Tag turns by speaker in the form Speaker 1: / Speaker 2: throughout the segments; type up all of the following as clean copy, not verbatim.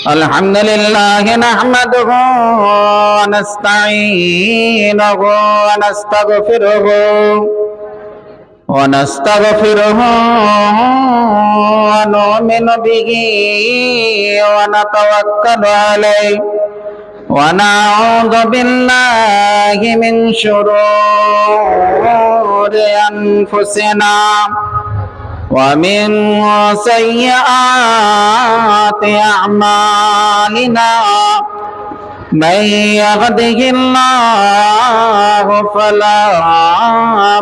Speaker 1: الحمد لله نحمده ونستعينه ونستغفره ونؤمن به ونتوكل عليه ونعوذ بالله من شرور أنفسنا ومن سيئات أعمالنا من يهده الله فلا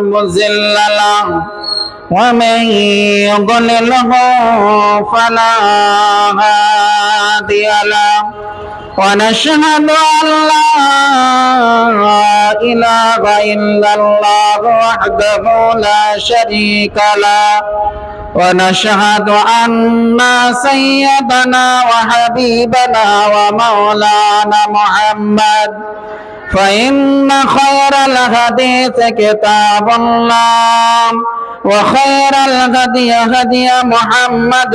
Speaker 1: مضل له ومن يضلله فلا هادي له ونشهد أن لا إله إلا الله وحده لا شريك له ونشهد أن سيدنا وحبيبنا ومولانا محمد فإن خير الحديث كتاب الله وخير الهدي هدي محمد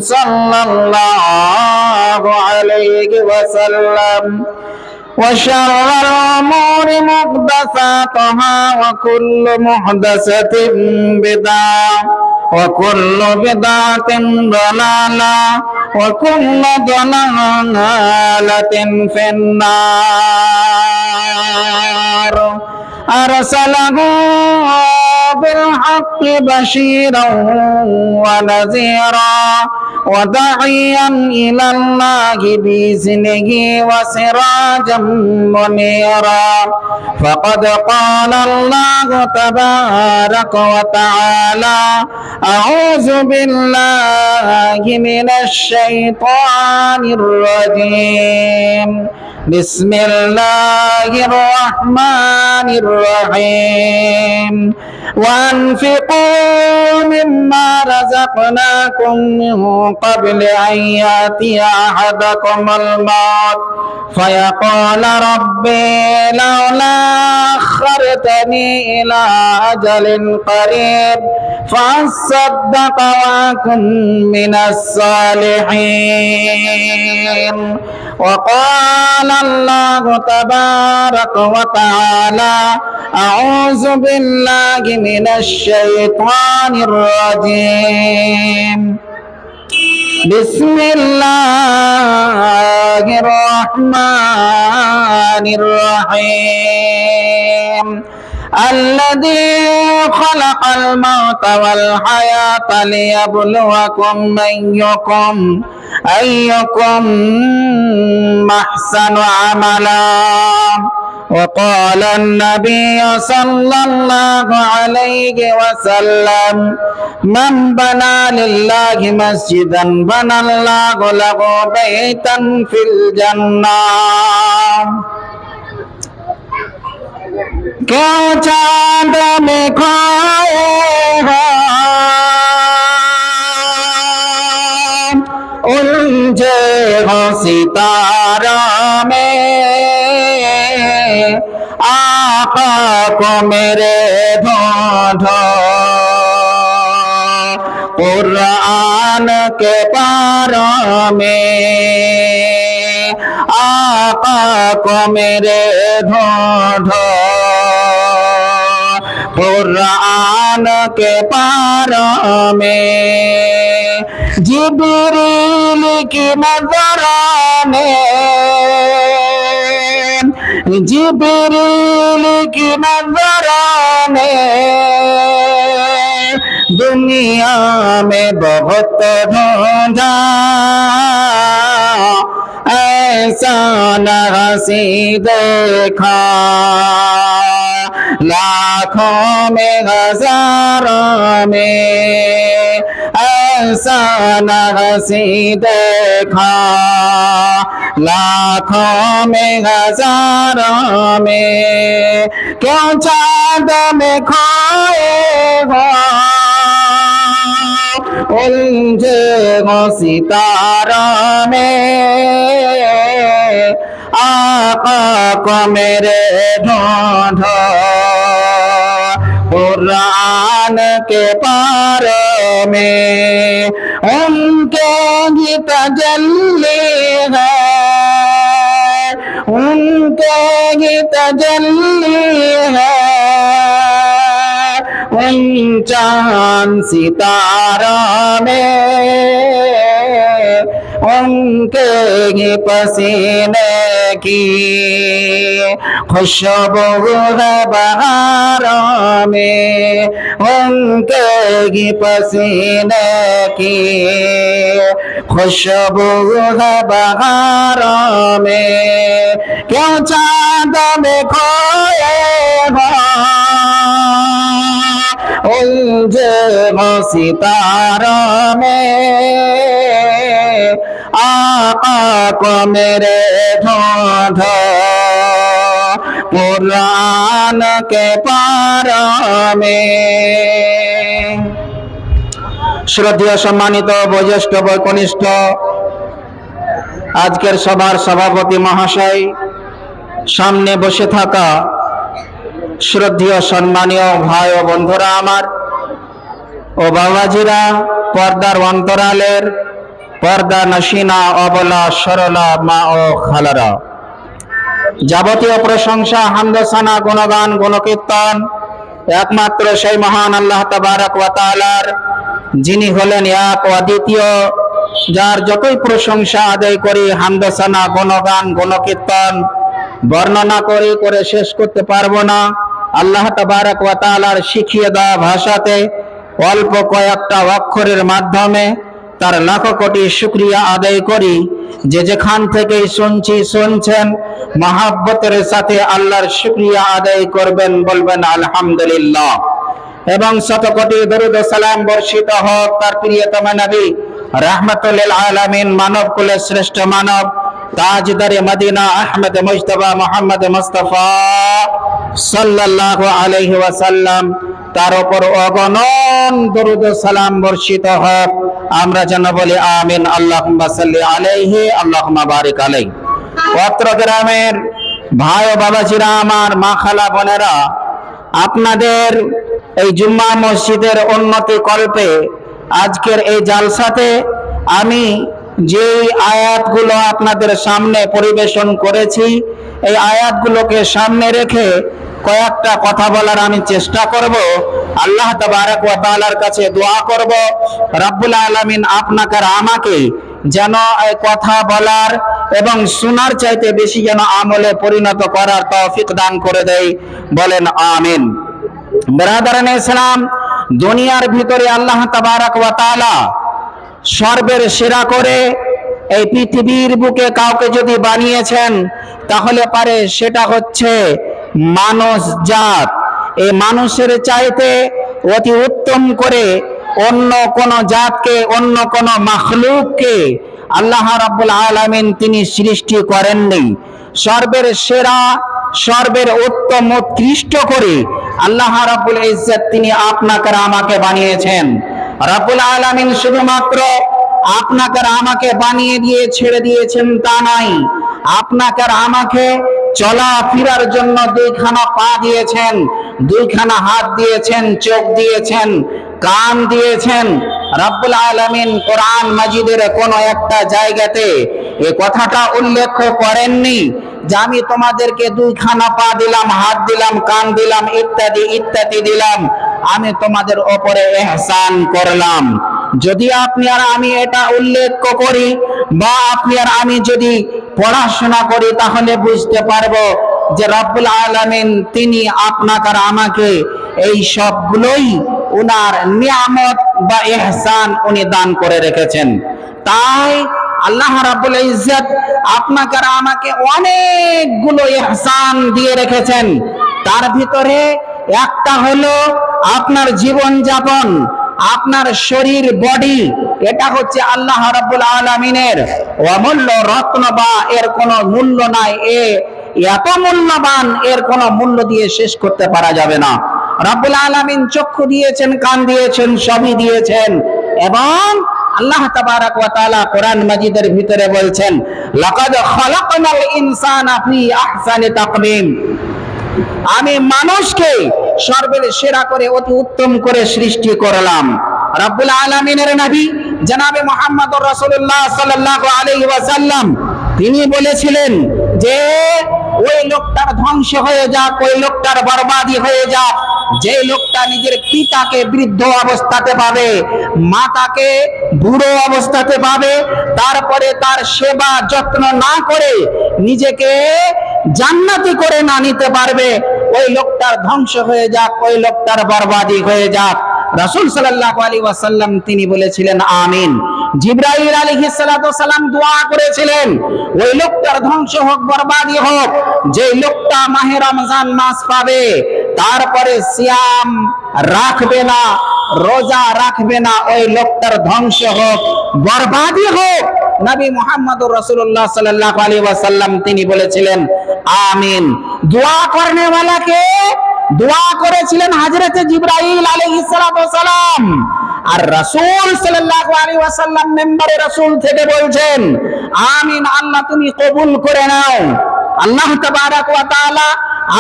Speaker 1: صلى الله عليه وسلم وشر الأمور محدثاتها وكل محدثة بدعة وكل بدعة ضلالة وكل ضلالة في النار أرسله بالحق بشيرا ونذيرا وداعيا إلى الله بإذنه وسراجا منيرا فقد قال الله تبارك وتعالى أعوذ بالله من الشيطان الرجيم بسم الله الرحمن الرحيم وأنفقوا مما رزقناكم من قبل أن يأتي أحدكم الموت فيقول ربي لولا أخرتني إلى أجل قريب فأصدق وأكن من الصالحين وقال الله تبارك وتعالى أعوذ بالله من الشيطان الرجيم بسم الله الرحمن الرحيم الذي خلق الموت والحياة ليبلوكم أيكم أحسن عملا وقال النبي صلى الله عليه وسلم من بنى لله مسجدا بنى الله له بيتا في الجنة क्यों चांद में खोए हो उलझे हो सितारा में आका को मेरे ढूंढो कुरान के पारों में आका को मेरे ढूंढो कुरान के पारों में जिब्रील की नजरों में जिब्रील की नजरों में दुनिया में बहुत ढूंढा ऐसा न हंसी देखा लाखों में हजारों में ऐसा न हंसी देखा लाखों में हजारों में क्यों चांद में खोए हो उलझे हो सितारा में आका को मेरे ढूंढो कुरान के पारों में उनके ही तजल्ली है, उनके ही तजल्ली है। उन चांद सितारा में उनके ही पसीने की खुशबू है बहारों में, उनके ही पसीने की खुशबू है बहारों में। क्यों चांद में खोए हो उलझे हो सितारों में, आका को मेरे ढूंढो कुरान के पारों में। श्रद्धेय सम्मानित बयोज्येष्ठ बयकनिष्ठ आजकेर सभार सभापति महाशय, सामने बसे थाका श्रद्धेय सम्मानीय भाई ओ बंधुरा आमार ओ बाबाजीरा, पर्दार अंतरालेर पर्दा नशीना अबला सरला मा ओ खालारा, যাবতীয় প্রশংসা হামদসানা গুণগান গুণকীর্তন একমাত্র সেই মহান আল্লাহ তাবারক ওয়া তাআলার, যিনি হলেন এক অদ্বিতীয়, যার যতই প্রশংসা আদায় করি হামদসানা গুণগান গুণকীর্তন বর্ণনা করে শেষ করতে পারবো না। আল্লাহ তাবারক ওয়া তাআলার শিখিয়ে দেওয়া ভাষাতে অল্প কয়েকটা অক্ষরের মাধ্যমে তার লাখো কোটি শুকরিয়া আদায় করি। যে যেখান থেকে শুনছেন মহব্বতের সাথে আল্লাহর শুকরিয়া আদায় করবেন, বলবেন আলহামদুলিল্লাহ। এবং শত কোটি দরুদ ও সালাম বর্ষিত হোক তার প্রিয়তম নবী রাহমাতুল লিল আলামিন, মানব কুলের শ্রেষ্ঠ মানব, তাজদারে মদিনা আহমদ মুজতবা মুহাম্মদ মুস্তাফা সাল্লাল্লাহু আলাইহি ওয়াসাল্লাম, তার উপর অগণন দরুদ ও সালাম বর্ষিত হোক। আমরা যেন বলি আমিন, আল্লাহুম্মা সাল্লি আলাইহি আল্লাহুম্মা বারিক আলাইহি। অত্র গ্রামের ভাই ও বাবাজিরা আমার, মা খালা বোনেরা, আপনাদের এই জুম্মা মসজিদের উন্নতি কল্পে আজকের এই জালসাতে আমি যে আয়াতগুলো আপনাদের সামনে পরিবেশন করেছি, এই আয়াতগুলোকে সামনে রেখে কয়েকটা কথা বলার আমি চেষ্টা করব। আল্লাহ তাবারক ওয়া তাআলার কাছে দোয়া করব, রব্বুল আলামিন আপনাকে আর আমাকে যেন এই কথা বলার এবং শোনার চাইতে বেশি যেন আমলে পরিণত করার তৌফিক দান করে দেয়, বলেন আমিন। ব্রাদারান ইসলাম, দুনিয়ার ভিতরে আল্লাহ তাবারক ওয়া তাআলা সর্বের সেরা করে এই পৃথিবীর বুকে কাউকে যদি বানিয়েছেন, তাহলে পারে সেটা হচ্ছে মানুষ জাত। এই মানুষের চাইতে অতি উত্তম করে অন্য কোন জাতকে, অন্য কোন মাখলুককে আল্লাহ রাব্বুল আলামিন তিনি সৃষ্টি করেননি। সর্বের সেরা, সর্বের উত্তম উৎকৃষ্ট করে আল্লাহ রাব্বুল ইজ্জত তিনি আপনাকে আর আমাকে বানিয়েছেন। রাব্বুল আলামিন শুধুমাত্র আপনাকে আর আমাকে বানিয়ে দিয়ে ছেড়ে দিয়েছেন তা নয়, আপনাকে আর আমাকে চলাফেরার জন্য দুইখানা পা দিয়েছেন, দুইখানা হাত দিয়েছেন, চোখ দিয়েছেন, কান দিয়েছেন। রব্বুল আলামিন কোরআন মাজিদের কোন একটা জায়গাতে এই কথাটা উল্লেখ করেননি যে আমি তোমাদেরকে দুইখানা পা দিলাম, হাত দিলাম, কান দিলাম, ইত্যাদি ইত্যাদি দিলাম, আমি তোমাদের উপরে ইহসান করলাম। যদি আপনি আর আমি এটা উল্লেখ করি বা আপনি আর আমি যদি পড়াশোনা করি, তাহলে বুঝতে পারবো যে রব্বুল আলামিন তিনি আপনাকে আর আমাকে এই সবগুলোই উনার নিয়ামত বা ইহসান উনি দান করে রেখেছেন। তাই আল্লাহ রাব্বুল ইজ্জত আপনাকে আর আমাকে অনেকগুলো ইহসান দিয়ে রেখেছেন। তার ভিতরে একটা হলো আপনার জীবন যাপন, আপনার শরীর, বডি, এটা হচ্ছে আল্লাহ রাব্বুল আলামিনের অমূল্য রত্ন, বা এর কোনো মূল্য নাই। এত মূল্যবান, এর কোনো মূল্য দিয়ে শেষ করতে পারা যাবে না। রাব্বুল আলামিন চক্ষু দিয়েছেন, কান দিয়েছেন, সবই দিয়েছেন। এবং আল্লাহ তাবারক ওয়া তাআলা কোরআন মাজিদের ভিতরে বলছেন, লাকাদ খালাকনাল ইনসানা ফি আহসানি তাকওয়িম, আমি মানুষকে সর্বের সেরা করে, অতি উত্তম করে সৃষ্টি করলাম। রব্বুল আলামিনের নবী জনাবে মুহাম্মদুর রাসূলুল্লাহ সাল্লাল্লাহু আলাইহি ওয়াসাল্লাম তিনি বলেছিলেন যে ওই লোকটার ধ্বংস হয়ে যাক, ওই লোকটার বরবাদি হয়ে যাক যে লোকটা নিজের পিতাকে বৃদ্ধ অবস্থাতে পাবে, মাতাকে বুড়ো অবস্থাতে পাবে, তারপরে তার সেবা যত্ন না করে নিজেকে জান্নাতি করে না নিতে পারবে, ওই লোকটার ধ্বংস হয়ে যাক, ওই লোকটার বরবাদি হয়ে যাক। রাসূল সাল্লাল্লাহু আলাইহি ওয়াসাল্লাম তিনি বলেছিলেন আমিন। জিবরাইল আলাইহিস সালাতু সালাম দোয়া করেছিলেন ওই লোকটার ধ্বংস হোক, বরবাদি হোক যে লোকটা মাহে রমজান মাস পাবে তারপরে সিয়াম রাখবে না, রোজা রাখবে না, ওই লোকটার ধ্বংস হোক, বরবাদি হোক। নবী মুহাম্মদুর রাসূলুল্লাহ সাল্লাল্লাহু আলাইহি ওয়াসাল্লাম তিনি বলেছিলেন আমিন। দোয়া করনে वाला কে? দোয়া করেছিলেন হযরত জিবরাইল আলাইহিস সালাতু সালাম। আর রাসূল সাল্লাল্লাহু আলাইহি ওয়াসাল্লাম মিম্বরে রাসূল থেকে বলছেন আমিন, আল্লাহ তুমি কবুল করে নাও। আল্লাহ তাবারাক ওয়া তাআলা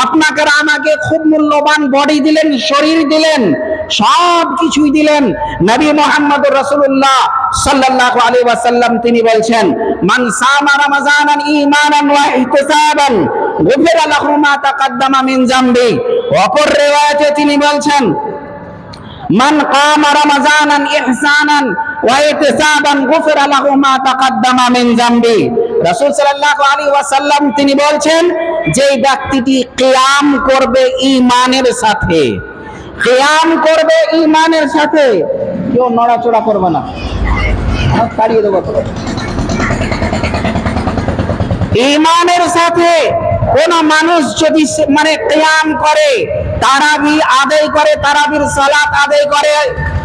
Speaker 1: আপনাকে আর আমাকে খুব মূল্যবান বডি দিলেন, শরীর দিলেন, সব কিছুই দিলেন। নবী মুহাম্মদুর রাসূলুল্লাহ সাল্লাল্লাহু আলাইহি ওয়াসাল্লাম তিনি বলছেন মান সামা রমাযানান ঈমানান ওয়া ইহতিসাবান গুফিরা লাহু মা তাকাদ্দামা মিন যামবি। অপর রিওয়ায়াতে তিনি বলছেন মান কামা রমাযানান ইহসানান ওয়া ইহতিসাবান গুফিরা লাহু মা তাকাদ্দামা মিন যামবি। রাসূল সাল্লাল্লাহু আলাইহি ওয়াসাল্লাম তিনি বলছেন যে ব্যক্তিটি কিয়াম করবে ঈমানের সাথে, কিয়াম করবে ঈমানের সাথে, কেউ নড়াচড়া করবে না, তাড়িয়ে দেবো। ঈমানের সাথে কোন মানুষ যদি মানে কিয়াম করে, তারাবি আদায় করে, তারাবির সালাত আদায় করে,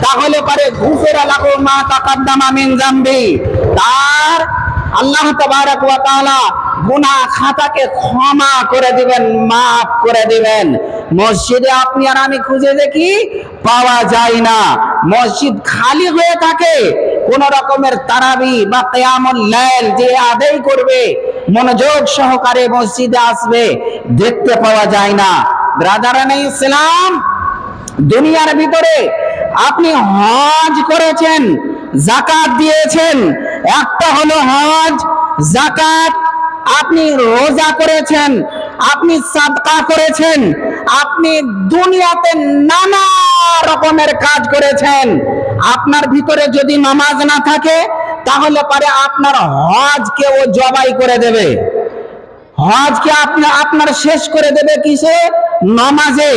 Speaker 1: তাহলে পরে গুফিরা লাহু মা তাকাদ্দামা মিন যামবি, তার আল্লাহ তাবারাক ওয়া তাআলা গুনাহ খাতাকে ক্ষমা করে দিবেন, মাফ করে দিবেন। মসজিদে আপনি আর আমি খুঁজে দেখি পাওয়া যায় না, মসজিদ খালি হয়ে থাকে। কোন রকমের তারাবি বা কিয়ামুল লাইল যে আদায় করবে, মনোযোগ সহকারে মসজিদে আসবে, দেখতে পাওয়া যায় না। ব্রাদারানে ইসলাম, দুনিয়ার ভিতরে আপনি হজ করেছেন, যাকাত দিয়েছেন, একটা হলো হজ, যাকাত, আপনি রোজা করেছেন, আপনি সাদকা করেছেন, আপনি দুনিয়াতে নানা রকমের কাজ করেছেন। আপনার ভিতরে যদি নামাজ না থাকে তাহলে পারে আপনার হজকে ও জবাই করে দেবে, হজকে আপনার শেষ করে দেবে কিসে? নামাজে।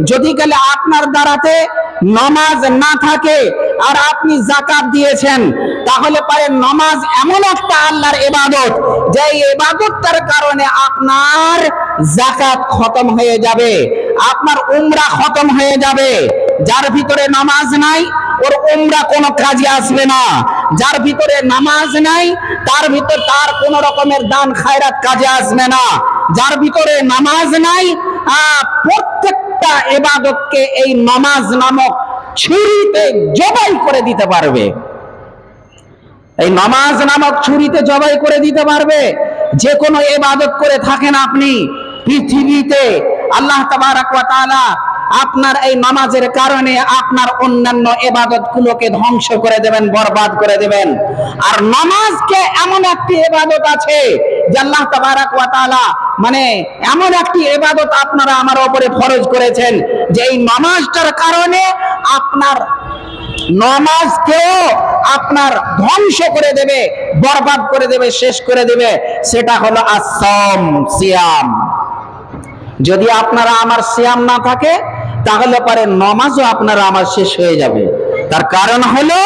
Speaker 1: যদি গেলে আপনার দ্বারাতে নামাজ না থাকে আর আপনি যাকাত দিয়েছেন, তাহলে পারে নামাজ এমন একটা আল্লাহর ইবাদত যে ইবাদতটার কারণে আপনার যাকাত খতম হয়ে যাবে, আপনার উমরা খতম হয়ে যাবে। যার ভিতরে নামাজ নাই ওর উমরা কোনো কাজে আসবে না, যার ভিতরে নামাজ নাই তার কোন রকমের দান খায়রাত কাজে আসবে না, যার ভিতরে নামাজ নাই প্রত্যেকটা ইবাদতকে এই নামাজ নামক ছুরিতে জবাই করে দিতে পারবে, এই নামাজ নামক ছুরিতে জবাই করে দিতে পারবে। যে কোনো ইবাদত করে থাকেন আপনি পৃথিবীতে, আল্লাহ তাবারাক ওয়া তাআলা আপনার এই নামাজের কারণে আপনার অন্যান্য ইবাদতগুলোকে ধ্বংস করে দেবেন, বরবাদ করে দেবেন। আর নামাজকে এমন একটি ইবাদত আছে যে আল্লাহ তাবারাক ওয়া তাআলা মানে এমন একটি ইবাদত আপনারা আমার উপরে ফরজ করেছেন যে এই নামাজটার কারণে আপনার নামাজকেও আপনার ধ্বংস করে দেবে, বরবাদ করে দেবে, শেষ করে দেবে। সেটা হলো আসসাম, সিয়াম। যদি আপনারা আমার সিয়াম না থাকে তাহলে পরে নামাজও আপনারা আমার শেষ হয়ে যাবে। তার কারণ হলো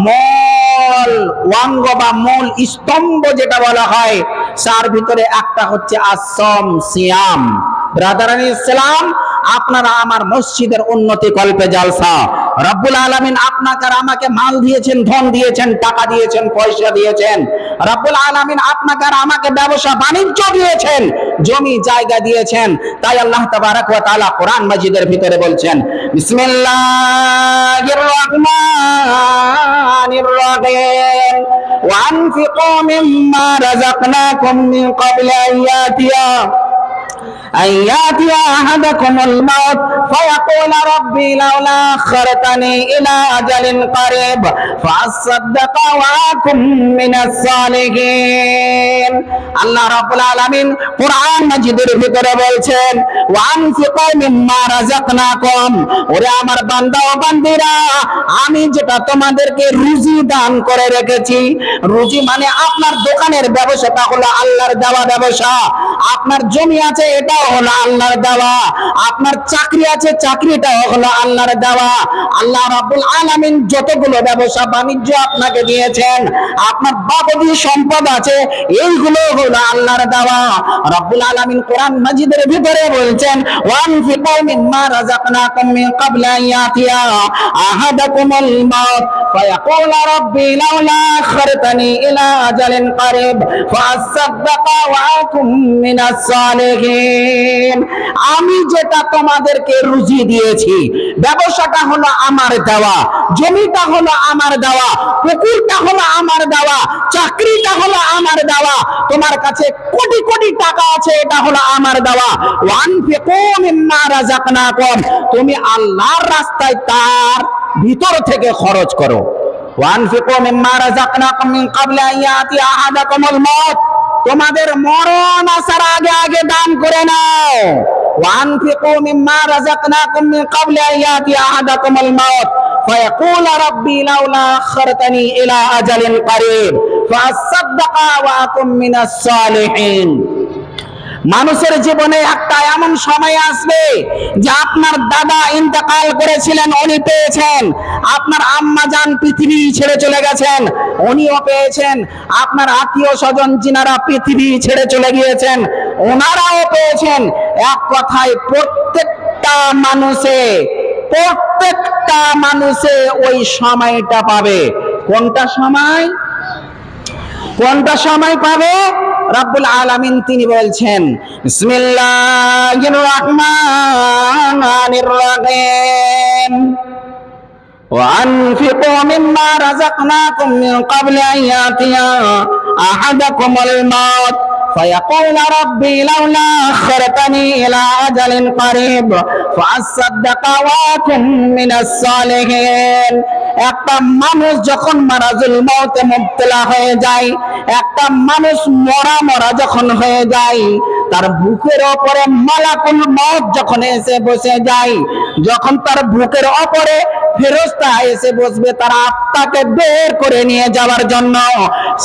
Speaker 1: মূল অঙ্গ বা মূল স্তম্ভ যেটা বলা হয় তার ভিতরে একটা হচ্ছে আসসাম, সিয়াম। ব্রাদারান ইসলাম, আপনারা আমার মসজিদের উন্নতি কল্পে জালসা, রব্বুল আলামিন আপনাকে আর আমাকে মাল দিয়েছেন, ধন দিয়েছেন, টাকা দিয়েছেন, পয়সা দিয়েছেন। রব্বুল আলামিন আপনাকে আর আমাকে ব্যবসা বাণিজ্য দিয়েছেন, জমি জায়গা দিয়েছেন। তাই আল্লাহ তাবারাক ওয়া তাআলা কোরআন মাজিদের ভিতরে বলছেন বিসমিল্লাহির রহমানির রহিম ওয়া আনফিকু মিম্মা রাযাকনাকুম মিন ক্বাবলি আন ইয়াতিয়া أن يأتي أحدكم الموت فيقول ربي لولا أخرتني إلى أجل قريب فأصدق وأكن من الصالحين আল্লাহ রাব্বুল আলামিন কোরআন মাজিদের ভিতরে বলছেন ওয়ানফিকু মিম্মা রাযাকনাকুম, ওরে আমার বান্দা ও বান্দিরা, আমি যেটা তোমাদেরকে রুজি দান করে রেখেছি। রুজি মানে আপনার দোকানের ব্যবসাটা হলো আল্লাহর দেওয়া ব্যবসা, আপনার জমি আছে এটাও হলো আল্লাহর দেওয়া, আপনার চাকরি আছে চাকরিটাও হলো আল্লাহর দেওয়া। আল্লাহ রাব্বুল আলামিন যতগুলো ব্যবসা বাণিজ্য আপনাকে দিয়েছেন, আপনার বাবদি সম্পদ আছে, এইগুলো হলো আল্লাহর দেওয়া। রাব্বুল আলামিন কোরআন মাজিদের ভিতরে বলছেন ওয়ানফিকু মিম্মা রাযাকনাকুম মিন ক্বাবলি আন ইয়াতিয়া আহাদাকুমুল মাউত ফায়াকুলু রাব্বি লাউলা আখখারতানি ইলা আজালিন কারীব ফাআসাদদাকা ওয়া আকুম মিনাস সালিহিন। আমি যেটা তোমাদেরকে রুজি দিয়েছি, ব্যবসাটা হলো আমার দেওয়া, জমিটা হলো আমার দেওয়া, পুকুরটা হলো আমার দেওয়া, চাকরিটা হলো আমার দেওয়া, তোমার কাছে কোটি কোটি টাকা আছে, এটা হলো আমার দেওয়া। ওয়ানফিকু মিম্মা রাযাকনাকুম, তুমি আল্লাহর রাস্তায় তার ভিতর থেকে খরচ করো। ওয়ানফিকু মিম্মা রাযাকনাকুম মিন ক্বাবলি আন ইয়াতি আহাদাকুমুল মাউত, তোমাদের মরণ আসার আগে আগে দান করে নাও। ওয়ানফিকু মিম্মা রাযাকনাকুম মিন ক্বাবলি আন ইয়াতি আহাদাকুমুল মাউত ফায়াকুলু রাব্বি লাউলা আখখারতানি ইলা আজালিন কারীব ফাআসাদদাকা ওয়া আকুম মিনাস সালিহিন। মানুষের জীবনে একটা এমন সময় আসবে যে আপনার দাদা ইন্তেকাল করেছিলেন, উনি পেয়েছেন, আপনার আম্মা জান পৃথিবী ছেড়ে চলে গেছেন, উনিও পেয়েছেন, আপনার আত্মীয় স্বজন যিনারা পৃথিবী ছেড়ে চলে গিয়েছেন ওনারাও পেয়েছেন। এক কথায় প্রত্যেকটা মানুষে ওই সময়টা পাবে। কোনটা সময় পাবে? রব্বুল আলামিন তিনি বলছেন বিসমিল্লাহির রহমানির রহিম ওয়ানফিকু মিম্মা রাযাকনাকুম মিন ক্বাবলি আন ইয়াতিয়া আহাদাকুমুল মাউত فيقول ربي لولا أخرتني إلى أجل قريب فأصدق وأكن من الصالحين। একটা মানুষ যখন মারাজুল মউতে মুবতলা হয়ে যায়, একটা মানুষ মরা যখন হয়ে যায়, তার বুকের উপরে মালাকুল মউত যখন এসে বসে যায়, যখন তার বুকের উপরে ফেরেশতা এসে বসবে তার আত্মাকে বের করে নিয়ে যাওয়ার জন্য,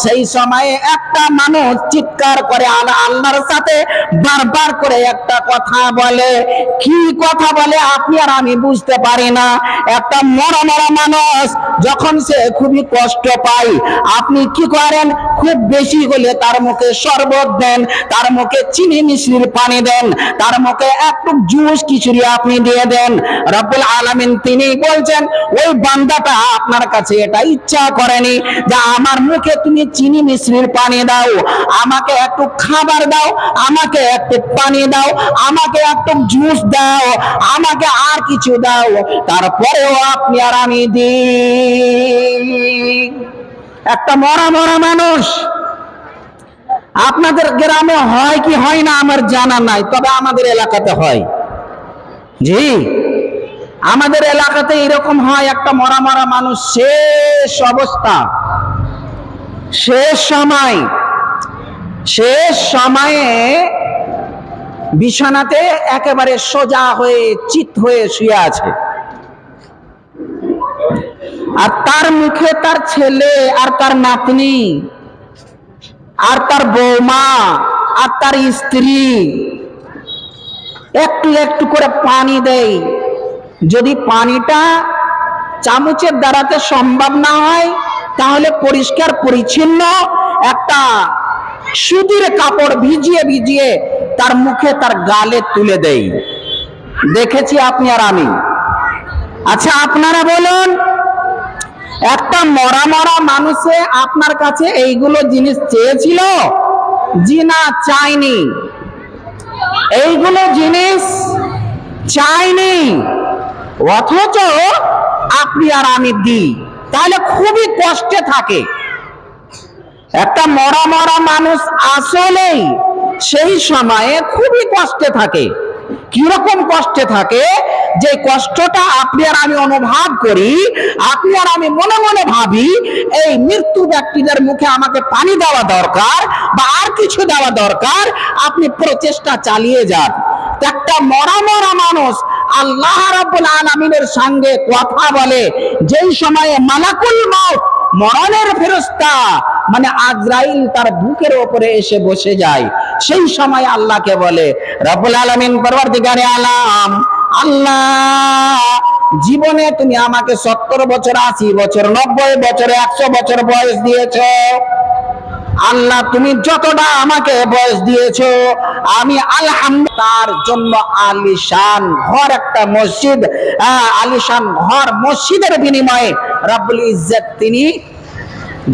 Speaker 1: সেই সময়ে একটা মানুষ চিৎকার করে আল্লাহর সাথে বারবার করে একটা কথা বলে। কি কথা বলে আপনি আর আমি বুঝতে পারি না। একটা মরা মানুষ যখন সে খুবই কষ্ট পায়, আপনি কি করেন? খুব বেশি হলে তার মুখে শরবত দেন, তার মুখে চিনি মিশ্রির পানি দেন, তার মুখে একটু জুস খিচুড়ি আপনি দিয়ে দেন। রব্বুল আলামিন তিনি বলছেন ওই বান্দাটা আপনার কাছে এটা ইচ্ছা করেনি যে আমার মুখে তুমি চিনি মিশ্রির পানি দাও, আমাকে একটু খাবার দাও, আমাকে একটু পানি দাও, আমাকে একটু জুস দাও, আমাকে আর কিছু দাও, তারপরেও আপনি আর আমি দিই। একটা মরা মানুষ আপনাদের গ্রামে হয় কি হয় না আমার জানা নাই, তবে আমাদের এলাকাতে হয়। জি, আমাদের এলাকাতে এরকম হয়। একটা মরা মানুষ শেষ অবস্থা, শেষ সময়ে বিছানাতে একেবারে সোজা হয়ে চিত হয়ে শুয়ে আছে, আর তার মুখে তার ছেলে আর তার নাতনি আর তার বৌমা আর তার স্ত্রী একটু একটু করে পানি দেয়। যদি পানিটা চামচের দ্বারাতে সম্ভব না হয়, তাহলে পরিষ্কার পরিচ্ছন্ন একটা সুতির কাপড় ভিজিয়ে তার মুখে তার গালে তুলে দেয়। দেখেছি আপনি আর আমি। আচ্ছা আপনারা বলুন, একটা মরা মানুষে আপনার কাছে এইগুলো জিনিস চেয়েছিল? জি না, চাইনি। এইগুলো জিনিস চাইনি, অথচ আপনি আর আমি দিই, তাহলে খুবই কষ্টে থাকে। একটা মরা মানুষ আসলেই সেই সময়ে খুবই কষ্টে থাকে। কিরকম কষ্টে থাকে? যে কষ্টটা আপনি আর আমি অনুভব করি, আপনি আর আমি মনে মনে ভাবি এই মৃত্যু ব্যক্তিদের মুখে আমাকে পানি দেওয়া দরকার বা আর কিছু দেওয়া দরকার, আপনি প্রচেষ্টা চালিয়ে যান। একটা মরা মরা মানুষ আল্লাহ রাব্বুল আলামিনের সঙ্গে কথা বলে, যেই সময়ে মালাকুল মউত মরণের ফেরেশতা মানে আজরাইল তার বুকের উপরে এসে বসে যায়, সেই সময় আল্লাহকে বলে, রব্বুল আলামিন পরওয়ারদিগারে আলাম, আল্লাহ জীবনে তুমি আমাকে 70 বছর, 80 বছর, 90 বছর, 100 বছর বয়স দিয়েছো। আল্লাহ তুমি যতটা আমাকে বয়স দিয়েছো আমি আলহামদুলিল্লাহ তার জন্য আলিশান ঘর, একটা মসজিদ, আলিশান ঘর, মসজিদের বিনিময়ে রব্বুল ইজ্জত তিনি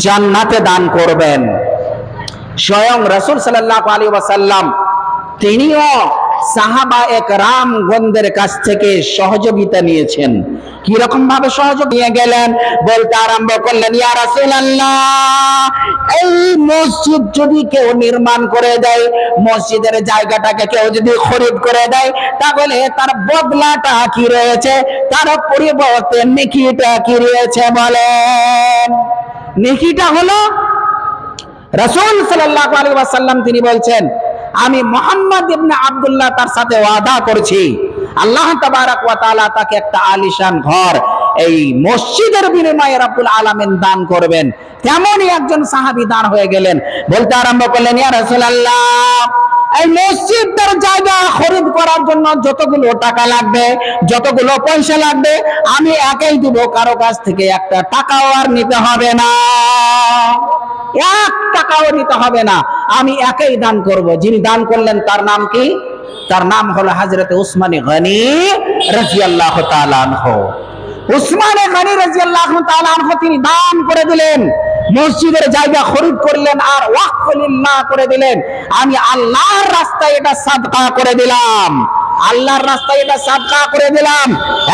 Speaker 1: জান্নাতে দান করবেন। স্বয়ং রাসূল সাল্লাল্লাহু আলাইহি ওয়াসাল্লাম তিনিও সাহাবা একরামগণদের কাছ থেকে সহযোগিতা নিয়েছেন। কি রকম ভাবে সহযোগ নিয়ে গেলেন? বলতে আরম্ভ করলেন, ইয়া রাসূলুল্লাহ, এই মসজিদ যদি কেউ নির্মাণ করে দেয়, মসজিদের জায়গাটাকে কেউ যদি খরিদ করে দেয়, তাহলে তার বদলাটা কি রয়েছে, তার পরিবর্তে নেকিটা কি রয়েছে বলেন? নেকিটা হলো রাসূল সাল্লাল্লাহু আলাইহি ওয়াসাল্লাম তিনি বলছেন, আমি মুহাম্মদ ইবনে আব্দুল্লাহ তার সাথে ওয়াদা করছি, আল্লাহ তাবারক ওয়া তাআলা তাকে একটা আলিশান ঘর এই মসজিদের বিনিময়ে রব্বুল আলামিন দান করবেন। তেমনই একজন সাহাবী দাঁড় হয়ে গেলেন, বলতে আরম্ভ করলেন, ইয়া রাসূলুল্লাহ, এই মসজিদটার জায়গা খরিদ করার জন্য যতগুলো টাকা লাগবে, যতগুলো পয়সা লাগবে, আমি একাই দিব, কারো কাছ থেকে একটা টাকাও আর নিতে হবে না, 1 টাকাও নিতে হবে না, আমি একাই দান করব। যিনি দান করলেন তার নাম কি? তার নাম হলো হযরত উসমানে গনি রাদিয়াল্লাহু তাআলা আনহু। উসমানে গনি রাদিয়াল্লাহু তাআলা আনহু তিনি দান করে দিলেন, মসজিদের জায়গা খরিদ করলেন আর ওয়াকফ লিল্লাহ করে দিলেন। আমি আল্লাহর রাস্তায় এটা সাদকা করে দিলাম, আল্লাহর রাস্তায় এটা সাদকা করে দিলাম।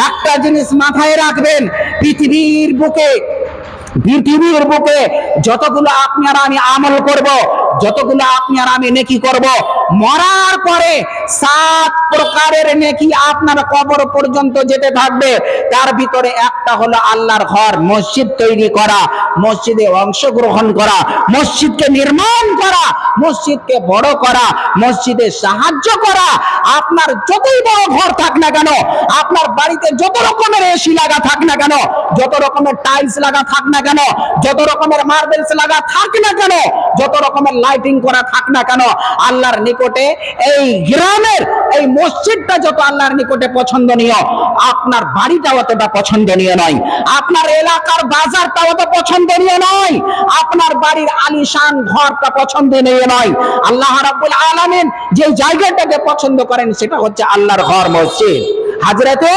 Speaker 1: একটা জিনিস মাথায় রাখবেন, পৃথিবীর বুকে যতগুলো আপনি আর আমি আমল করব, যতগুলো আপনি আর আমি নেকি করব, মরার পরে 7 প্রকারের নেকি আপনার কবর পর্যন্ত যেতে থাকবে। তার ভিতরে একটা হলো আল্লাহর ঘর, মসজিদ তৈরি করা, মসজিদে অংশগ্রহণ করা, মসজিদকে নির্মাণ করা, মসজিদকে বড় করা, মসজিদে সাহায্য করা। আপনার যতই বড় ঘর থাক না কেন, আপনার বাড়িতে যত রকমের এসি লাগা থাক না কেন, যত রকমের টাইলস লাগা থাক না কেন, যত রকমের মার্বেলস লাগা থাক না কেন, যত রকমের লাইটিং করা থাক না কেন, আল্লাহর নিকটে এই গ্রামের এই মসজিদটা যত আল্লাহর নিকটে পছন্দনীয়, আপনার বাড়িটাও অতটা পছন্দনীয় নয়, আপনার এলাকার বাজারটাও অত পছন্দনীয় নয়, আপনার বাড়ির আলিশান ঘরটা পছন্দনীয় নয়। আল্লাহ রাব্বুল আলামিন যে জায়গাটাকে পছন্দ করেন সেটা হচ্ছে আল্লাহর ঘর, মসজিদ। হযরতে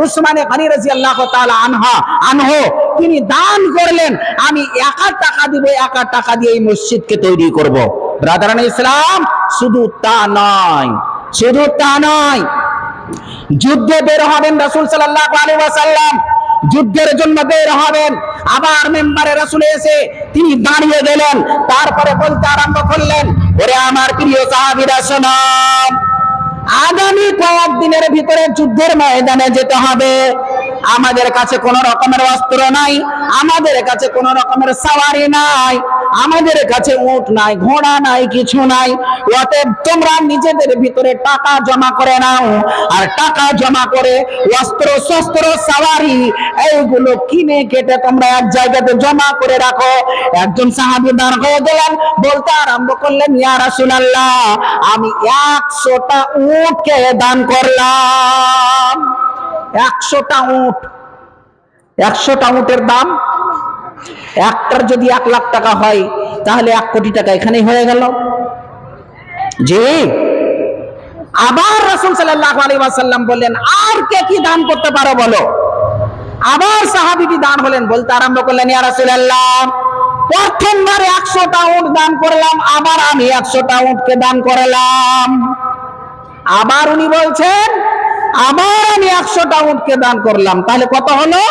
Speaker 1: উসমানে গনি রাদিয়াল্লাহু তাআলা আনহু তিনি দান করলেন, আমি 1 টাকা দিব, 1 টাকা দিয়ে এই মসজিদকে তৈরি করব। ব্রাদারান ইসলাম, শুধু তা নয়, যুদ্ধে বের হবেন রাসূল সাল্লাল্লাহু আলাইহি ওয়াসাল্লাম, যুদ্ধের জন্য বের হবেন। আবার মেম্বারে রাসূল এসে তিনি দাঁড়িয়ে গেলেন, তারপরে বলতে আরম্ভ করলেন, ওরে আমার প্রিয় সাহাবীরা শোনো, আগামী কয়েকদিনের ভিতরে যুদ্ধের ময়দানে যেতে হবে। আমাদের কাছে কোন রকমের অস্ত্র নাই, আমাদের কাছে কোন রকমের সওয়ারি নাই, আমাদের কাছে উট নাই, ঘোড়া নাই, কিছু নাই। অতএব তোমরা নিজেদের ভিতরে টাকা জমা করে নাও, আর টাকা জমা করে অস্ত্র শস্ত্র সওয়ারি এইগুলো কিনে কেটে তোমরা এক জায়গাতে জমা করে রাখো। একজন সাহাবী দাঁড় হয়ে গেলেন, বলতে আরম্ভ করলেন, ইয়া রাসূলুল্লাহ, আমি 100টা উটকে দান করলাম। 100টা উট, 100টা উটের দাম, একটার যদি 1 লাখ টাকা হয় তাহলে 1 কোটি টাকা এখানেই হয়ে গেল। জি। আবার রাসূল সাল্লাল্লাহু আলাইহি ওয়াসাল্লাম বললেন, আর কে কি দান করতে পারো বলো। আবার সাহাবীটি দান হলেন, বলতে আরম্ভ করলেন, ইয়া রাসূলুল্লাহ, প্রথমবারে 100টা উট দান করলাম, আবার আমি 100টা উটকে দান করলাম। আবার উনি বলছেন, আবার আমি 100টা উটকে দান করলাম, তাহলে কত হলো?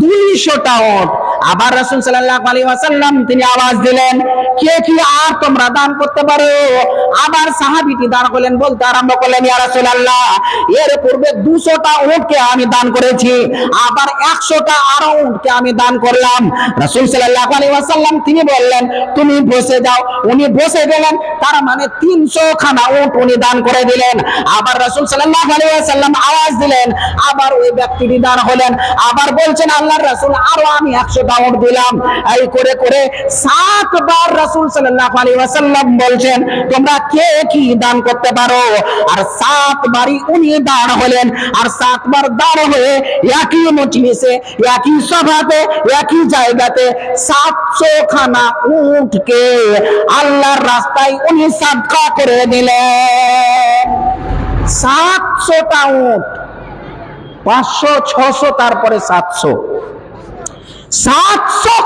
Speaker 1: 200টা উট। আবার রাসূল সাল্লাল্লাহু আলাইহি ওয়াসাল্লাম তিনি আওয়াজ দিলেন, কে কি আর তোমরা দান করতে পারো? আবার সাহাবীটি দান করলেন, বলতে আরম্ভ করলেন, ইয়া রাসূলুল্লাহ, এর পূর্বে 200টা উটকে আমি দান করেছি, আবার 100টা আরো উটকে আমি দান করলাম। রাসূল সাল্লাল্লাহু আলাইহি ওয়াসাল্লাম তিনি বললেন, তুমি বসে যাও। উনি বসে গেলেন, তার মানে 300 খানা উট উনি দান করে দিলেন। আবার রাসূল সাল্লাল্লাহু আলাইহি ওয়াসাল্লাম আওয়াজ দিলেন, আবার ওই ব্যক্তিটি দান হলেন। আবার বলছেন, আল্লাহর রাসূল, আরো আমি 100টা উট দিলাম। এই করে করে 7 বার রাসূল সাল্লাল্লাহু আলাইহি ওয়াসাল্লাম বলছেন, তোমরা কে কি দান করতে পারো? আর 7 বারই উনি দান হলেন। আর 7 বার দান হয়ে একই মজলিসে, একই সভাতে, একই জায়গাতে 700 খানা উটকে আল্লাহর রাস্তায় উনি সাদকা করে দিলেন। 700টা উট, 500, 600, তারপরে 700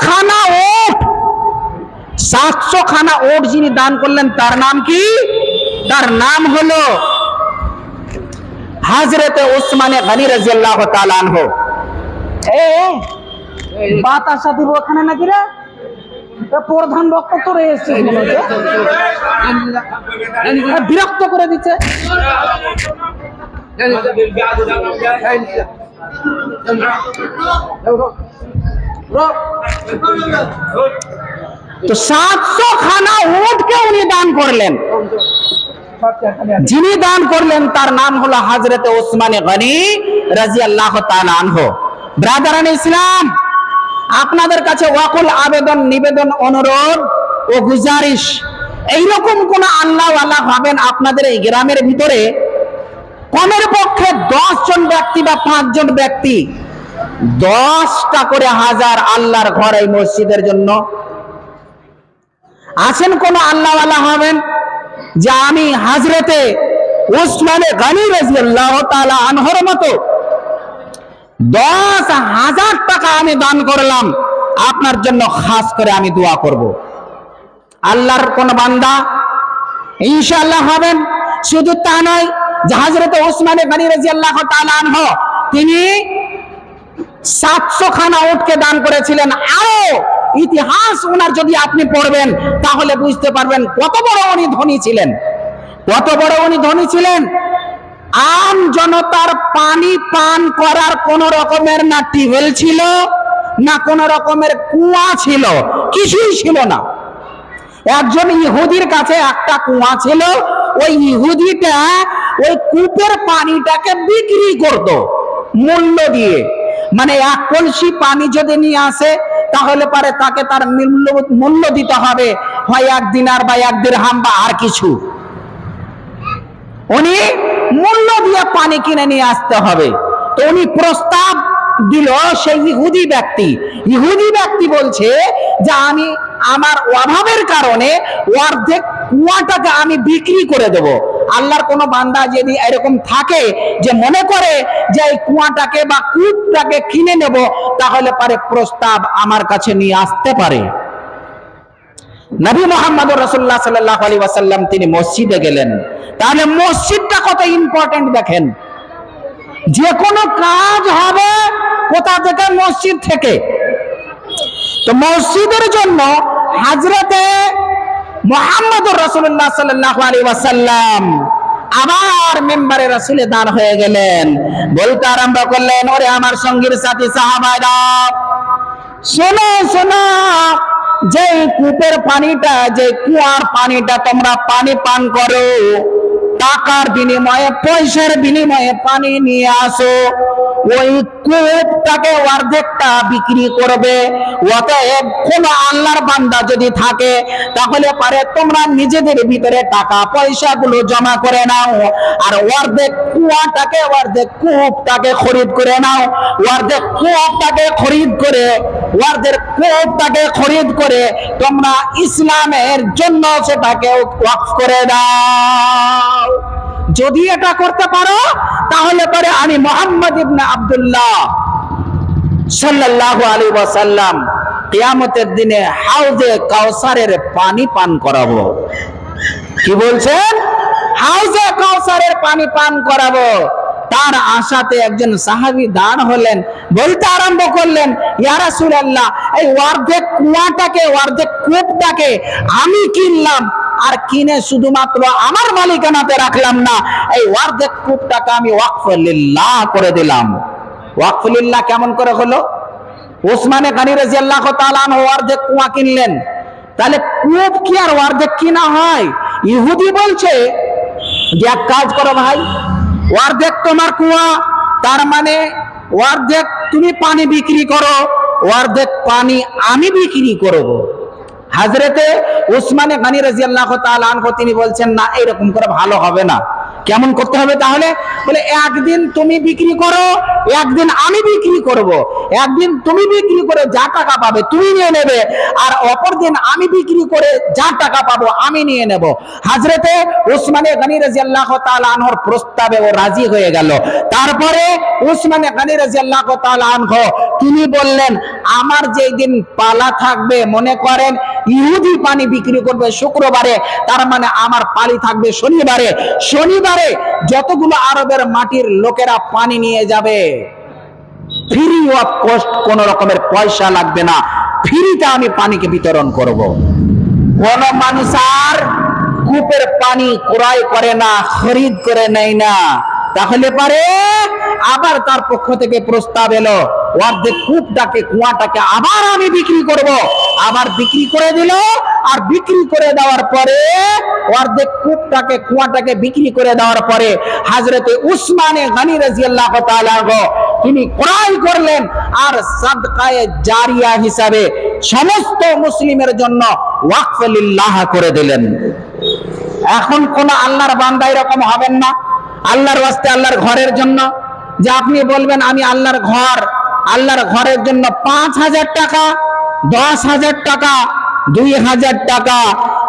Speaker 1: খানা উট। 700 খানা উট যিনি দান করলেন তার নাম কি? তার নাম হলো হযরত উসমানে গনি রাদিয়াল্লাহু তাআলা আনহু। বাতাসা দিব ওখানে নাকি রে? প্রধান বক্তা তো রয়েছে, বিরক্ত করে দিচ্ছে। তো 700 খানা উটকে উনি দান করলেন। যিনি দান করলেন তার নাম হলো হযরত উসমানে গনি রাদিয়াল্লাহু তাআলা আনহু। ব্রাদারান ইসলাম, আপনাদের কাছে ওয়াকুল আবেদন, নিবেদন, অনুরোধ ও গুজারিশ, এইরকম কোন আল্লাহওয়ালা হবেন আপনাদের এই গ্রামের ভিতরে, কমের পক্ষে 10 জন ব্যক্তি বা 5 জন ব্যক্তি 10টা করে হাজার আল্লাহর ঘর এই মসজিদের জন্য আছেন? কোন আল্লাহওয়ালা হবেন যে আমি হযরতে উসমানে গনি রাদিয়াল্লাহু তাআলা আনহুর মতো 10,000 টাকা আমি দান করলাম, আপনার জন্য খাস করে আমি দোয়া করব? আল্লাহর কোন বান্দা ইনশাআল্লাহ হবেন। শুধু তা নয় যে হযরত উসমানে গনি রাদিয়াল্লাহু তাআলা আনহু তিনি 700 খানা উটকে দান করেছিলেন। আরো ইতিহাস ওনার যদি আপনি পড়বেন তাহলে বুঝতে পারবেন কত বড় উনি ধনী ছিলেন, কত বড় উনি ধনী ছিলেন। আম জনতার পানি পান করার কোন রকমের না টিউবওয়েল ছিল, না কোন রকমের কুয়া ছিল, কিছুই ছিল না। একজন ইহুদির কাছে একটা কুয়া ছিল, ওই ইহুদিটা ওই কূপের পানিটাকে বিক্রি করত মূল্য দিয়ে। মানে 1 কলসি পানি যদি নিয়ে আসে তাহলে পারে তাকে তার মূল্য দিতে হবে, হয় 1 দিনার বা 1 দিরহাম বা আর কিছু। উনি মূল্য দিয়ে পানি কিনে নিয়ে আসতে হবে। তো উনি প্রস্তাব দিল সেই ইহুদি ব্যক্তি বলছে যে আমি আমার অভাবের কারণে অর্ধেক কুয়াটাকে আমি বিক্রি করে দেব। আল্লাহর কোন বান্দা যদি এরকম থাকে যে মনে করে যে এই কুয়াটাকে বা কূপটাকে কিনে নেব, তাহলে পারে প্রস্তাব আমার কাছে নিয়ে আসতে পারে। নবী মুহাম্মদুর রাসূলুল্লাহ সাল্লাল্লাহু আলাইহি ওয়াসাল্লাম তিনি মসজিদে গেলেন। তাহলে মসজিদটা কত ইম্পর্টেন্ট দেখেন। যে কোনো কাজ হবে কোথা থেকে? মসজিদ থেকে। তো মসজিদের জন্য হযরতে মুহাম্মদুর রাসূলুল্লাহ সাল্লাল্লাহু আলাইহি ওয়াসাল্লাম আবার মেম্বারে রাসূলে দান হয়ে গেলেন। বলতে আরম্ভ করলেন, ওরে আমার সঙ্গীর সাথী সাহাবারা, শোনো শোনো, যে কূপের পানিটা, যে কুয়ার পানিটা তোমরা পানি পান করো, টাকার বিনিময়ে, পয়সার বিনিময়ে পানি নিয়ে আসো, ওই কূপটাকে অর্ধেকটা বিক্রি করবে। অতএব কোন আল্লাহর বান্দা যদি থাকে তাহলে পারে তোমরা নিজেদের ভিতরে টাকা পয়সা গুলো জমা করে নাও, আর অর্ধেক কুয়াটাকে, অর্ধেক কূপটাকে খরিদ করে নাও, অর্ধেক কূপটাকে খরিদ করে, অর্ধেক কূপটাকে খরিদ করে তোমরা ইসলামের জন্য সেটাকে ওয়াকফ করে দাও। যদি এটা করতে পারো তাহলে পরে আমি মুহাম্মদ ইবনে আব্দুল্লাহ সাল্লাল্লাহু আলাইহি ওয়াসাল্লাম কিয়ামতের দিনে হাউজে কাউসারের পানি পান করাবো। কি বলছেন? হাউজে কাউসারের পানি পান করাবো।
Speaker 2: তার আশাতে একজন সাহাবী দাঁড় হলেন, বলতে আরম্ভ করলেন, ইয়া রাসূলুল্লাহ, এই অর্ধেক কুয়াটাকে, অর্ধেক কূপটাকে আমি কিনলাম, আর কিনে শুধুমাত্র আমার মালিকানাতে রাখলাম না, এই অর্ধেক কূপটাকে আমি ওয়াকফ লিল্লাহ করে দিলাম। ওয়াকফ লিল্লাহ কেমন করে হলো? ওসমানে গনি রাদিয়াল্লাহু তাআলা আনহু অর্ধেক কুয়া কিনলেন, তাহলে কূপ কি আর অর্ধেক কিনা হয়? ইহুদি বলছে যে এক কাজ করো ভাই, অর্ধেক তোমার কুয়া, তার মানে অর্ধেক তুমি পানি বিক্রি করো, অর্ধেক পানি আমি বিক্রি করব। হযরতে উসমানে গনি রাদিয়াল্লাহু তাআলা আনহু তিনি বলছেন, না, এরকম করে ভালো হবে না। কেমন করতে হবে তাহলে? বলে একদিন তুমি বিক্রি করো, একদিন আমি বিক্রি করব। একদিন তুমি বিক্রি করে যা টাকা পাবে তুমি নিয়ে নেবে, আর অপর দিন আমি বিক্রি করে যা টাকা পাবো আমি নিয়ে নেব। হযরতে উসমানে গনি রাদিয়াল্লাহু তাআলা আনহুর প্রস্তাবে ও রাজি হয়ে গেল। তারপরে উসমানে গনি রাদিয়াল্লাহু তাআলা আনহু তিনি বললেন, আমার যেই দিন পালা থাকবে, মনে করেন ইহুদি পানি বিক্রি করবে শুক্রবারে, তার মানে আমার পালি থাকবে শনিবারে। শনিবারে যতগুলো আরবের মাটির লোকেরা পানি নিয়ে যাবে, ফ্রি অফ কস্ট, কোন রকমের পয়সা লাগবে না, ফ্রিতে আমি পানিকে বিতরণ করব। কোন মানুষ আর কূপের পানি ক্রয় করে না, খরিদ করে নেয় না। তাহলে পারে আবার তার পক্ষ থেকে প্রস্তাব এলো, অর্ধেক কূপটাকে, কুয়াটাকে আবার আমি বিক্রি করব। আবার বিক্রি করে দিল, আর বিক্রি করে দেওয়ার পরে অর্ধেক কূপটাকে, কুয়াটাকে বিক্রি করে দেওয়ার পরে হযরতে উসমানে গনি রাদিয়াল্লাহু তাআলা আনহু তিনি ক্রয় করলেন, আর সাদকায়ে জারিয়া হিসাবে সমস্ত মুসলিমের জন্য ওয়াকফ লিল্লাহ করে দিলেন। এখন কোন আল্লাহর বান্দা এরকম হবেন না, আল্লাহর ওয়াস্তে, আল্লাহর ঘরের জন্য, যে আপনি বলবেন আমি আল্লাহর ঘর, আল্লাহর ঘরের জন্য 5,000 টাকা, 10,000 টাকা, 2,000 টাকা,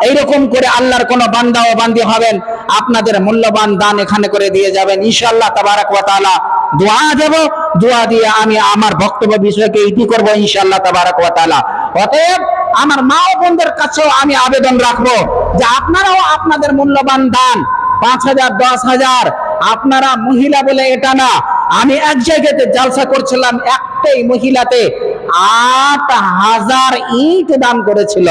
Speaker 2: এইরকম করে আল্লাহর কোন বান্দা ও বান্দি হবেন, আপনাদের মূল্যবান দান এখানে করে দিয়ে যাবেন। ইনশাআল্লাহ তাবারাক ওয়া তাআলা দোয়া দেব, দোয়া দিয়ে আমি আমার বক্তব্য বিষয়কে ইতি করব ইনশাআল্লাহ তাবারাক ওয়া তাআলা। অতএব আমার মা ও বোনদের কাছেও আমি আবেদন রাখবো যে আপনারাও আপনাদের মূল্যবান দান, 5,000, 10,000, আপনারা মহিলা বলে এটা না, আমি এক জায়গাতে জালসা করছিলাম, একটাই মহিলাতে 8,000 ইট দান করেছিল।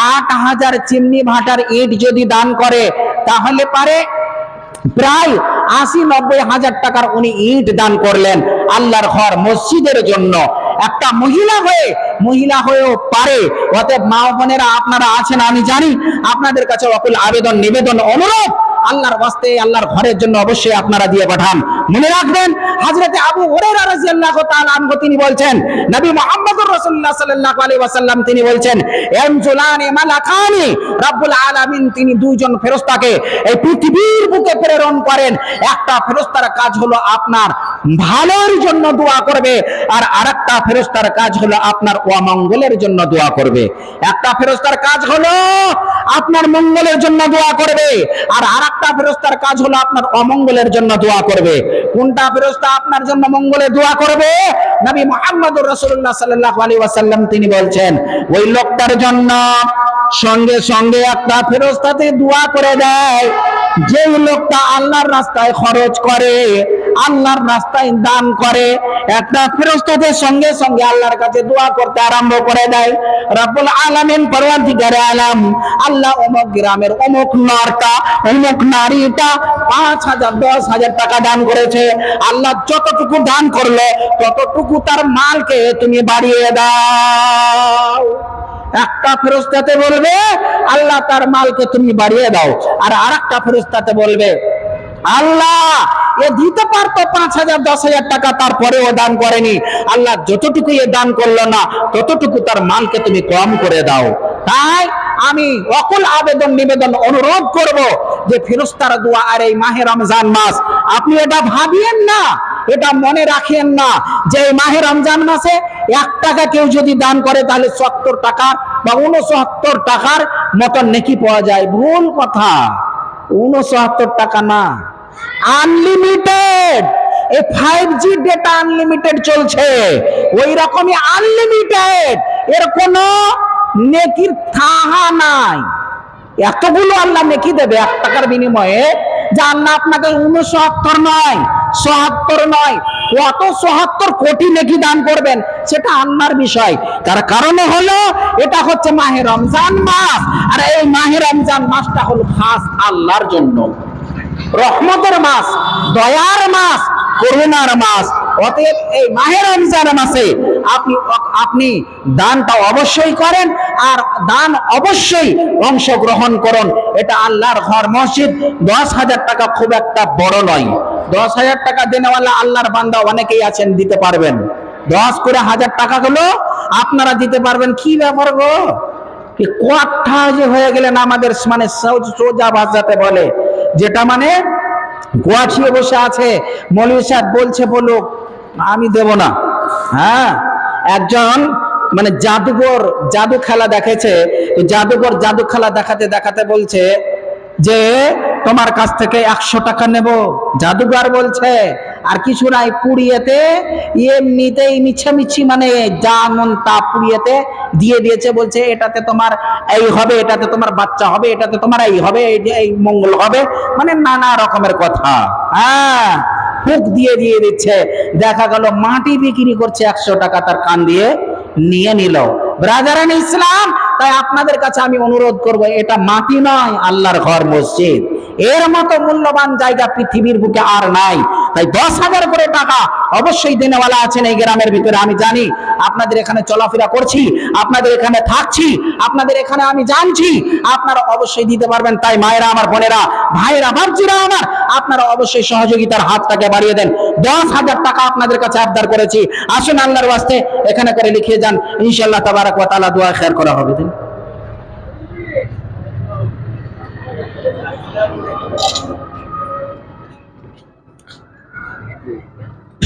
Speaker 2: 8,000 চিমনি ভাটার ইট যদি দান করে, তাহলে পারে প্রায় 80-90 হাজার টাকার উনি ইট দান করলেন আল্লাহর ঘর মসজিদের জন্য। একটা মহিলা হয়েও পারে। অতএব মা বোনেরা আপনারা আছেন, আমি জানি, আপনাদের কাছে অকুল আবেদন, নিবেদন, অনুরোধ, আল্লাহর ওয়াস্তে, আল্লাহর ঘরের জন্য অবশ্যই আপনারা দিয়ে পাঠান। মনে রাখবেন, হযরতে আবু হুরায়রা রাদিয়াল্লাহু তাআলা আনহু তিনি বলছেন, নবী মুহাম্মদুর রাসূলুল্লাহ সাল্লাল্লাহু আলাইহি ওয়াসাল্লাম তিনি বলছেন, ইয়ানজুলানি মালাকানি, রব্বুল আলামিন তিনি দুইজন ফেরেশতাকে এই পৃথিবীর বুকে প্রেরণ করেন। একটা ফেরেশতার কাজ হলো আপনার ভালোর জন্য দোয়া করবে, আর আরেকটা ফেরেশতার কাজ হলো আপনার অমঙ্গলের জন্য দোয়া করবে। একটা ফেরেশতার কাজ হলো আপনার মঙ্গলের জন্য দোয়া করবে, আর আরেকটা ফেরেশতার কাজ হলো আপনার অমঙ্গলের জন্য দোয়া করবে। কোনটা ফেরেশতা আপনার জন্য মঙ্গলের দোয়া করবে? নবী মুহাম্মদুর রাসূলুল্লাহ সাল্লাল্লাহু আলাইহি ওয়াসাল্লাম তিনি বলছেন, ওই লোকটার জন্য সঙ্গে সঙ্গে একটা ফেরেশতাতে দোয়া করে দেয়, যে লোকটা আল্লাহর রাস্তায় খরচ করে, আল্লাহর রাস্তায় দান করে, একটা ফেরেশতাদের সঙ্গে সঙ্গে আল্লাহর কাছে দোয়া করতে আরম্ভ করে দেয়, রব্বুল আলামিন, পরওয়ারদিগারে আলম, আল্লাহ অমুক গ্রামের অমুক নরটা, অমুক নারীটা 5,000, 10,000 টাকা দান করেছে, আল্লাহ যতটুকু দান করলো ততটুকু তার মালকে তুমি বাড়িয়ে দাও। একটা ফেরেশতাতে বলবে আল্লাহ তার মালকে তুমি বাড়িয়ে দাও, আর আরেকটা ফেরেশতাতে বলবে আল্লাহ এ দিতে পারতো 5,000, 10,000 টাকা, তারপরেও দান করেনি, আল্লাহ যতটুকু এ দান করলো না ততটুকু তার মালকে তুমি কম করে দাও। তাই আমি অকুল আবেদন, নিবেদন, অনুরোধ করব যে ফেরেশতার দোয়া আর এই মাহে রমজান মাস আপনি এটা ভাবিয়েন না, এটা মনে রাখেন না যে এই মাহে রমজান মাসে 1 টাকা কেউ যদি দান করে তাহলে 70 টাকা বা 69 টাকার মতন নেকি পাওয়া যায়। ভুল কথা, 69 টাকা না, আনলিমিটেড। এই 5G ডেটা আনলিমিটেড চলছে, ওই রকমই আনলিমিটেড, এর কোনো নেকির থাহা নাই। এতগুলো আল্লাহ নেকি দেবে 1 টাকার বিনিময়ে, যে আল্লাহ আপনাকে 69 নয় ৭৪ নয়, কত ৭৪ কোটি নেকি দান করবেন সেটা আল্লাহর বিষয়। তার কারণ হলো এটা হচ্ছে মাহে রমজান মাস, আর এই মাহে রমজান মাসটা হলো খাস আল্লাহর জন্য, রহমতের মাস, দয়ার মাস, করুণার মাস। অতএব এই মাহে রমজান মাসে আপনি দানটা অবশ্যই করেন, আর দান অবশ্যই অংশগ্রহণ করুন। এটা আল্লাহর ঘর মসজিদ। 10,000 টাকা খুব একটা বড় নয়। 10,000 টাকা দেনেওয়ালা আল্লাহর বান্দা অনেকেই আছেন, দিতে পারবেন। 10 করে 1000 টাকা গুলো আপনারা দিতে পারবেন। কি ব্যাপার গো, কথা যে হয়ে গেলেন আমাদের, মানে সোজা ভাষাতে বলে, যেটা মানে গোয়াছিয়ে বসে আছে, মৌলভী সাহেব বলছে বলুক, আমি দেব না। হ্যাঁ, একজন মানে জাদুঘর জাদু খেলা দেখেছে, তো জাদুঘর জাদু খেলা দেখাতে দেখাতে বলছে যে তোমার কাছ থেকে 100 টাকা নেব। জাদুঘর বলছে আর কিছু নাই, পুড়িয়েতে এমনিতেই মিছামিছি মানে যা মন তা পুড়িয়েতে দিয়ে দিয়েছে। বলছে এটাতে তোমার এই হবে, এটাতে তোমার বাচ্চা হবে, এটাতে তোমার এই হবে, এই মঙ্গল হবে, মানে নানা রকমের কথা। হ্যাঁ, ফুক দিয়ে দিয়ে দিচ্ছে। দেখা গেল মাটি বিক্রি করছে 100 টাকা, তার কান দিয়ে নিয়ে নিল। ব্রাদারান ইসলাম, তাই আপনাদের কাছে আমি অনুরোধ করব, এটা মাটি নয়, আল্লাহর ঘর মসজিদ। এর মতো মূল্যবান জায়গা পৃথিবীর বুকে আর নাই। তাই 10,000 করে টাকা অবশ্যই দেনেওয়ালা আছেন এই গ্রামের ভিতরে। আমি জানি আপনাদের এখানে চলাফেরা করছি, আপনাদের এখানে থাকছি, আপনাদের এখানে আমি জানছি, আপনারা অবশ্যই দিতে পারবেন। তাই মায়েরা আমার, বোনেরা, ভাইরা, বাবজিরা আমার, আপনারা অবশ্যই সহযোগিতার হাতটাকে বাড়িয়ে দেন। 10,000 টাকা আপনাদের কাছে আবদার করেছি। আসুন আল্লাহর ওয়াস্তে এখানে করে লিখিয়ে যান, ইনশাআল্লাহ তাবারাক ওয়া তাআলা দোয়া খেয়ার করা হবে। দিন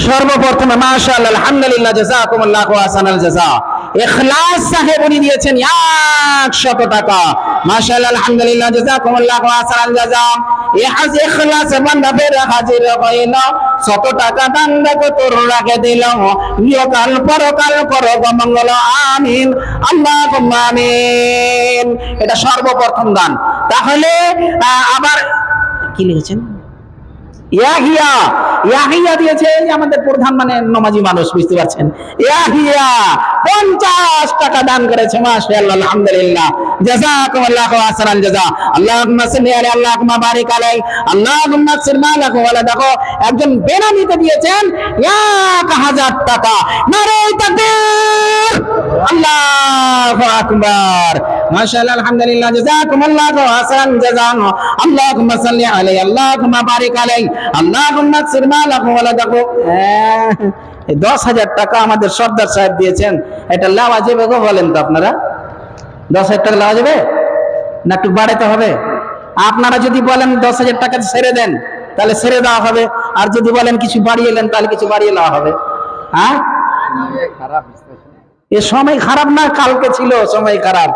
Speaker 2: সর্বপ্রথমে মাশাআল্লাহ, আলহামদুলিল্লাহ, জাযাকুমুল্লাহু আহসানাল জাযা। ইখলাস সাহেব উনি দিয়েছেন 100 টাকা। মাশাআল্লাহ, আলহামদুলিল্লাহ, জাযাকুমুল্লাহু আহসানাল জাযা। ইখলাস বান্দা ফের হাজির হইল, 100 টাকা দান দেখো তোর রাখে দিল, ইহকাল পরকাল করো মঙ্গল, আমিন আল্লাহুম্মা আমিন। এটা সর্বপ্রথম দান। তাহলে আবার কি লিখেছেন? ইয়াহিয়া দিয়েছে, আমাদের প্রধান মানে নমাজি মানুষ, বুঝতে পারছেন। ইয়াহিয়া 50 টাকা দান করেছে। মাশাআল্লাহ, আলহামদুলিল্লাহ, জাযাকুমুল্লাহু আহসানাল জাযা। আল্লাহুম্মা সাল্লি আলাইহি, আল্লাহুম্মা বারিক আলাইহি, আল্লাহুম্মা আকসির মালাহু ওয়া দেখো একজন বেনামিতে দিয়েছেন 1000 টাকা। নারে তাকবীর, আল্লাহু আকবার। মাশাআল্লাহ, আলহামদুলিল্লাহ, জাযাকুমুল্লাহু আহসানাল জাযা। আল্লাহুম্মা সাল্লি আলাইহি, আল্লাহুম্মা বারিক আলাইহি, আল্লাহুম্মা আকসির মালাহু ওয়া দেখো 10,000 টাকা আমাদের সর্দার সাহেব দিয়েছেন। এটা লাওয়া যাবে গো, বলেন তো আপনারা? 10,000 টাকা লাওয়া যাবে না একটু বাড়াতে হবে? আপনারা যদি বলেন 10,000 টাকা ছেড়ে দেন, তাহলে ছেড়ে দেওয়া হবে। আর যদি বলেন কিছু বাড়িয়ে নেন, তাহলে কিছু বাড়িয়ে নেওয়া হবে। হ্যাঁ, এ সময় খারাপ না, কালকে ছিল সময় খারাপ,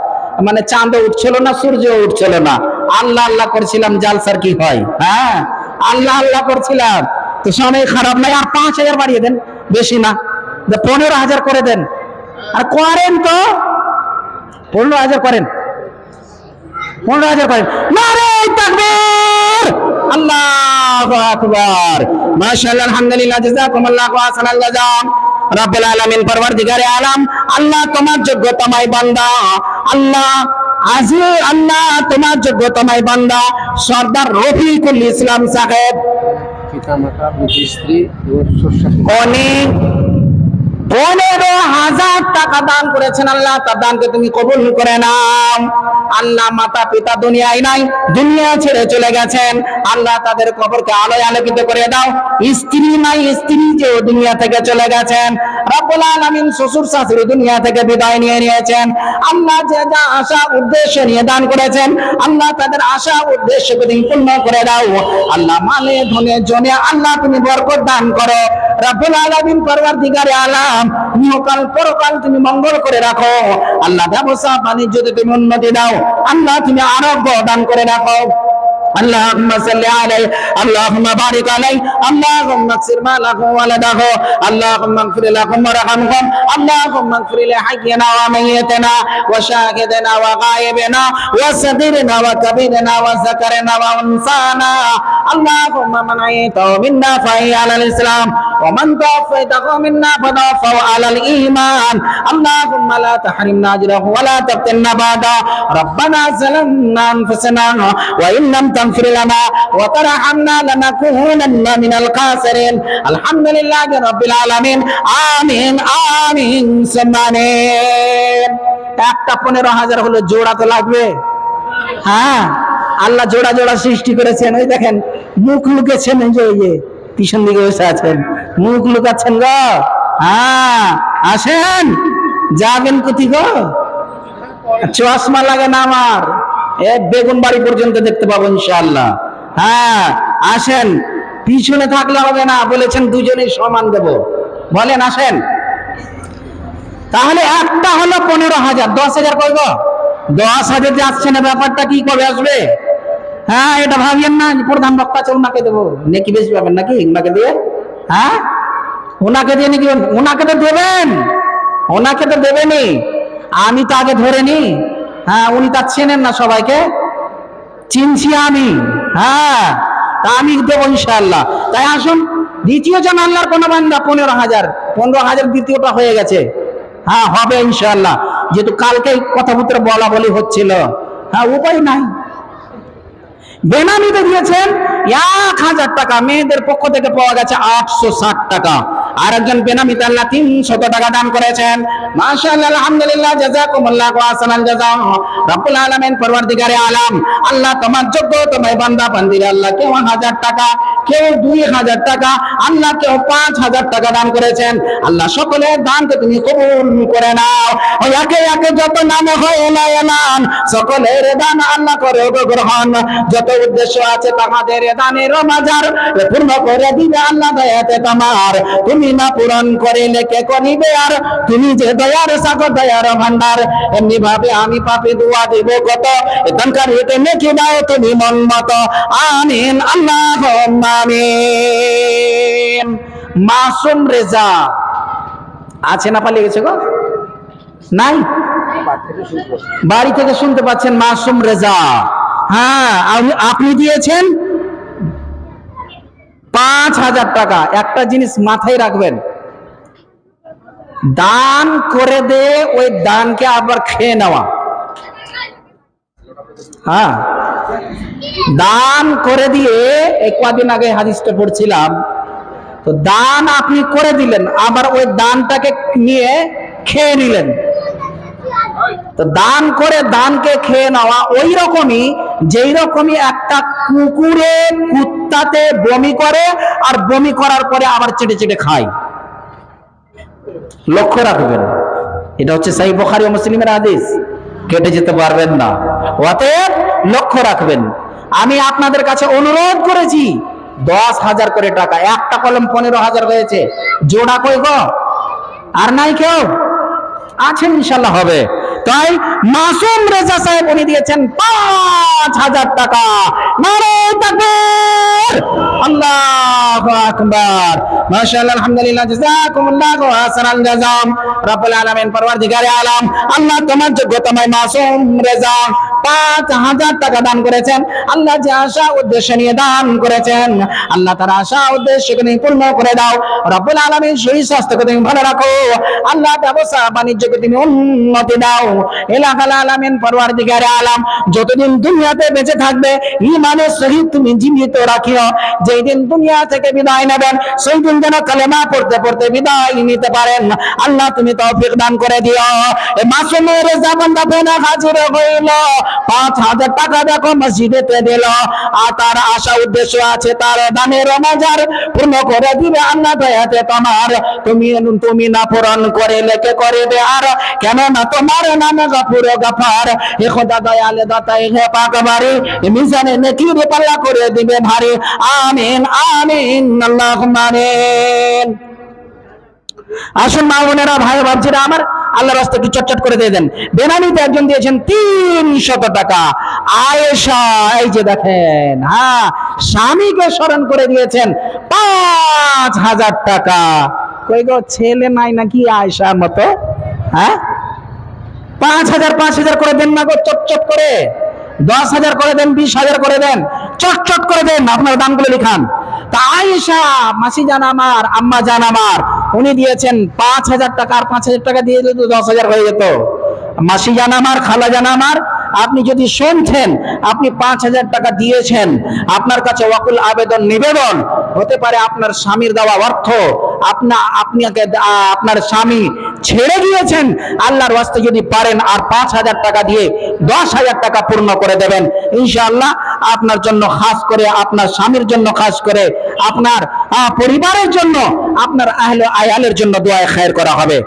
Speaker 2: মানে চাঁদ উঠছিল না, সূর্য উঠছিল না, আল্লাহ আল্লাহ করছিলাম, জালসার কি হয়। হ্যাঁ, আল্লাহ আল্লাহ করছিলাম, তো সময় খারাপ নাই। আর 5,000 বাড়িয়ে দেন, বেশি না, 15,000 করে দেন। আর করেন তো 15,000 করেন, 15,000 করেন। নারে তাকবীর, আল্লাহু আকবার। মাশাআল্লাহ, আলহামদুলিল্লাহ, জাযাকুমুল্লাহু আহসানাল জাযা। রব্বুল আলামিন, পরওয়ারদিগারে আলাম, আল্লাহ তোমার যোগ্যতমাই বান্দা, আল্লাহ আজিজ, আল্লাহ তোমার যোগ্যতমাই বান্দা সর্দার রফিকুল ইসলাম সাহেব,
Speaker 3: পিতামাতা, স্ত্রী এবং
Speaker 2: অনেক 15,000 টাকা দান করেছেন। আল্লাহ তার দানকে তুমি কবুল করে নাও। আল্লাহ মাতা পিতা দুনিয়ায় নাই, দুনিয়া ছেড়ে চলে গেছেন, আল্লাহ তাদের কবরকে আলোয় আলোকিত করে দাও। স্ত্রী নাই, স্ত্রী যে দুনিয়া থেকে চলে গেছেন। রব্বুল আলামিন শ্বশুর শাশুড়ি দুনিয়া থেকে বিদায় নিয়ে নিয়েছেন। আল্লাহ যে যা আশা উদ্দেশ্য নিয়ে দান করেছেন, আল্লাহ তাদের আশা উদ্দেশ্যকে তুমি পূর্ণ করে দাও। আল্লাহ মালে ধনে জনে আল্লাহ তুমি বরকত দান করো। রব্বুল আলামিন, পরওয়ারদিগারে আলাম, ইহকাল পরকাল তুমি মঙ্গল করে রাখো। আল্লাহ ব্যবসা বাণিজ্যতে তুমি উন্নতি দাও। আল্লাহ তুমি আরোগ্য দান করে রাখো। اللهم صل عليه اللهم بارك عليه اللهم اكسر ماله ولده اللهم اغفر لهم وارحمهم اللهم اغفر لحينا وميتنا وشاهدنا وغائبنا وصغيرنا وكبيرنا وذكرنا وانثانا اللهم من احييته منا فاحيه على الاسلام ومن توفيته منا فتوفه على الايمان اللهم لا تحرمنا اجره ولا تفتنا بعده ربنا ظلمنا انفسنا وان لم تغفر لنا وترحمنا لنكونن من الخاسرين الحمد لله رب العالمين আমিন আমিন সম্মানের একটা 15,000 হলো জোড়া তো লাগবে হ্যাঁ আল্লাহ জোড়া জোড়া সৃষ্টি করেছেন ওই দেখেন মুখ লুকেছেন এই যে পিছন দিকে বসে আছেন মুখ লুকাচ্ছেন গো হ্যাঁ আসেন যাবেন কোথি গো চশমা লাগে না আমার এক বেগুন বাড়ি পর্যন্ত দেখতে পাবো ইনশাআল্লাহ হ্যাঁ আসেন পিছনে থাকলে হবে না বলেছেন দুজনেই সমান দেব বলেন আসেন তাহলে একটা হলো 15,000 10,000 কইব 10,000 যাচ্ছে না ব্যাপারটা কি কবে আসবে হ্যাঁ এটা ভাবিয়েন না প্রধান বক্তা আছে ওনাকে দেবো নাকি বেশি পাবেন নাকি ওনাকে দিয়ে হ্যাঁ ওনাকে দিয়ে নাকি ওনাকে তো দেবেন ওনাকে তো দেবেনই আমি তো আগে ধরে নি হ্যাঁ উনি তা চেনেন না সবাইকে চিনছি আমি হ্যাঁ তা আমি দেবো ইনশাআল্লাহ তাই আসুন দ্বিতীয় জন আল্লাহর কোন বান্দা 15,000 দ্বিতীয়টা হয়ে গেছে হ্যাঁ হবে ইনশাআল্লাহ যেহেতু কালকে কথাবার্তা বলা বলি হচ্ছিল হ্যাঁ উপায় নাই বেনামিতে দিয়েছেন 1,000 টাকা মেয়েদের পক্ষ থেকে পাওয়া গেছে 860 টাকা আর একজন বেনামিতে আল্লাহ 300 টাকা দান করেছেন মাশাআল্লাহ আলহামদুলিল্লাহ জাযাকুমুল্লাহু আহসানাল জাযা রব্বুল আলামিন পরওয়ারদিগারে আলাম আল্লাহ তোমার যোগ্য তোমার বান্দা বান্দিরা আল্লাহ কেউ 1000 টাকা কেউ 2000 টাকা আল্লাহ কেউ 5000 টাকা দান করেছেন আল্লাহ সকলের দানকে তুমি কবুল করে নাও ও একে একে যত নাম হয় এলান সকলের দান আল্লাহ করে গ্রহণ যত উদ্দেশ্য আছে তাদের দানের মাজার পূর্ণ করে দিবে আল্লাহ দয়াতে তোমার তুমি না পূরণ করিলে কে করিবে আর তুমি যে দয়ার সাগর দয়ার ভান্ডার এমনি ভাবে আমি পাপে দোয়া দেব কত দানকার হতে নেকি দাও তুমি মন মতো আমিন আল্লাহুম্মা আমিন মাসুম রেজা আছে না পালিয়ে গেছে গো নাই বাড়ি থেকে শুনতে পাচ্ছেন মাসুম রেজা হ্যাঁ আপনি দিয়েছেন 5,000 টাকা একটা জিনিস মাথায় রাখবেন দান করে দে ওই দানকে আবার খেয়ে নেওয়া হ্যাঁ দান করে দিয়ে এই কদিন আগে হাদিসটা পড়ছিলাম তো দান আপনি করে দিলেন আবার ওই দানটাকে নিয়ে খেয়ে নিলেন তো দান করে দানকে খেয়ে নেওয়া ওই রকমই যেই রকমই একটা কুকুরে কুত্তাতে বমি করে আর বমি করার পরে আবার চেটে চেটে খায় লক্ষ্য রাখবেন এটা হচ্ছে সহিহ বুখারী ও মুসলিমের হাদিস কেটে যেতে পারবেন না অতএব লক্ষ্য রাখবেন আমি আপনাদের কাছে অনুরোধ করেছি 10,000 করে টাকা একটা কলম 15,000 হয়েছে জোড়া কই গো আর নাই কেউ আছেন ইনশাআল্লাহ হবে তাই মাসুম রেজা সাহেব উনি দিয়েছেন 5,000 টাকা নারে তাকবীর আল্লাহু আকবার মাশাআল্লাহ আলহামদুলিল্লাহ জাযাকুমুল্লাহু আহসানাল জাযা রব্বুল আলামিন পরওয়ারদিগারে আলাম আল্লাহ তোমার যোগ্য তোমায় মাসুম রেজা 5,000 টাকা দান করেছেন আল্লাহ যে আশা উদ্দেশ্য নিয়ে দান করেছেন আল্লাহ তার আশা উদ্দেশ্যকে তুমি পূর্ণ করে দাও রব্বুল আলামিন শরীর স্বাস্থ্যকে তুমি ভালো রাখো আল্লাহ ব্যবসা বাণিজ্যকে তুমি উন্নতি দাও এলাকাল আলামিন পরওয়ারদিগারে আলাম যতদিন দুনিয়াতে বেঁচে থাকবে ঈমানের সহিত তুমি জীবিত রাখিও যেই দিন দুনিয়া থেকে বিদায় নেবেন সেই দিন যেন কালেমা পড়তে পড়তে বিদায় নিতে পারেন আল্লাহ তুমি তৌফিক দান করে দিও এই মাসুমের রেজা বান্দা ফেনা হাজির হইল 5,000 টাকা দেখো মসজিদেতে দিল আর তার আশা উদ্দেশ্য আছে তার দানের মাজার পূর্ণ করে দিবে আল্লাহ দয়াতে তোমার তুমি না পূরণ করে লেখে করবে আর কেন না তোমার নামে গফুর গফার হে খোদা দয়ালে দাতাই হে পাকবারি মিজানে নেকির পাল্লা করে দিবে ভারী আমিন আমিন আল্লাহুম্মা আমিন আসুন মা বোনেরা ভাই বাবজিরা আমার আল্লাহর রাস্তায় একটু চটচট করে দিয়ে দেন। বেনামিতে একজন দিয়েছেন 300 টাকা। আয়েশা এই যে দেখেন, হ্যাঁ, স্বামীকে স্মরণ করে দিয়েছেন 5000 টাকা। কই গো, ছেলে নাই নাকি আয়েশার মতো? হ্যাঁ, 5000 করে দেন না গো, চটচট করে। 10,000 করে দেন, 20,000 করে দেন, চটচট করে দেন, আপনার দামগুলো লিখান। তা আয়েশা মাসি জান আমার, আম্মা জান আমার, উনি দিয়েছেন 5000 টাকা। আর 5000 টাকা দিয়ে দিলে তো 10,000 হয়ে যেত। মাসি জান আমার, খালা জান আমার, আপনি যদি শুনছেন আপনি 5000 টাকা দিয়েছেন, আপনার কাছে ওয়াকুল আবেদন নিবেদন হতে পারে আপনার স্বামীর দেওয়া অর্থ আপনার স্বামী ছেড়ে গিয়েছেন। আল্লাহর ওয়াস্তে যদি পারেন আর 5000 টাকা দিয়ে 10,000 টাকা পূর্ণ করে দেবেন, ইনশাআল্লাহ আপনার জন্য খাস করে, আপনার স্বামীর জন্য খাস করে, আপনার পরিবারের জন্য, আপনার আহলে আয়ালের জন্য দোয়া খায়ের করা হবে।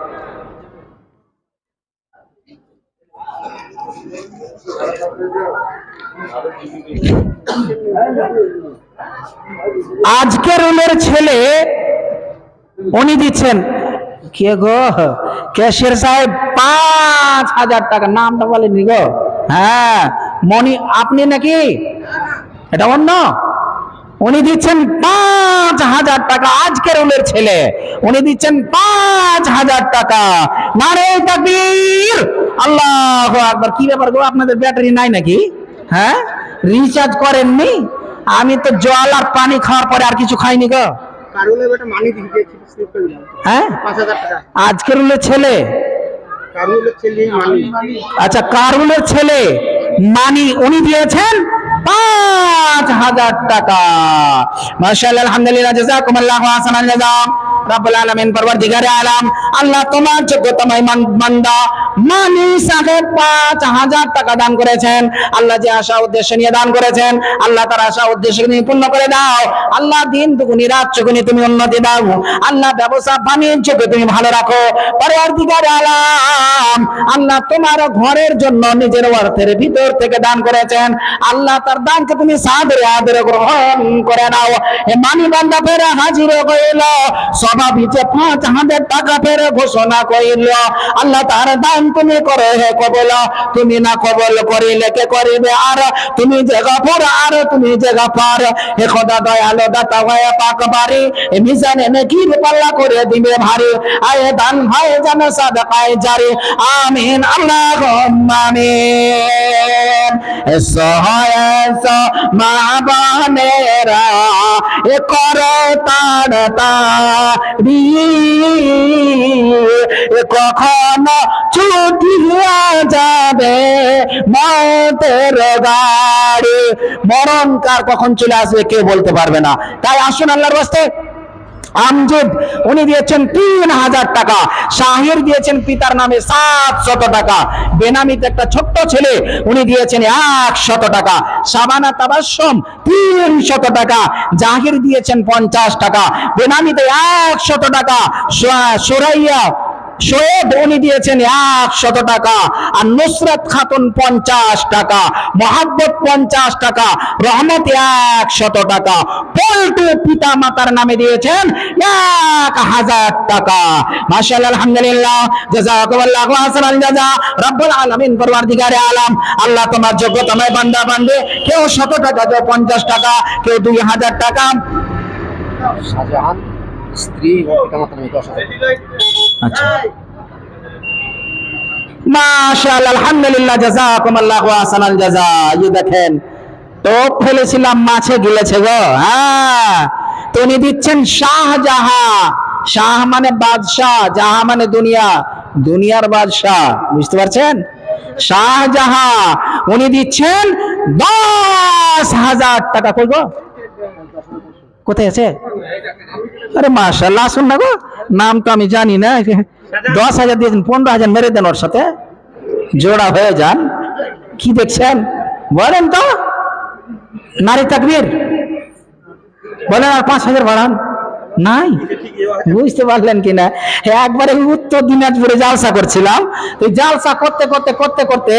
Speaker 2: আজকের রুমের ছেলে উনি দিচ্ছেন, কে গো, ক্যাশিয়ার সাহেব, 5000 টাকা। নামটা বলেনি গো? হ্যাঁ, মনি, আপনি নাকি? এটা অন্য? উনি দিচ্ছেন 5000 টাকা। আজকের রুমের ছেলে উনি দিচ্ছেন 5000 টাকা। নারে তাকবীর, আল্লাহু আকবার। কি ব্যাপার গো, আপনাদের ব্যাটারি নাই নাকি? হ্যাঁ, রিচার্জ করেননি? আমি তো জল আর পানি খাওয়ার পরে আর কিছু খাইনি গো। হ্যাঁ, আজকের ছেলে, আচ্ছা, কারুলের ছেলে মানি উনি দিয়েছেন 5000 টাকা। মাশাআল্লাহ, আলহামদুলিল্লাহ, জাযাকুমুল্লাহু আহসানাল জাযা। রব্বুল আলামিন, পরওয়ারদিগারে আলাম, আল্লাহ তোমার যোগ্যতমায় বান্দা মানি সাহেব 5000 টাকা দান করেছেন। আল্লাহ যে আশা উদ্দেশ্য নিয়ে দান করেছেন, আল্লাহ তার আশা উদ্দেশ্য নিয়ে পূর্ণ করে দাও। আল্লাহ দিন দুগুনি রাত চৌগুনি তুমি উন্নতি দাও। আল্লাহ ব্যবসা বাণিজ্যকে তুমি ভালো রাখো। পরওয়ারদিগারে আলাম, আল্লাহ তোমার ঘরের জন্য নিজের অর্থের ভিতর থেকে দান করেছেন। আল্লাহ তার দানকে তুমি সাদরে আদরে গ্রহণ করে নাও। এ মানি বান্দা ফেরে হাজির হইল, সভাপিছে 5000 টাকা ফেরে ঘোষণা করিল। আল্লাহ তার দান তুমি করো হে কবল, তুমি না কবল করিলে কে করিবে? আর তুমি যে গফর, আর তুমি যে গফর, হে খোদা দয়ালু দাতা হয়ে পাক বাড়ি, এ মিজানে নেকির পাল্লা করে দিবে ভারী। আয়ে দান ভাই যেন সাদাকায়ে জারি। আমিন, আল্লাহুম্মা আমিন। এসো মা বানেরা, এ করো তাড়াতাড়ি, কখন ছুটিয়া যাবে মতের গাড়ি। মরণ কার কখন চলে আসবে কেউ বলতে পারবে না। তাই আসুন আল্লাহর রাস্তে। আমজদ উনি দিয়েছেন 3000 টাকা। শাহির দিয়েছেন পিতার নামে 700 টাকা। বেনামিতে একটা ছোট্ট ছেলে উনি দিয়েছেন 100 টাকা। শাবানা তাবাসসুম 300 টাকা। জাহির দিয়েছেন 50 টাকা। বেনামিতে 100 টাকা। সুরাইয়া শোয়েব উনি দিয়েছেন 100 টাকা। আর নুসরাত খাতুন 50 টাকা। মোহাব্বত 50 টাকা। রহমত 100 টাকা। পল্টু পিতা মাতার নামে দিয়েছেন 1000 টাকা। মাশাআল্লাহ, আলহামদুলিল্লাহ, জাযাকুমুল্লাহু আহসানাল জাযা। রব্বুল আলামিন, পরওয়ারদিগারে আলাম, আল্লাহ তোমার যোগ্যতমায় বান্দা বান্দে, কেউ 100 টাকা, কেউ 50 টাকা, কেউ 2000 টাকা।
Speaker 3: শাহজাহান স্ত্রী এবং পিতামাতার নামে 10,000।
Speaker 2: আচ্ছা, মাশাআল্লাহ, আলহামদুলিল্লাহ, জাযাকুমুল্লাহু আহসানাল জাযা। এই দেখেন, টোপ ফেলেছিলাম, মাছে গিলেছে গো। হ্যাঁ, তো উনি দিচ্ছেন শাহজাহান। শাহ মানে বাদশাহ, জাহা মানে দুনিয়া, দুনিয়ার বাদশাহ, বুঝতে পারছেন? শাহজাহান উনি দিচ্ছেন 10,000 টাকা। কই গো, কোথায় আছে? আরে মাশাআল্লাহ, আসুন না গো, নাম তো আমি জানি না। 10,000 দিয়েছেন, 15,000 মেরে দেন, ওর সাথে জোড়া হয়ে যান। কি দেখছেন বলেন তো? নারী তাকবীর বলেন, আর 5,000 বাড়ান। নাই, বুঝতে পারলেন কিনা? একবারে উত্তর দিনাজপুরে জালসা করছিলাম। তো জালসা করতে করতে করতে করতে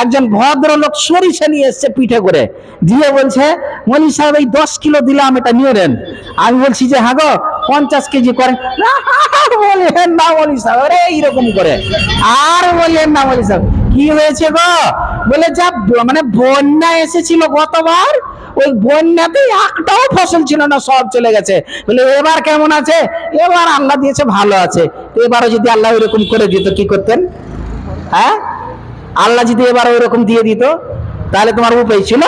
Speaker 2: একজন ভদ্রলোক সরিষা নিয়ে এসছে পিঠে করে, দিয়ে বলছে, মৌলী সাহেব এই 10 কিলো দিলাম, এটা নিয়ে নেন। আমি বলছি যে হ্যাঁ গো, 50 কেজি করেন। আর বললেন না মৌলী সাহেব, আরে এইরকম করে আর বললেন না মৌলী সাহেব। কি হয়েছে গো? বলে যা মানে বন্যা এসেছিল গতবার, ওই বন্যাতে একটাও ফসল ছিল না, সব চলে গেছে। বলে এবার কেমন আছে? এবার আল্লাহ দিয়েছে, ভালো আছে। তো এবারও যদি আল্লাহ ওইরকম করে দিত কি করতেন? হ্যাঁ, আল্লাহ যদি এবার ওইরকম দিয়ে দিত তাহলে তোমার উপায় ছিল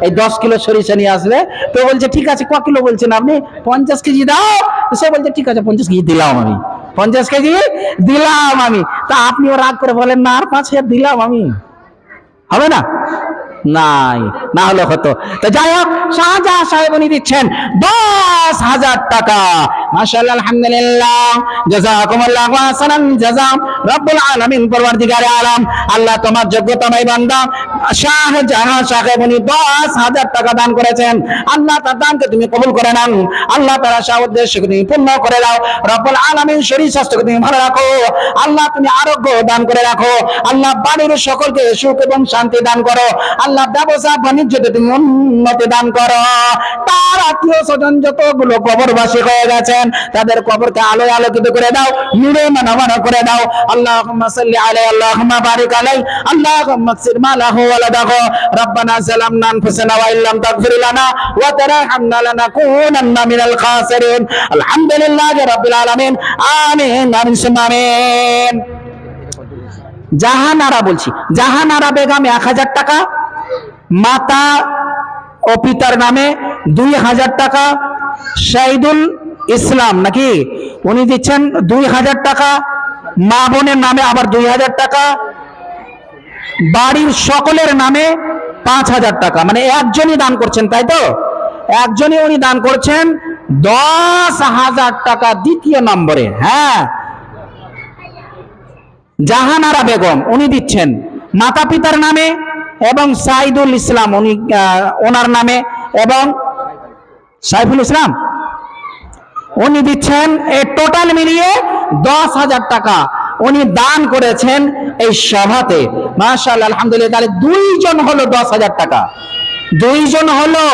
Speaker 2: এই 10 কিলো সরিষা নিয়ে আসবে। তো বলছে ঠিক আছে, ক কিলো বলছেন আপনি? 50 কেজি দাও। তো সে বলছে ঠিক আছে 50 কেজি দিলাম আমি, 50 কেজি দিলাম আমি। তা আপনিও রাগ করে বলেন না আর 5,000 দিলাম আমি, হবে না? নাই, না হলে হতো। তো যাই হোক, শাহজাহান সাহেব উনি দিচ্ছেন 10,000 টাকা। মাশাআল্লাহ, আলহামদুলিল্লাহ, জাযাকুমুল্লাহু আহসানাল জাযা। রব্বুল আলামিন, পরওয়ারদিগারে আলম, আল্লাহ তোমার যোগ্যতমাই বান্দা শাহজাহান সাহেব উনি 10,000 টাকা দান করেছেন। আল্লাহ তার দানকে তুমি কবুল করে নাও। আল্লাহ তার আশা উদ্দেশ্যকে তুমি পূর্ণ করে দাও। রব্বুল আলামিন শরীর স্বাস্থ্যকে তুমি ভালো রাখো। আল্লাহ তুমি আরোগ্য দান করে রাখো। আল্লাহ বাড়ির সকলকে সুখ এবং শান্তি দান করো। আল্লাহ ব্যবসা বাণিজ্যতে তুমি উন্নতি দান করো। তার আত্মীয় স্বজন যতগুলো কবরবাসী হয়ে গেছেন তাদের কবরকে আলোয় আলোকিত করে দাও, নূরে মানবানা করে দাও। আল্লাহুম্মা সাল্লি আলাইহি, আল্লাহুম্মা বারিক আলাইহি, আল্লাহুম্মা আকসির মালাহু ওয়া লাদাহু। রব্বানা যালামনা আনফুসানা ওয়া ইল্লাম তাগফির লানা ওয়া তারহামনা লানাকুনান্না মিনাল খাসিরিন। আলহামদুলিল্লাহি রাব্বিল আলামিন। আমিন, আমিন, সুম্মা আমিন। জাহানারা বলছি, জাহানারা বেগম 1,000 টাকা, মাতা ও পিতার নামে 2,000 টাকা। শাহিদুল ইসলাম নাকি, উনি দিচ্ছেন 2,000 টাকা। মা বোনের নামে আবার 2,000 টাকা। বাড়ির সকলের নামে 5,000 টাকা। মানে একজনই দান করছেন, তাই তো? একজনই উনি দান করছেন 10,000 টাকা দ্বিতীয় নম্বরে। হ্যাঁ, জাহানারা বেগম উনি দিচ্ছেন মাতা পিতার নামে, এবং সাইদুল ইসলাম উনি ওনার নামে, এবং সাইফুল ইসলাম উনি দিচ্ছেন এই টোটাল মিলিয়ে 10,000 টাকা উনি দান করেছেন এই সভাতে। মাশাআল্লাহ, আলহামদুলিল্লাহ। তাহলে দুইজন হলো 10,000 টাকা, দুইজন হলো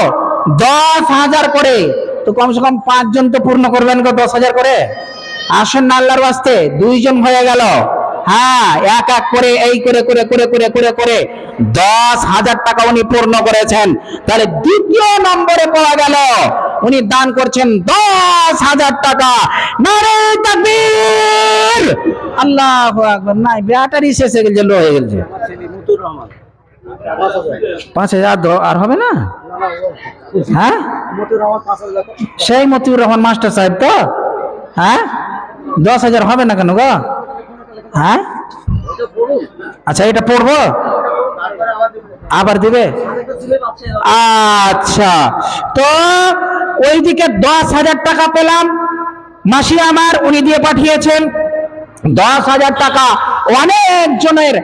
Speaker 2: 10,000 করে। তো কমসে কম 5 জন তো পূর্ণ করবেন গো 10,000 করে। আসেন না আল্লাহর ওয়াস্তে, দুইজন হয়ে গেল। হ্যাঁ, এক এক করে এই করে করে করে করে করে করে 10,000 টাকা উনি পূর্ণ করেছেন। তাহলে দ্বিতীয় নম্বরে পাওয়া গেল উনি দান করছেন 10,000 টাকা। নারে তাকবীর, আল্লাহু আকবার। নাই, ব্যাটারি শেষ হয়ে গেছে, লো হয়ে গেছে। 5,000 আর হবে না? হ্যাঁ, সেই মতিউর রহমান মাস্টার সাহেব তো। হ্যাঁ, 10,000 হবে না কেন গো? হ্যাঁ, আচ্ছা, এটা পড়বো আবার দিবে। আচ্ছা, তো ওইদিকে 10,000 টাকা পেলাম, মাসি আমার উনি দিয়ে পাঠিয়েছেন 10,000 টাকা। অনেক জনের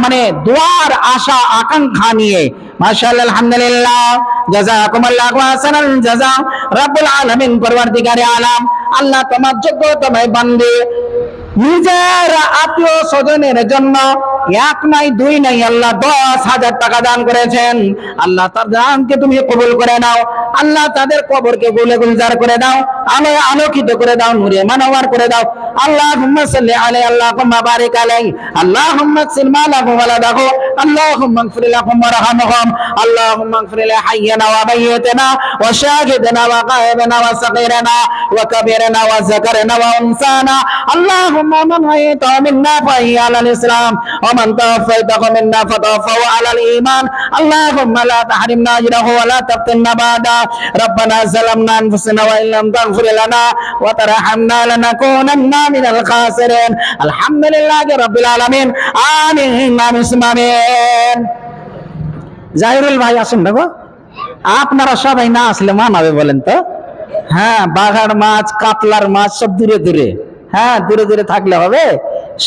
Speaker 2: মানে দোয়ার আশা আকাঙ্ক্ষা নিয়ে। মাশাআল্লাহ, আলহামদুলিল্লাহ, জাযাকুমুল্লাহু আহসানাল জাযা। রব্বুল আলামিন, পরওয়ারদিগারে আলম, আল্লাহ তোমার যোগ্যতমাই বান্দে নিজের আত্মীয় স্বজনের জন্য 1 নাই 2 নাই, আল্লাহ 10,000 টাকা দান করেছেন। আল্লাহ তার দানকে তুমি কবুল করে নাও। আল্লাহ তাদের কবরকে গুলে গুলজার করে দাও, আলোয় আলোকিত করে দাও, নূরে মানওয়ার করে দাও। আল্লাহুম্মা সাল্লি আলাইহি, আল্লাহুম্মা বারিক আলাইহি, আল্লাহুম্মা আকসির মালাহু ওয়া লাদাহু, আল্লাহুম্মা ইগফির লাহুম ওয়ারহামহুম, আল্লাহুম্মা ইগফির লিহাইয়িনা ওয়া মাইয়িতিনা ওয়া শাহিদিনা ওয়া গায়বিনা ওয়া সাগীরিনা ওয়া কাবীরিনা ওয়া যাকারিনা ওয়া উনসানা। আল্লাহুম্মা মান হাইয়াতা মিন্না ফাহিয়া আলাল ইসলাম ওয়া মান তাওয়াফাইতাহু মিন্না ফাতাওয়াফাহু আলাল ঈমান। আল্লাহুম্মা লা তাহরিমনা আজরাহু ওয়া লা তাফতিননা বাদা। রব্বানা যালামনা আনফুসানা ওয়া ইল্লাম তাগফির লানা ওয়া তারহামনা লানাকুনান্না মিনাল খাসিরিন। আলহামদুলিল্লাহি রাব্বিল আলামিন। আমিন, আমিন, আমিন। জাহিরুল ভাই আসুন না গো, আপনারা সবাই না আসলে মানাবে বলেন তো? হ্যাঁ, বাঘার মাছ, কাতলার মাছ সব দূরে দূরে। হ্যাঁ, দূরে দূরে থাকলে হবে,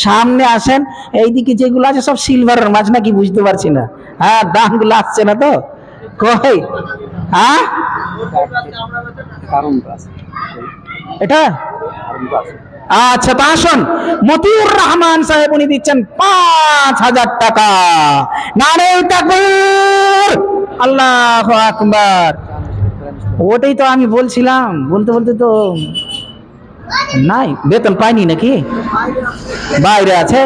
Speaker 2: সামনে আসেন। এইদিকে যেগুলো আছে সব সিলভারের মাছ নাকি বুঝতে পারছি না। হ্যাঁ, দামগুলো আসছে না তো কই? হ্যাঁ, এটা আচ্ছা, তা আসুন। মতিউর রহমান সাহেব উনি দিচ্ছেন 5,000 টাকা। নারে তাকবীর, আল্লাহু আকবার। ওটাই তো আমি বলছিলাম, বলতে বলতে তো নাই, বেতন পাইনি নাকি? বাইরে আছে,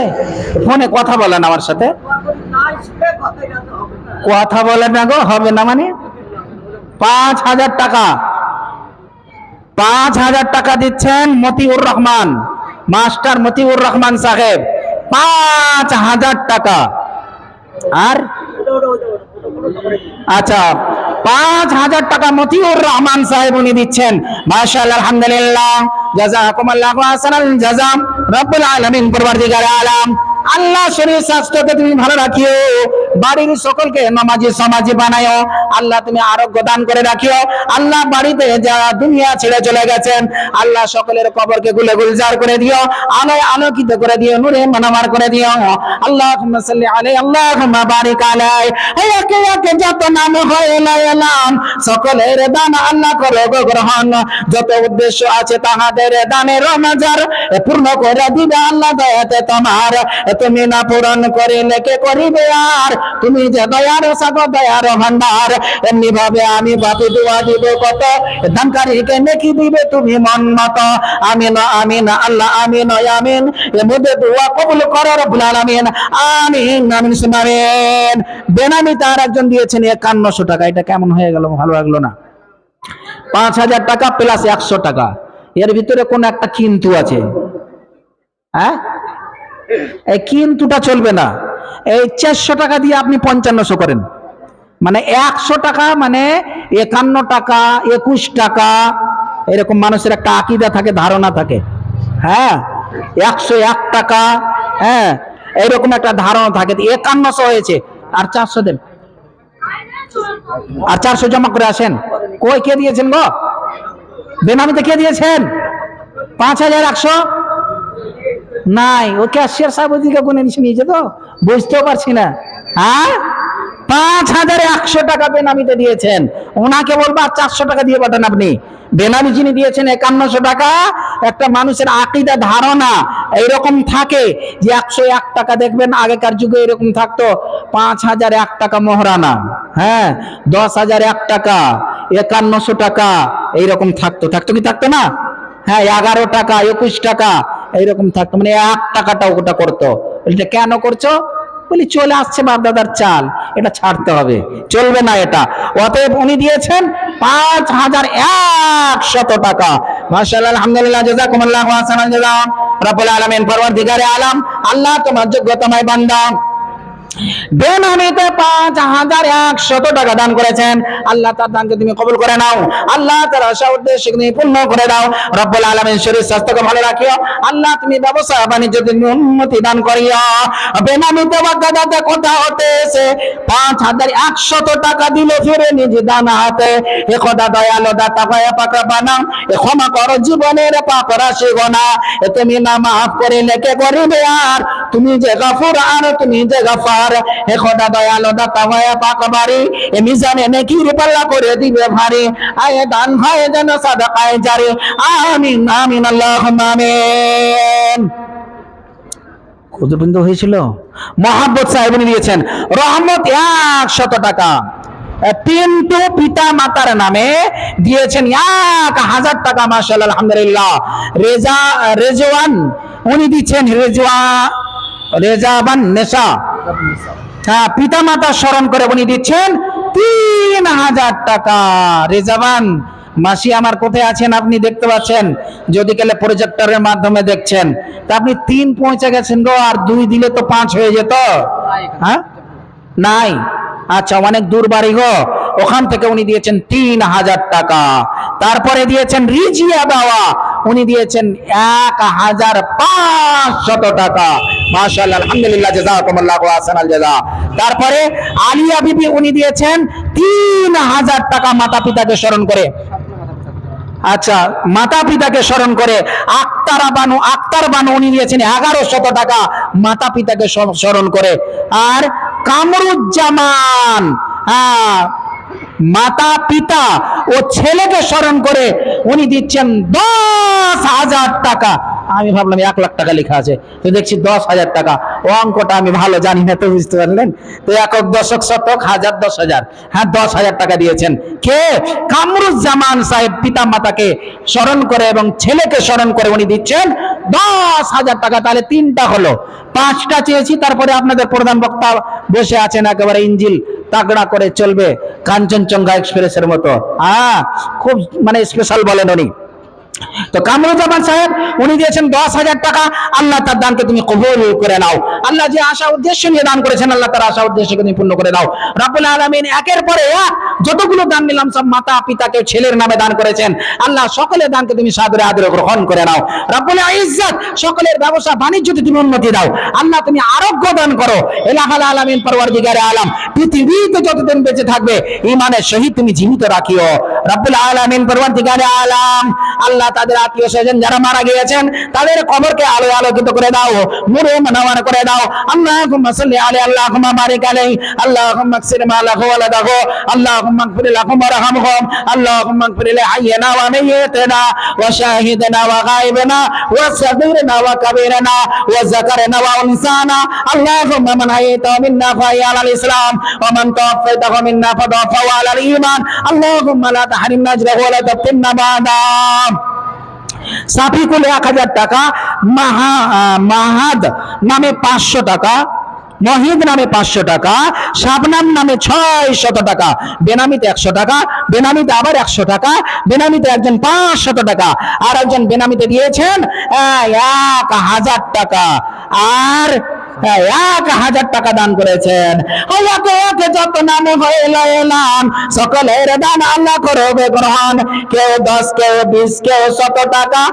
Speaker 2: ফোনে কথা বলেন আমার সাথে। কথা বলেন না গো, হবে না মানে? 5,000 টাকা, 5,000 টাকা দিচ্ছেন মতিউর রহমান, মাস্টার মতিউর রহমান সাহেব, 5,000 টাকা। আর আচ্ছা, 5,000 টাকা মতিউর রহমান সাহেব উনি দিচ্ছেন। মাশাআল্লাহ, আলহামদুলিল্লাহ, জাযাকুমুল্লাহু আহসানাল জাযা, রব্বুল আলামিন, পরওয়ারদিগার আলাম, আল্লাহ শরীর স্বাস্থ্যকে তুমি ভালো রাখিও, বাড়ির সকলকে নামাজি সমাজি বানায়ো, আল্লাহ তুমি আরোগ্য দান করে রাখিও। আল্লাহ বাড়িতে যারা দুনিয়া ছেড়ে চলে গেছেন, আল্লাহ সকলের কবরকে গুলে গুলজার করে দিও, আলোয় আলোকিত করে দিও, নূরে মানামার করে দিও। আল্লাহুম্মা সাল্লি আলাইহি, আল্লাহুম্মা বারিক আলাইহি। একে একে যত নাম হয় এলাম, সকলের দান আল্লাহ করো গ্রহণ, যত উদ্দেশ্য আছে তাহাদের দানের মাজার পূর্ণ করে দিবে আল্লাহ দয়াতে তোমার। তুমি না পূরণ করিলে কে করিবে আর, তুমি যে দয়ার সাগর, দয়ার ভান্ডার। এমনি ভাবে আমি বাপি দোয়া দিব কত, দানকারীকে নেকি দিবে তুমি মন মতো। আমিন আমিন আল্লাহ, আমিন আমিন, এর মধ্যে দোয়া কবুল করো রব্বুল আলামিন, আমিন আমিন সুম্মা আমিন। বেনামি তার একজন দিয়েছেন 5100 টাকা, এটা কেমন হয়ে গেল, ভালো লাগলো না। 5,000 টাকা প্লাস 100 টাকা, এর ভিতরে কোন একটা কিন্তু আছে? হ্যাঁ, এই কিন্তুটা চলবে না। এই 400 টাকা দিয়ে আপনি 5500 করেন, মানে 100 টাকা মানে 51 টাকা, 21 টাকা, এরকম মানুষের একটা আকীদা থাকে, ধারণা থাকে। হ্যাঁ, 101 টাকা, হ্যাঁ, এইরকম একটা ধারণা থাকে। 5100 হয়েছে, আর 400 দেন, আর 400 জমা করে আসেন। কই, কে দিয়েছেন গো? বেনামিতে কে দিয়েছেন? 5,100 নাই, ও ক্যাশিয়ার সাহেব ওদিকে গুনে নিয়েছে তো, বুঝতেও পারছি না। হ্যাঁ, 5,100 টাকা বেনামিতে দিয়েছেন, ওনাকে বলবো আর 400 টাকা দিয়ে পাঠান আপনি। বেনামি যিনি দিয়েছেন 5100 টাকা, একটা মানুষের আকীদা ধারণা এইরকম থাকে যে 101 টাকা, দেখবেন আগেকার যুগে এরকম থাকতো, 5,001 টাকা মোহরানা, হ্যাঁ, 10,001 টাকা, 5100 টাকা, এইরকম থাকতো কি থাকতো না? হ্যাঁ, 11 টাকা, 21 টাকা, এইরকম থাকতো, মানে 1 টাকাটা ওটা করতো। এটা কেন করছো? বলি চলে আসছে বাপ দাদার চাল, এটা ছাড়তে হবে, চলবে না এটা। অতএব উনি দিয়েছেন 5,100 টাকা। মাশাআল্লাহ, আলহামদুলিল্লাহ, জাযাকুমুল্লাহু আহসানাল জাযা, রব্বুল আলামিন, পরওয়ারদিগারে আলাম, আল্লাহ তোমার যোগ্যতাময় বান্দা বেনামিতে 5,100 টাকা দান করেছেন, আল্লাহ তার দানকে তুমি কবুল করে নাও, আল্লাহ তার আশা উদ্দেশ্য তুমি পূর্ণ করে দাও, রব্বুল আলামিন শরীর স্বাস্থ্যকে ভালো রাখিও, আল্লাহ তুমি ব্যবসা বাণিজ্য তুমি উন্নতি দান করিও। বেনামিতে বাগদাদাতে কথা হতেছে 5,100 টাকা দিলে ফিরে নিজ দান হাতে, এ খোদা দয়ালু দাতা ভয়া পাকা বানা, এ ক্ষমা করো জীবনের পাপ রাশি গোনা, এ তুমি না মাফ করে লেকে করিবে আর, তুমি যে গফুর আর তুমি যে গফার, হে খোদা দয়ালু দাতা ভয়া পাক বাড়ি, এ মিজানে নেকির পাল্লা করে দিবে ভারী, আয়ে দান হয় যেন সাদাকায়ে জারি, আমিন আমিন আল্লাহুম্মা আমিন। কতবিন্দু হয়েছিল? মোহাম্মদ সাহেব উনি দিয়েছেন রহমত 100 টাকা, পিন্টু পিতা মাতার নামে দিয়েছেন 1000 টাকা। মাশাআল্লাহ, আলহামদুলিল্লাহ। রেজওয়ান উনি দিচ্ছেন, রেজাবান নেশা, হ্যাঁ, পিতা মাতা স্মরণ করে উনি দিচ্ছেন 3000 টাকা। রেজাবান মাসি আমার কোথায় আছেন আপনি দেখতে পাচ্ছেন, যদি গেলে প্রজেক্টরের মাধ্যমে দেখছেন, তা আপনি 3 পৌঁছে গেছেন গো, আর 2 দিলে তো 5 হয়ে যেত। হ্যাঁ, নাই, আচ্ছা, অনেক দূর বাড়ি গো, ওখান থেকে উনি দিয়েছেন 3000 টাকা। তারপরে দিয়েছেন রিজিয়া বাবা, উনি দিয়েছেন 1500 টাকা। মাশাআল্লাহ, আলহামদুলিল্লাহ, জাযাকুমুল্লাহু আহসানাল জাযা। তারপরে আলিয়া বিবি উনি দিয়েছেন 3000 টাকা মাতা পিতাকে স্মরণ করে। আচ্ছা, মাতা পিতাকে স্মরণ করে। আক্তার বানু উনি দিয়েছেন 1100 টাকা মাতা পিতাকে স্মরণ করে। আর কামরুজ্জামান, মাতা পিতা ও ছেলেকে স্মরণ করে উনি দিচ্ছেন 10 10,000 টাকা। আমি ভাবলাম 1 লাখ টাকা লেখা আছে, তো দেখছি 10,000 টাকা। ও অঙ্কটা আমি ভালো জানি না, তো বুঝতে পারলেন তো, একক দশক শতক হাজার 10,000, হ্যাঁ 10,000 টাকা দিয়েছেন কে? কামরুজ্জামান সাহেব পিতা মাতাকে স্মরণ করে এবং ছেলেকে স্মরণ করে উনি দিচ্ছেন 10,000 টাকা। তাহলে 3টা হলো, 5টা চেয়েছি। তারপরে আপনাদের প্রধান বক্তা বসে আছেন, একেবারে ইঞ্জিল তাগড়া করে চলবে, কাঞ্চনজঙ্ঘা এক্সপ্রেসের মতো। খুব মানে স্পেশাল বলেন উনি। তো কামরুজ্জামান সাহেব উনি দিয়েছেন 10,000 টাকা। আল্লাহ তার দানকে তুমি কবুল করে নাও। আল্লাহ যে আশা উদ্দেশ্য নিয়ে দান করেছেন, আল্লাহ তার আশা উদ্দেশ্যকে তুমি পূর্ণ করে দাও। রব্বুল আলামিন একের পরে এক যতগুলো দান নিলাম সব মাতা পিতাকে ছেলের নামে দান করেছেন। আল্লাহ সকলের দানকে তুমি সাদরে আদরে গ্রহণ করে নাও। রব্বুল ইজ্জত সকলের ব্যবসা বাণিজ্যতে তুমি উন্নতি দাও। আল্লাহ তুমি আরোগ্য দান করো। ইলাহুল আলামিন পরওয়ারদিগারে আলম পৃথিবীতে যতদিন বেঁচে থাকবে ঈমানের সহিত তুমি জীবিত রাখিও। রব্বুল আলামিন পরওয়ারদিগারে আলম আল্লাহ তাদের আত্মীয় স্বজন যারা মারা গিয়েছেন তাদের কবরকে আলো আলোকিত করে দাও, নূরে মুনাওয়ার করে দাও। আল্লাহুম্মা সাল্লি আলাইহি, আল্লাহুম্মা বারিক আলাইহি, আল্লাহুম্মা আকসির মা লাহু ওয়া লাদাহু, আল্লাহুম্মা ইগফির লাহুম ওয়ারহামহুম, আল্লাহুম্মা ইগফির লিহাইয়িনা ওয়া মাইয়িতিনা ওয়া শাহিদিনা ওয়া গায়িবিনা ওয়া সাগীরিনা ওয়া কাবীরিনা ওয়া যাকারিনা ওয়া উনসানা। আল্লাহুম্মা মান আহয়াইতা মিন্না ফাহইয়া আলাল ইসলাম ওয়া মান তাওফাইতাহু মিন্না ফাতাওফাহু আলাল ঈমান। আল্লাহুম্মা লা তাহরিমনা আজরাহু ওয়া লা তাফতিনা বা'দা। সাফিকুল 1000 টাকা, মাহাদ নামে 500 টাকা, মহিদ নামে 500 টাকা, শাবনাম নামে 600 টাকা, বেনামিতে 100 টাকা, বেনামিতে আবার 100 টাকা, বেনামিতে একজন 500 টাকা, আর একজন বেনামিতে দিয়েছেন 1000 টাকা, আর 1000 টাকা দান করেছেন। যত নাম হইল এলাম, সকলের দান আল্লাহ করবে গ্রহণ। কেউ 10, কেউ 20, কেউ 100 টাকা,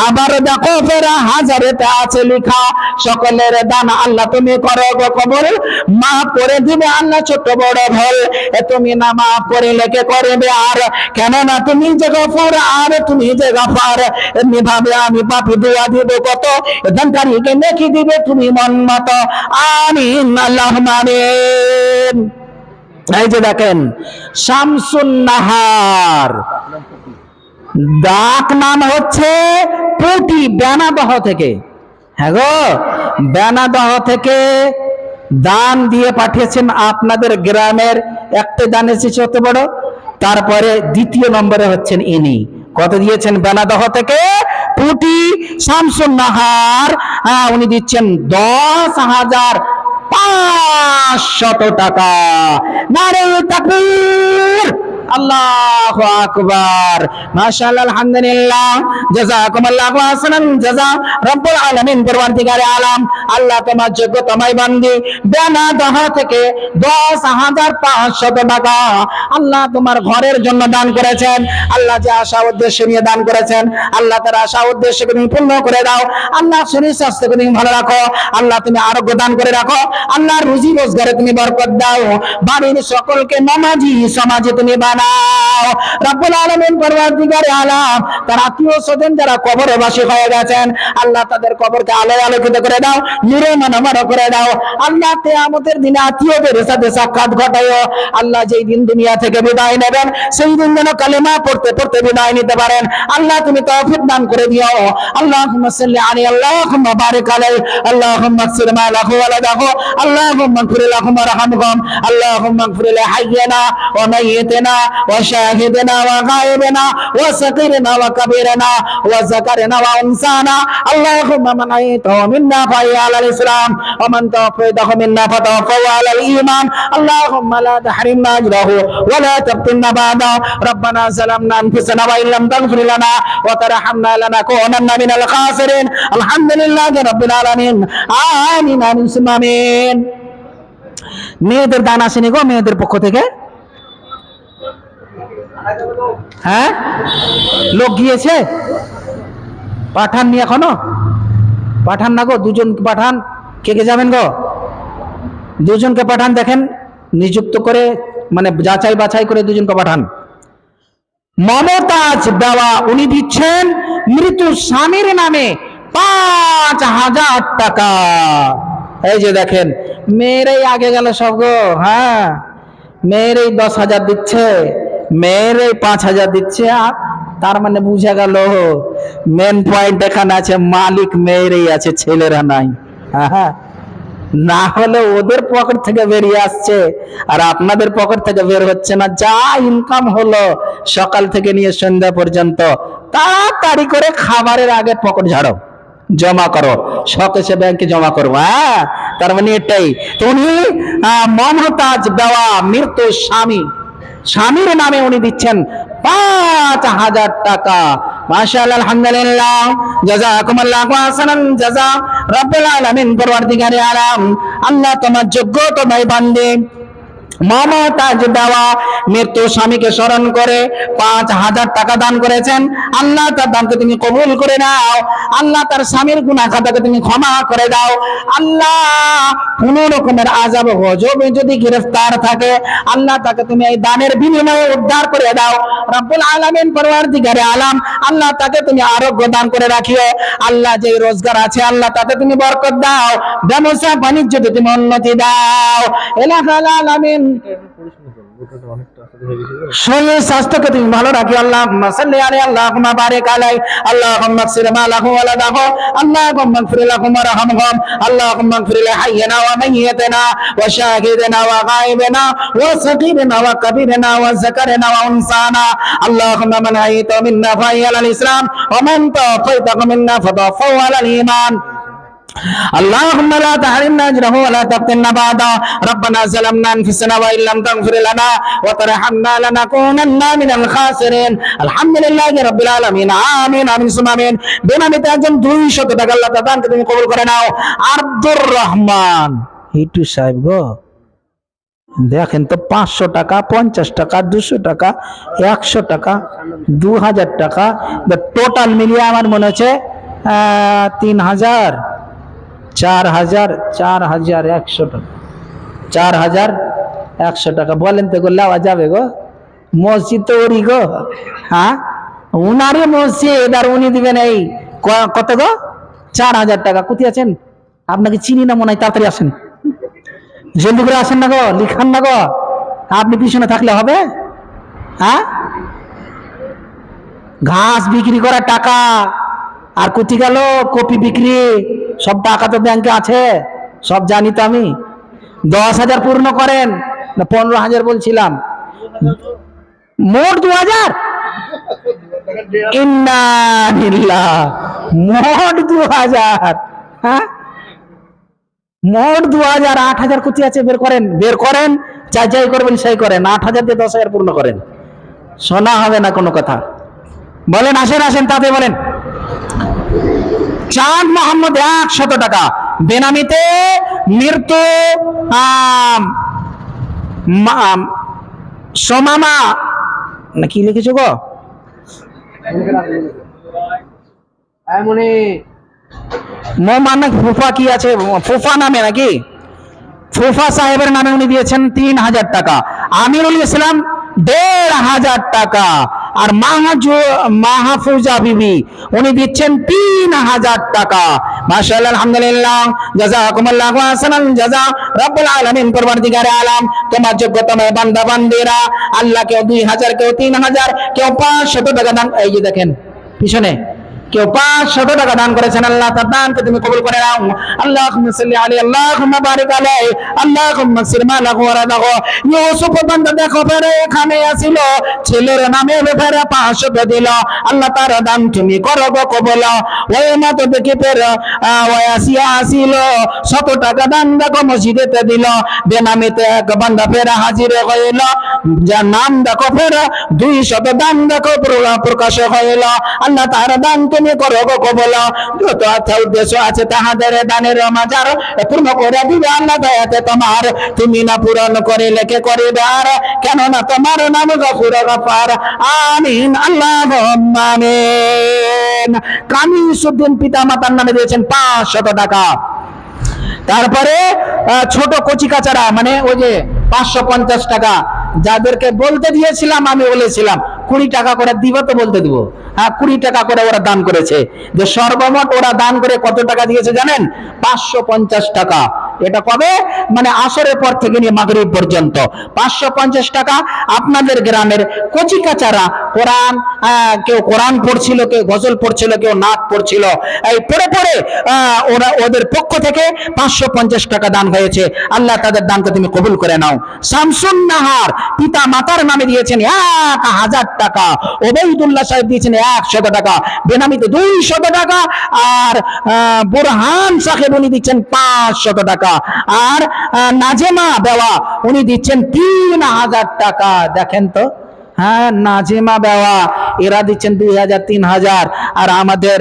Speaker 2: আবার দেখো ফের হাজারেতে আছে লেখা। সকলের দান আল্লাহ তুমি করো গো কবুল, মাফ করে দিবে আল্লাহ ছোট বড় ভুল। তুমি না মাফ করে লেখে করবে আর, কেননা তুমি যে গফর আর তুমি যে গফর। এমনি ভাবে আমি পাপী দোয়া দিব কত, দানকারীকে নেকি দিবে তুমি মন মতো। আমিন আল্লাহুম্মা আমিন। এই যে দেখেন শামসুন নাহার, ডাক নাম হচ্ছে পুটি, বেনাদহ থেকে। হ্যাঁ গো, বেনাদহ থেকে দান দিয়ে পাঠিয়েছেন আপনাদের গ্রামের। একটা দান এসেছে অত বড়। তারপরে দ্বিতীয় নম্বরে হচ্ছেন ইনি। কত দিয়েছেন? বেনাদহ থেকে পুটি শামসুন নাহার, উনি দিচ্ছেন 10,500 টাকা। নারে তাকবীর, আল্লাহু আকবার, মাশাআল্লাহ, আলহামদুলিল্লাহ, জাযাকুমুল্লাহু আহসানাল জাযা। রব্বুল আলামিন পরওয়ারদিগারে আলম আল্লাহ তোমার যোগ্য তোমায় বান্দি বেনাদহ থেকে 10,500 টাকা আল্লাহ তোমার ঘরের জন্য দান করেছেন। আল্লাহ যে আশা উদ্দেশ্য নিয়ে দান করেছেন, আল্লাহ তার আশা উদ্দেশ্যকে তুমি পূর্ণ করে দাও। আল্লাহ শরীর স্বাস্থ্যকে তুমি ভালো রাখো। আল্লাহ তুমি আরোগ্য দান করে রাখো। আল্লাহ রুজি রোজগারে তুমি বরকত দাও। বাড়ির সকলকে নামাজি সমাজে তুমি বানাও। রব্বুল আলামিন পরওয়ারদিগারে আলম তার আত্মীয় স্বজন যারা কবরে বাসী হয়ে গেছেন, আল্লাহ তাদের কবরকে আলোয় আলোকিত করে দাও, নূরে মুনাওয়ার করে দাও। আল্লাহ কিয়ামতের দিনে আত্মীয়দের সাথে সাক্ষাৎ ঘটায়ো। আল্লাহ যেই দিন দুনিয়া থেকে বিদায় নেবেন, সেই দিন যেন কালেমা পড়তে পড়তে বিদায় নিতে পারেন। আল্লাহ তুমি তৌফিক দান করে দিও। আল্লাহুম্মা সাল্লি আলাইহি, আল্লাহুম্মা বারিক আলাইহি, আল্লাহুম্মা আকসির মা লাহু ওয়া লাদাহু, আল্লাহুম্মা ইগফির লাহুম ওয়ারহামহুম, আল্লাহুম্মা ইগফির লিহাইয়িনা ওয়া মাইয়িতিনা ওয়া শাহিদিনা ওয়া গায়িবিনা ওয়া সাগীরিনা ওয়া কাবীরিনা ওয়া যাকারিনা ওয়া উনসানা। আল্লাহুম্মা মান আহয়াইতাহু মিন্না ফাহইয়া আলাল ইসলাম ওয়া মান তাওফাইতাহু মিন্না ফাতাওফাহু আলাল ঈমান। আল্লাহুম্মা লা তাহরিমনা আজরাহু ওয়া লা তাফতিনা বা'দা। রব্বানা যালামনা আনফুসানা ওয়া ইল্লাম তাগফির লানা ওয়া তারহামনা লানাকুনান্না মিনাল খাসিরিন। আলহামদুলিল্লাহি রাব্বিল আলামিন। আমিন আমিন সুম্মা আমিন। মেয়েদের দান আসেনি গো মেয়েদের পক্ষ থেকে? হ্যাঁ, লোক গিয়েছে? পাঠাননি এখনো? পাঠান না গো, দুজনকে পাঠান। কে কে যাবেন গো? দুজনকে পাঠান, দেখেন নিযুক্ত করে, মানে যাচাই বাছাই করে দুজনকে পাঠান। মমতাজ দেওয়া, উনি দিচ্ছেন মৃত স্বামীর নামে 5,000 টাকা। এই যে দেখেন, মেয়েরাই আগে গেল সব গো। হ্যাঁ, মেয়েরাই 10,000 দিচ্ছে, মেয়েরাই 5,000 দিচ্ছে। আর তার মানে বুঝা গেল মেন পয়েন্ট এখানে আছে, মালিক মেয়েরই আছে, ছেলেরা নাই। হ্যাঁ, না হলে ওদের পকেট থেকে বেরিয়ে আসছে আর আপনাদের পকেট থেকে বের হচ্ছে না। যা ইনকাম হলো সকাল থেকে নিয়ে সন্ধ্যা পর্যন্ত তাড়াতাড়ি করে খাবারের আগে পকেট ঝাড়ো, জমা করো, শখেসে ব্যাংকে জমা করবো। হ্যাঁ, তার মানে এটাই। তো উনি মমতাজ দেওয়া মৃত স্বামীর নামে উনি দিচ্ছেন 5,000 টাকা। মাশাআল্লাহ, আলহামদুলিল্লাহ, জাযাকুমুল্লাহু আহসানাল জাযা। রব্বুল আলামিন, পরওয়ারদিগারে আলম, আল্লাহ তোমার যোগ্য তোমায় বান্দে মমতাজ দেওয়া মৃত্যু স্বামীকে স্মরণ করে 5,000 টাকা দান করেছেন। আল্লাহ তার দানকে তুমি কবুল করে নাও। আল্লাহ তার স্বামীর গুনাহ খাতাকে তুমি ক্ষমা করে দাও। আল্লাহ কোন রকমের আযাব গজবে যদি গ্রেফতার থাকে, আল্লাহ তাকে তুমি এই দানের বিনিময়ে উদ্ধার করে দাও। রব্বুল আলামিন, পরওয়ারদিগারে আলম, আল্লাহ তাকে তুমি আরোগ্য দান করে রাখিও। আল্লাহ যে রোজগার আছে আল্লাহ তাতে তুমি বরকত দাও। ব্যবসা বাণিজ্যতে তুমি উন্নতি দাও। এলাকাল আলামিন, শরীর স্বাস্থ্যকে তুমি ভালো রাখি। আল্লাহুম্মা সাল্লি আলাইহি, আল্লাহুম্মা বারিক আলাইহি, আল্লাহুম্মা ইগফির মা লাহু ওয়া লা দাহু, আল্লাহুম্মা ইগফির লাহুম ওয়ারহামহুম, আল্লাহুম্মা ইগফির লিহাইয়িনা ওয়া মাইয়িতিনা ওয়া শাহিদিনা ওয়া গায়িবিনা ওয়া সাগীরিনা ওয়া কাবীরিনা ওয়া যাকারিনা ওয়া উনসানা। আল্লাহুম্মা মান আইতা মিন্না ফাইয়াল ইসলাম ওয়া মান তাওফাইতা মিন্না ফাতাওফাহু আলাল ঈমান। اللهم لا تحرمنا اجره ولا تفتنا بعده. ربنا ظلمنا انفسنا وان لم تغفر لنا وترحمنا لنكونن من الخاسرين. الحمد لله رب العالمين. আমিন, আমিন, সুম্মা আমিন। বেনামিতে একজন 200 টাকা আল্লাহ তাআলা দানকে তুমি কবুল করে নাও। আব্দুর রহমান হিটু সাহেব গো, দেখেন তো 500 টাকা, 50 টাকা, 200 টাকা, 100 টাকা, 2000 টাকা, টোটাল মিলিয়ে আমার মনে হচ্ছে 3,000, 4,100 টাকা, 4,100 টাকা। বলেন তো লাওয়া যাবে গো? মসজিদ তো ওরই গো। হ্যাঁ, উনারই মসজিদ আর উনি দিবেন এই কত গো? 4,000 টাকা। কোথায় আছেন? আপনাকে চিনি না মনে হয়, তাড়াতাড়ি আসেন, জলদি করে আসেন না গো, লিখান না গো। আপনি পিছনে থাকলে হবে? হ্যাঁ, ঘাস বিক্রি করা টাকা আর কোথায় গেল? কপি বিক্রি, সব টাকা তো ব্যাংকে আছে, সব জানি তো আমি। 10,000 পূর্ণ করেন না 15,000 বলছিলাম, মোট 2,000। ইন্না লিল্লাহ, মোট 2,000। হ্যাঁ, মোট 2,000। 8,000 কোথায় আছে? বের করেন, বের করেন, যাই করবেন সেই করেন। 8,000 দিয়ে 10,000 পূর্ণ করেন, শোনা হবে না কোনো কথা। বলেন, আসেন তাতে বলেন। চাঁদ মোহাম্মদ 100 টাকা বেনামিতে মৃত্যু সোমামা না কি লিখেছো গো? মোমান নাকি ফুফা কি আছে? ফুফা নামে নাকি? ফুফা সাহেবের নামে উনি দিয়েছেন 3,000 টাকা। আমিরুল ইসলাম 1,500 টাকা। আর মাহফুজা বিবি উনি দিচ্ছেন 3,000 টাকা। মাশাআল্লাহ, আলহামদুলিল্লাহ, জাযাকুমুল্লাহু আহসানাল জাযা। রব্বুল আলামিন, পরওয়ারদিগারে আলম, তোমার যোগ্যতম বান্দা বান্দিরা আল্লাহ কেউ 2,000, কেউ 3,000, কেউ 500 টাকা দান। এই যে দেখেন পিছনে কেউ 500 টাকা দান করেছেন। আল্লাহ তার দানকে তুমি কবুল করে নাও। আল্লাহুম্মা সাল্লি আলাইহি, আল্লাহুম্মা বারিক আলাইহি, আল্লাহুম্মা ইগফির মা লাহু ওয়া লা দাহু। ইউসুফ বান্দা দেখো ফেরে এখানে আসিল, ছেলের নামে ফেরে 500 দিল। আল্লাহ তার দান তুমি করো গো কবুল। ওই মত দেখি ফেরে ওয়াসিয়া আসিল, 100 টাকা দান দেখো মসজিদেতে দিল। বেনামিতে এক বান্দা ফেরে হাজির হইল, যার নাম দেখো ফেরে 200 দান দেখো প্রকাশ হইল। আল্লাহ তার দান তুমি করো গো কবুল। যত আচ্ছা উদ্দেশ্য আছে তাহাদের দানের মাঝার পূর্ণ করে দিবে আল্লাহ দয়াতে তোমার। তুমি না পূরণ করে লেখে করিবে আর, কেননা তোমার নাম গফুর গফার। আমিন, আল্লাহুম্মা আমিন। কামিসুদ্দিন পিতা মাতার নামে দিয়েছেন 500 টাকা। তারপরে ছোট কচি কাচারা মানে ওই যে 550 টাকা, যাদেরকে বলতে দিয়েছিলাম আমি বলেছিলাম 20 টাকা করে দিব, তো বলতে দিব। হ্যাঁ, 20 টাকা করে ওরা দান করেছে। যে সর্বমোট ওরা দান করে কত টাকা দিয়েছে জানেন? 550 টাকা। এটা কবে? মানে আসরের পর থেকে নিয়ে মাগরিব পর্যন্ত 550 টাকা। আপনাদের গ্রামের কচি কাচারা কোরআন কেউ কোরআন পড়ছিল, কেউ গজল পড়ছিল, কেউ নাচ পড়ছিল। এই পড়ে পড়ে ওদের পক্ষ থেকে 550 টাকা দান হয়েছে। আল্লাহ তাদের দানকে তুমি কবুল করে নাও। শামসুন নাহার পিতা মাতার নামে দিয়েছেন 1000 টাকা। ওবাইদুল্লাহ সাহেব দিয়েছেন 100 টাকা, বেনামিতে 200 টাকা। আর বুরহান সাহেব উনি দিচ্ছেন 500 টাকা। আর নাজেমা বেওয়া উনি দিচ্ছেন 3000 টাকা। দেখেন তো, হ্যাঁ, নাজিমা বেওয়া এরা দিচ্ছেন 2000 3000। আর আমাদের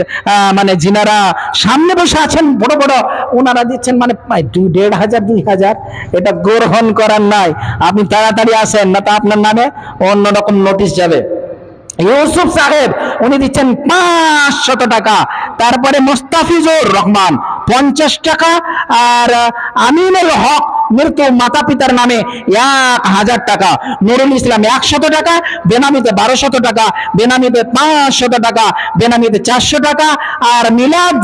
Speaker 2: মানে যিনারা সামনে বসে আছেন বড় বড়, ওনারা দিচ্ছেন মানে 1500 2000। এটা গ্রহণ করার নাই। আপনি তাড়াতাড়ি আসেন, না তো আপনার নামে অন্যরকম নোটিশ যাবে। ইউসুফ সাহেব উনি দিচ্ছেন 500 টাকা। তারপরে মোস্তাফিজুর রহমান 50 টাকা। আর আমিনুল হক মৃত মাতা পিতার নামে 1000 টাকা। নুরুল ইসলাম 100 টাকা, বেনামিতে 1200 টাকা, বেনামিতে 500 টাকা, বেনামিতে 400 টাকা। আর মিলাদ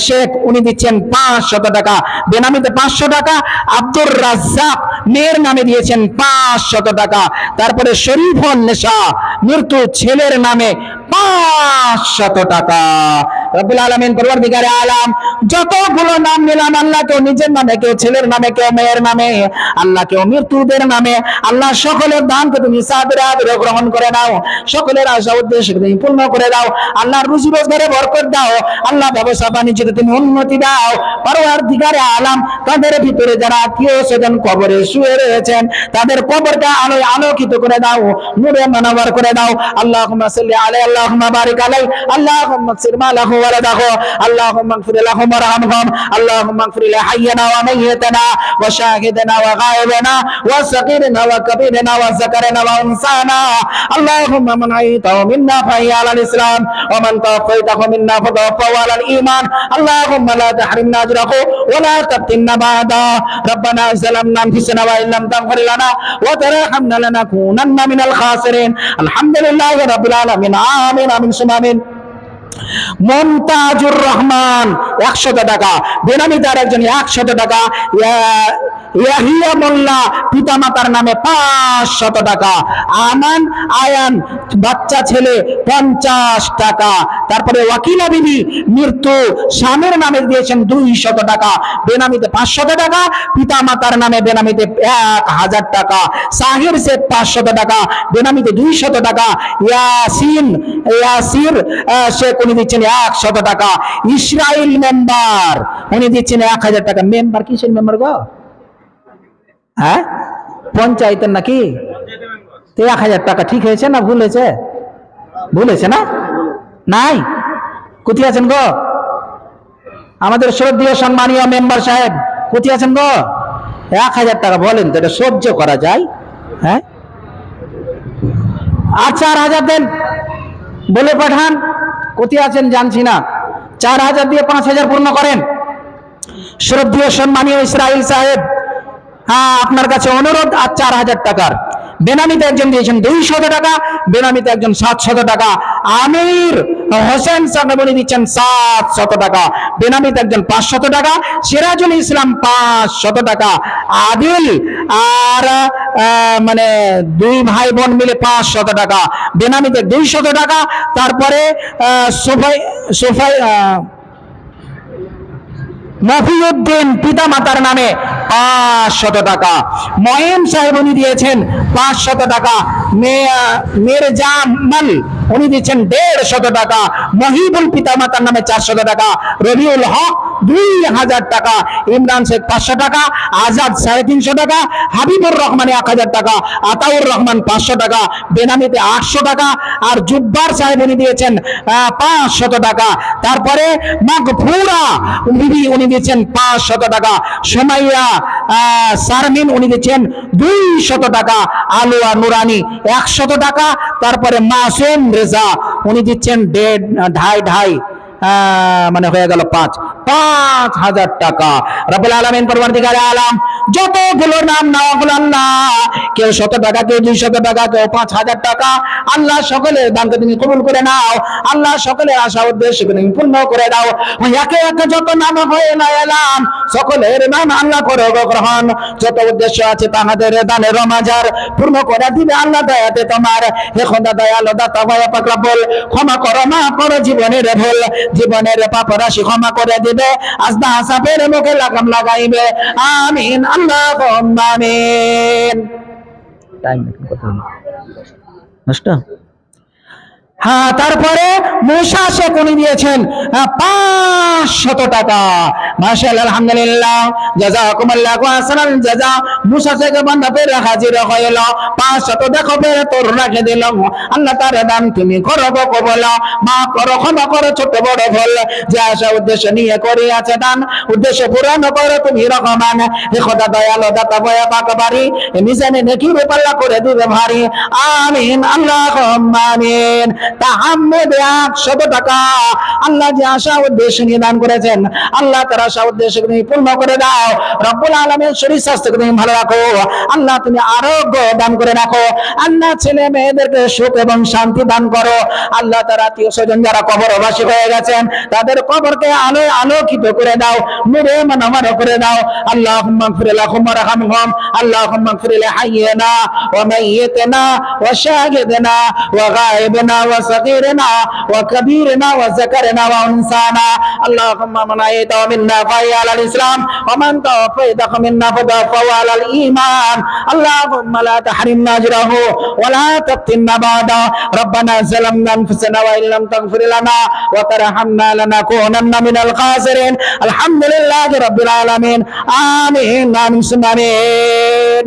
Speaker 2: শেখ উনি দিচ্ছেন 500 টাকা, বেনামিতে 500 টাকা। আব্দুর রাজ্জাক মেয়ের নামে দিয়েছেন 500 টাকা। তারপরে শরীফুন নেশা মৃত্যু ছেলের নামে 500 টাকা। রব্বুল আলামিন পরওয়ারদিগারে আলাম যতগুলো নাম নিলাম, আল্লাহ কেউ নিজের নামে, কেউ ছেলের নামে, কেউ মেয়ের নামে, আল্লাহ কেউ মৃত্যুদের নামে, আল্লাহ সকলের দানকে তুমি সাদরে আদরে গ্রহণ করে নাও। সকলের আশা উদ্দেশ্য তুমি পূর্ণ করে দাও। আল্লাহর রুজি রোজগারে বরকত দাও। আল্লাহ ব্যবসা বাণিজ্যতে তুমি উন্নতি দাও। পরওয়ারদিগারে আলাম তাদের ভিতরে যারা আত্মীয় স্বজন কবরে শুয়ে রয়েছেন, তাদের কবরটা আলোয় আলোকিত করে দাও, নূরে মানওয়ার করে দাও। আল্লাহুম্মা সাল্লি আলাইহি, আল্লাহুম্মা বারিক আলাইহি, আল্লাহুম্মা ইগফির মা লাহু ওয়া লাদাহু, আল্লাহুম্মা ইগফির লাহুম ওয়ারহামহুম, আল্লাহুম্মা ইগফির লিহাইয়িনা ওয়া মাইয়িতিনা ওয়া শাহিদিনা ওয়া গায়িবিনা ওয়া সাগীরিনা ওয়া কাবীরিনা ওয়া যাকারিনা ওয়া উনসানা। আল্লাহুম্মা মান আইতাহু মিন্না ফাহিয়া আলাল ইসলাম ওয়া মান তাওফাইতাহু মিন্না ফাতাওফাহু আলাল ঈমান। আল্লাহুম্মা লা তাহরিমনা আজরাহু ওয়া লা তাফতিননা বা'দা। রব্বানা যালামনা আনফুসানা ওয়া ইল্লাম তাগফির লানা ওয়া তারহামনা লানাকুনান্না মিনাল খাসিরিন। আলহামদুলিল্লাহি রাব্বিল আলামিন। আমিন আমিন সুম্মা আমিন। মমতাজুর রহমান 100 টাকা, বেনামিতে আরেকজন 100 টাকা। ইয়াহিয়া মোল্লা পিতা মাতার নামে 500 টাকা। আমান আয়ান বাচ্চা ছেলে 50 টাকা। তারপরে ওয়াকিলা বিবি মৃত্যু স্বামীর নামে দিয়েছেন 200 টাকা, বেনামিতে 500 টাকা। পিতা মাতার নামে বেনামিতে 1000 টাকা। সাহির শেখ 500 টাকা, বেনামিতে 200 টাকা। ইয়াসির শেখ উনি দিচ্ছেন 100 টাকা। ইসরাইল মেম্বার উনি দিচ্ছেন 1000 টাকা। মেম্বার কিসের মেম্বার গো? হ্যাঁ, পঞ্চায়েতের নাকি? 1000 টাকা ঠিক হয়েছে না ভুল হয়েছে? ভুল হয়েছে না? নাই, কোথায় আছেন গো আমাদের শ্রদ্ধেয় সম্মানীয় মেম্বার সাহেব? কোথায় আছেন গো? 1000 টাকা বলেন তো, এটা সহ্য করা যায়? হ্যাঁ, আর 4000 দেন বলে পাঠান। কোথায় আছেন জানছি না। 4000 দিয়ে 5000 পূর্ণ করেন। শ্রদ্ধেয় সম্মানীয় ইসরাইল সাহেব, হ্যাঁ, আপনার কাছে অনুরোধ। আর 4000 টাকার বেনামিতে একজন দিয়েছেন 200 টাকা, বেনামিতে একজন 700 টাকা। আমির হোসেন সাহেব উনি দিচ্ছেন 700 টাকা, বেনামিতে একজন 500 টাকা। সিরাজুল ইসলাম 500 টাকা। আদিল আর মানে 2 ভাই বোন মিলে 500 টাকা, বেনামিতে 200 টাকা। তারপরে মফিউদ্দিন পিতা মাতার নামে 500 টাকা। মহিম সাহেব উনি দিয়েছেন 500 টাকা। মির্জামাল উনি দিচ্ছেন 150 টাকা। মহিবুল পিতা মাতার নামে 400 টাকা। রবিউল হক 2000 টাকা। ইমরান শেখ 500 টাকা। আজাদ 350 টাকা। হাবিবুর রহমান 1000 টাকা। আতাউর রহমান 500 টাকা, বেনামিতে 800 টাকা। আর জুব্বার সাহেব উনি দিয়েছেন 500 টাকা। তারপরে মাগফুরা বিবি উনি দিয়েছেন 500 টাকা। সুমাইয়া শারমিন উনি দিচ্ছেন 200 টাকা। আলোয়া নুরানি 100 টাকা। তারপরে মাসুম রেজা উনি দিচ্ছেন 2.5 মানে হয়ে গেল 5000 টাকা। রব্বুল আলামিন পরওয়ারদিগারে আলাম যতগুলো নাম নেওয়াগুলো আল্লাহ, কেউ 100 টাকা, কেউ 200 টাকা, কেউ 5000 টাকা, আল্লাহ সকলের দানকে তুমি কবুল করে নাও। আল্লাহ সকলের আশা উদ্দেশ্য তুমি পূর্ণ করে দাও। একে একে যত নাম হয়ে না এলাম, সকলের নাম আল্লাহ করো গ্রহণ। যত উদ্দেশ্য আছে তাহাদের দানের রমাজার পূর্ণ করে দিবে আল্লাহ দয়াতে তোমার। হে খোদা দয়ালু দাতা ভয় পাক রব্বুল, ক্ষমা করো, মাফ করো জীবনের ভুল, জীবনের পাপ রাশি ক্ষমা করে দিবে, আজদা হাসাবের মুখে লাগাম লাগাইবে। আমিন আল্লাহুম্মা আমিন। টাইম কত হলো? নষ্ট। হ্যাঁ, তারপরে মুসা শেখ উনি দিয়েছেন 500 টাকা। মাশাআল্লাহ, আলহামদুলিল্লাহ, জাযাকুমুল্লাহু আহসানাল জাযা। মুসা শেখ বান্দা পেরে হাজির হইল, 500 দেখো পেরে তোর রাখে দিলাম। আল্লাহ তার দান তুমি করো গো কবুল, মাফ করো, ক্ষমা করো ছোট বড় ভুল, যে আশা উদ্দেশ্য নিয়ে করে আছে দান, উদ্দেশ্য পূরণ করো তুমি রহমান। হে খোদা দয়ালু দাতা ভয় পাক বাড়ি, মিজানে নেকি পাল্লা করে দিবে ভারী। আমিন আল্লাহুম্মা আমিন। তাহাম্মদ 100 টাকা। আল্লাহ যে আশা উদ্দেশ্য নিয়ে দান করেছেন, আল্লাহ তার আশা উদ্দেশ্য তুমি পূর্ণ করে দাও। রব্বুল আলামিন শরীর স্বাস্থ্য তুমি ভালো রাখো। আল্লাহ তুমি আরোগ্য দান করে রাখো। আল্লাহ ছেলে মেয়েদেরকে সুখ এবং শান্তি দান করো। আল্লাহ তার আত্মীয় স্বজন যারা কবরবাসী হয়ে গেছেন, তাদের কবরকে আলোয় আলোকিত করে দাও, নূরে মানওয়ার করে দাও। আল্লাহুম্মা গফির লাহুম ওয়ারহামহুম, আল্লাহুম্মা গফির লিহাইয়িনা ওয়া মাইয়িতিনা ওয়া শাহিদিনা ওয়া গায়িবিনা ওয়া সাগীরিনা ওয়া কাবীরিনা ওয়া যাকারিনা ওয়া উনসানা। আল্লাহুম্মা মান আইতা মিন্না ফায়া আলাল ইসলাম ওয়া মান তাওফাইতা মিন্না ফাদাফা আলাল ঈমান। আল্লাহুম্মা লা তাহরিমনা আজরাহু ওয়া লা তাফতিনা বাদা। রব্বানা যালামনা আনফুসানা ওয়া ইল্লাম তাগফির লানা ওয়া তারহামনা লানাকুনান্না মিনাল খাসিরিন। আলহামদুলিল্লাহি রাব্বিল আলামিন। আমিন আমিন আমিন।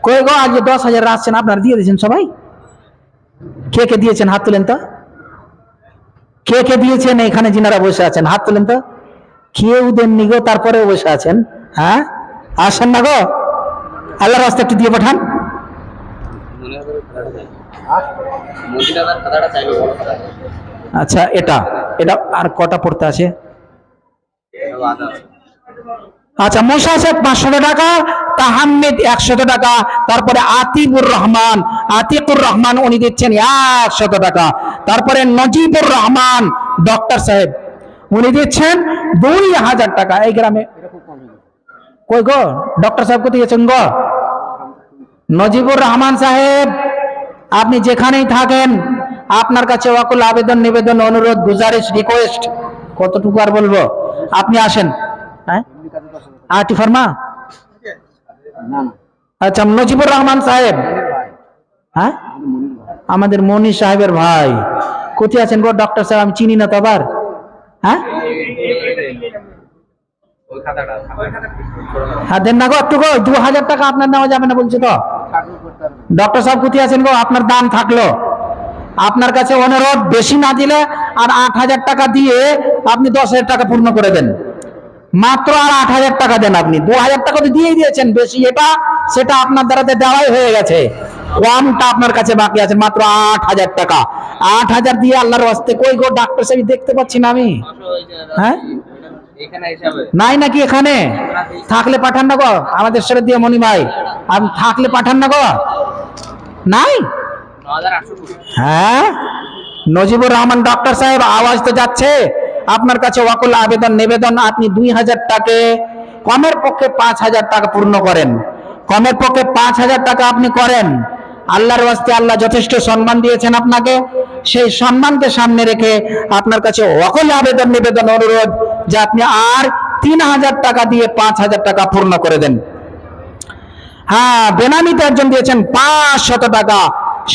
Speaker 2: কই গো, আজ 10,000 আসছেন, আপনারা দিয়ে দিয়েছেন সবাই? কে কে দিয়েছেন হাত তুলেন তো? কে কে দিয়েছেন এখানে যিনারা বসে আছেন হাত তুলেন তো? কেউ দেননি গো, তারপরে বসে আছেন? হ্যাঁ, আসেন না গো, আল্লাহর রাস্তায় একটু দিয়ে পাঠান। আচ্ছা, এটা এটা আর কটা পড়তে আছে? আচ্ছা, মুসা শেখ 500 টাকা, তাহাম্মেদ 100 টাকা, তারপরে আতিকুর রহমান উনি দিচ্ছেন 100 টাকা, তারপরে নজিবুর রহমান ডক্টর সাহেব উনি দিচ্ছেন 2000 টাকা। এই গ্রামে কই গো, ডক্টর সাহেব কোথায় গেছেন গো? নজিবুর রহমান সাহেব, আপনি যেখানেই থাকেন, আপনার কাছে ওয়াকুল আবেদন, নিবেদন, অনুরোধ, গুজারিশ, রিকোয়েস্ট, কতটুকু আর বলবো, আপনি আসেন। হ্যাঁ, আটি ফার্মা। আচ্ছা, নজিবুর রহমান সাহেব, হ্যাঁ, আমাদের মনি সাহেবের ভাই কোথায় আছেন গো? ডক্টর সাহেব আমি চিনি না তো আবার। হ্যাঁ, দেন না গো একটু গো, 2000 টাকা আপনার নেওয়া যাবে না বলছে তো। ডক্টর সাহেব কোথায় আছেন গো? আপনার দান থাকলো, আপনার কাছে অনুরোধ, বেশি না দিলে আর 8000 টাকা দিয়ে আপনি 10,000 টাকা পূর্ণ করে দেন। মাত্র আর 8000 টাকা দেন। আপনি 2000 টাকা তো দিয়ে দিয়েছেন, বেশি এটা সেটা আপনার দ্বারাতে দেওয়াই হয়ে গেছে, কমটা আপনার কাছে বাকি আছে, মাত্র 8000 টাকা। 8000 দিয়ে আল্লাহর ওয়াস্তে। কই গো ডাক্তার সাহেব দেখতে পাচ্ছি না আমি। হ্যাঁ, নাই নাকি এখানে? থাকলে পাঠান না গো, আমাদের সাথে দিয়ে মনি ভাই, আপনি থাকলে পাঠান না গো। নাই? হ্যাঁ, নজিবুর রহমান ডক্টর সাহেব, আওয়াজ তো যাচ্ছে আপনার কাছে ওয়াকুল আবেদন, নিবেদন, আপনি 2000 টাকা, কমের পক্ষে 5000 টাকা পূর্ণ করেন, কমের পক্ষে 5000 টাকা আপনি করেন। আল্লাহর ওয়াস্তে আল্লাহ যথেষ্ট সম্মান দিয়েছেন আপনাকে, সেই সম্মানকে সামনে রেখে আপনার কাছে ওয়াকুল আবেদন, নিবেদন, অনুরোধ যে আপনি আর 3000 টাকা দিয়ে 5000 টাকা পূর্ণ করে দেন। হ্যাঁ, বেনামিতে একজন দিয়েছেন 500 টাকা,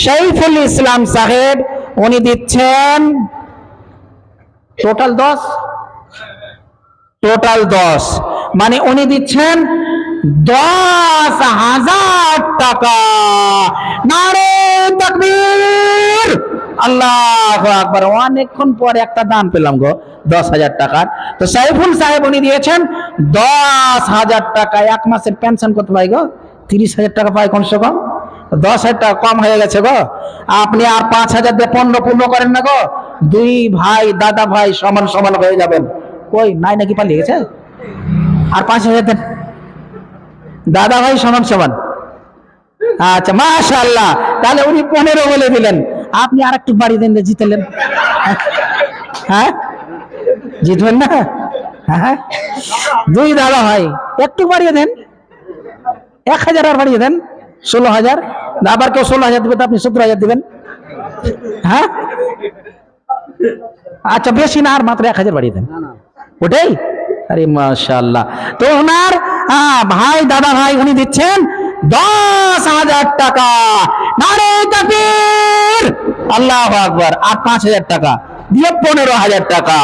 Speaker 2: শৈফুল ইসলাম সাহেব উনি দিচ্ছেন টোটাল 10, মানে উনি দিচ্ছেন 10,000 টাকা। নারে তাকবীর, আল্লাহু আকবার। অনেকক্ষণ পরে একটা দান পেলাম গো 10,000 টাকার। তো সাইফুল সাহেব উনি দিয়েছেন 10,000 টাকা। এক মাসের পেনশন কত পাই গো? 30,000 টাকা পাই কমসে কম। 10,000 টাকা কম হয়ে গেছে গো। আপনি আর 5,000 দিয়ে 15 পূর্ণ করেন না গো, 2 ভাই দাদা ভাই সমান সমান হয়ে যাবেন। কই নাই নাকি, পালিয়ে গেছে? আর 5,000 দেন। দাদা ভাই সমান সমান। আচ্ছা মাশাআল্লাহ, তাহলে উনি 15 বলে দিলেন, আপনি আর একটু বাড়িয়ে দেন, জিতলেন। হ্যাঁ জিতবেন না? হ্যাঁ দুই দাদা ভাই, একটু বাড়িয়ে দেন, 1000 আর বাড়িয়ে দেন, 16,000। আবার কেউ 16,000 দিবে তো আপনি 17,000 দিবেন। হ্যাঁ আচ্ছা বেশি না, আর মাত্র 1000 বাড়িয়ে দেন, ওটাই। আরে মাশাআল্লাহ। তো ওনার ভাই, দাদা ভাই, উনি দিচ্ছেন 10,000 টাকা। নারে তাকবীর, আল্লাহু আকবার। আর 5,000 টাকা দিয়ে 15,000 টাকা।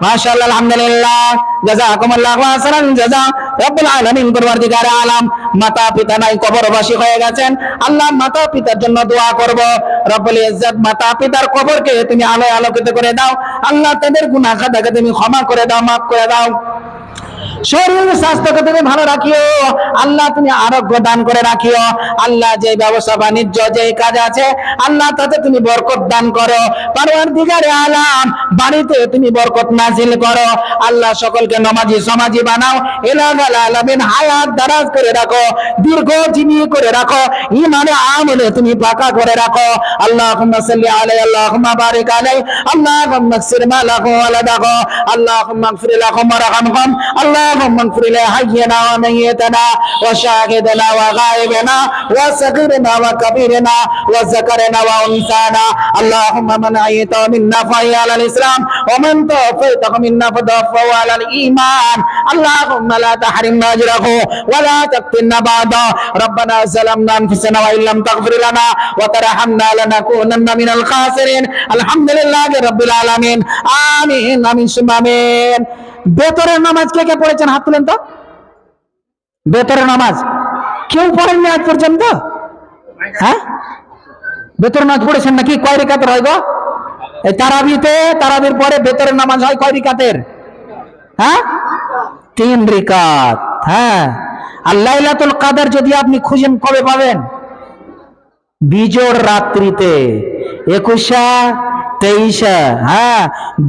Speaker 2: মাশাআল্লাহ, আলহামদুলিল্লাহ, জাযাকুমুল্লাহু আহসানাল জাযা। রব্বুল আলামিন, পরওয়ারদিগারে আলাম, মাতা পিতা নাই, কবরবাসী হয়ে গেছেন। আল্লাহ মাতা পিতার জন্য দোয়া করব, রব্বুল ইজ্জত মাতা পিতার কবরকে তুমি আলোয় আলোকিত করে দাও। আল্লাহ তাদের গুনাহ খাতাকে তুমি ক্ষমা করে দাও, মাফ করে দাও। শরীর স্বাস্থ্যকে তুমি ভালো রাখিও আল্লাহ, তুমি আরোগ্য দান করে রাখিও আল্লাহ। যে ব্যবসা বাণিজ্য, যে কাজ আছে আল্লাহ, তাতে তুমি বরকত দান করো। পরওয়ারদিগারে আলাম, বাড়িতে তুমি বরকত নাজিল করো আল্লাহ। সকলকে নামাজি সমাজি বানাও। ইলাহাল আলামিন, হায়াত দারাজ করে রাখো, দীর্ঘজীবী করে রাখো, ঈমানে আমলে তুমি পাকা করে রাখো। আল্লাহুম্মা সাল্লি আলাইহি, আল্লাহুম্মা বারিক আলাইহি, আল্লাহুম্মা আগফির মা লাহু ওয়া লাদাহু, আল্লাহুম্মা আগফির লাহুম ওয়ারহামহুম, اللهم اغفر لحينا وميتنا وشاهدنا وغائبنا وصغيرنا وكبيرنا وذكرنا وانثانا. اللهم من احييته منا فحي على الاسلام ومن توفيته منا فتوفه على الايمان. اللهم لا تحرمنا اجره ولا تفتنا بعده. ربنا ظلمنا انفسنا وان لم تغفر لنا وترحمنا لنكونن من الخاسرين. الحمد لله رب العالمين. آمين آمين ثم آمين. বেতরের নামাজ কে কে পড়েছেন? হাত তুলেন তো। বেতরের নামাজ কেউ পড়েননি আজ পর্যন্ত? হ্যাঁ বেতরের নামাজ পড়েছেন নাকি? কয় রিকাতের হয় গো? এই তারাবিতে, তারাবির পরে বেতরের নামাজ হয় কয় রিকাতের? হ্যাঁ 3 রিকাত। হ্যাঁ আর লাইলাতুল কদর যদি আপনি খুঁজেন কবে পাবেন? বিজোড় রাত্রিতে, 21 23। হ্যাঁ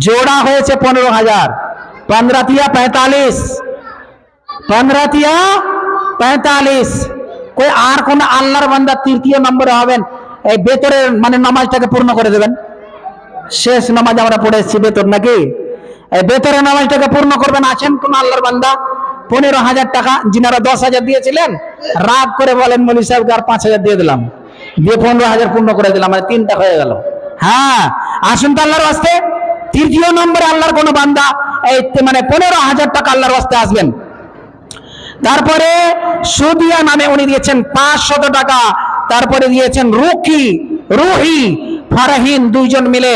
Speaker 2: জোড়া হয়েছে 15,000। 15 तिया 45, 15 तिया 45। কই আর কোন আল্লাহর বান্দা তৃতীয় নম্বরে হবেন এই বেতরের মানে নামাজটাকে পূর্ণ করে দেবেন? শেষ নামাজ আমরা পড়ে এসেছি বেতর নাকি? এই বেতরের নামাজটাকে পূর্ণ করবেন আছেন কোন আল্লাহর বান্দা? 15,000 টাকা, যিনারা 10,000 দিয়েছিলেন রাগ করে বলেন মৌলী সাহেবকে আর 5,000 দিয়ে দিলাম, দিয়ে 15,000 পূর্ণ করে দিলাম, মানে 3টা হয়ে গেল। হ্যাঁ আসুন তো আল্লাহর ওয়াস্তে, তৃতীয় নম্বরে আল্লাহর কোন বান্দা এই মানে 15,000 টাকা আল্লাহর ওয়াস্তে আসবেন। তারপরে সুদিয়া নামে উনি দিয়েছেন 500 টাকা। তারপরে দিয়েছেন রুহি ফারহিন, দুইজন মিলে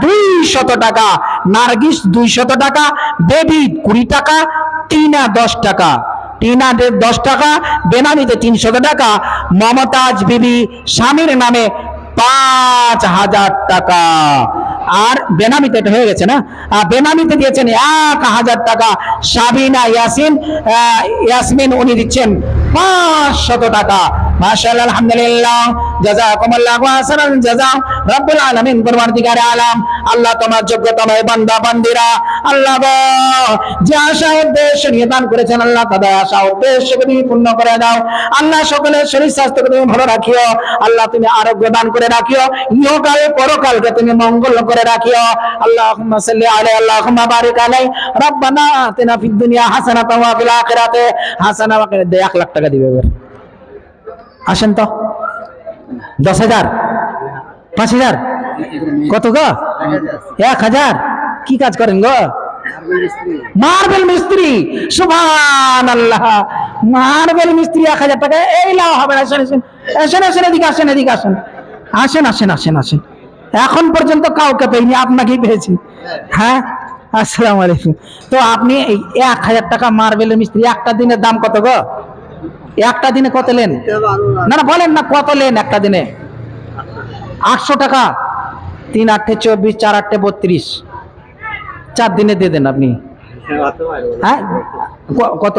Speaker 2: 200 টাকা। নার্গিস 200 টাকা, বেবি 20 টাকা, টিনা 10 টাকা, টিনা 10 টাকা, বেনামিতে 300 টাকা। মমতাজ বিবি স্বামীর নামে 5,000 টাকা। আর বেনামিতে এটা হয়ে গেছে না, বেনামিতে দিয়েছেন 1,000 টাকা। সাবিনা ইয়াসমিন উনি দিচ্ছেন 500 টাকা। মাশাআল্লাহ, আলহামদুলিল্লাহ, জাযাকুমুল্লাহু আহসানাল জাযা। রব্বুল আলামিন, পরওয়ারদিগারে আলাম, আল্লাহ তোমার যোগ্যতম বান্দা বান্দিরা আল্লাহ গো যে আশা উদ্দেশ্য নিয়ে দান করেছেন আল্লাহ তাদের আশা উদ্দেশ্যকে তুমি পূর্ণ করে দাও আল্লাহ। সকলের শরীর স্বাস্থ্যকে তুমি ভালো রাখিও আল্লাহ, তুমি আরোগ্য দান করে রাখিও, ইহকালে পরকালকে তুমি মঙ্গল করে রাখিও। আল্লাহুম্মা সাল্লি আলাইহি, আল্লাহুম্মা বারিক আলাইহি। রব্বানা আতিনা ফিদ দুনিয়া হাসানাতাও ওয়া ফিল আখিরাতি হাসানা ওয়া কিনা। 1 লাখ টাকা দিবে এবার। আসেন তো। 10,000 5,000 কত গো? 1,000। কি কাজ করেন গো? মার্বেল মিস্ত্রি। সুবহানাল্লাহ, মার্বেল মিস্ত্রি 1,000 টাকা। এই লাও হবে না। আসেন আসেন আসেন আসেন, এদিকে আসেন, এদিকে আসেন, আসেন আসেন আসেন আসেন। এখন পর্যন্ত কাউকে পেইনি, আপনাকেই পেয়েছি। হ্যাঁ আসসালামু আলাইকুম। তো আপনি এই 1,000 টাকা মার্বেলের মিস্ত্রি, একটা দিনের দাম কত গো? একটা দিনে কত নেন? না না বলেন না, কত নেন একটা দিনে? 800 টাকা। 3 8 24, 4 8 32, 4 দিনে দিয়ে দেন আপনি। হ্যাঁ কত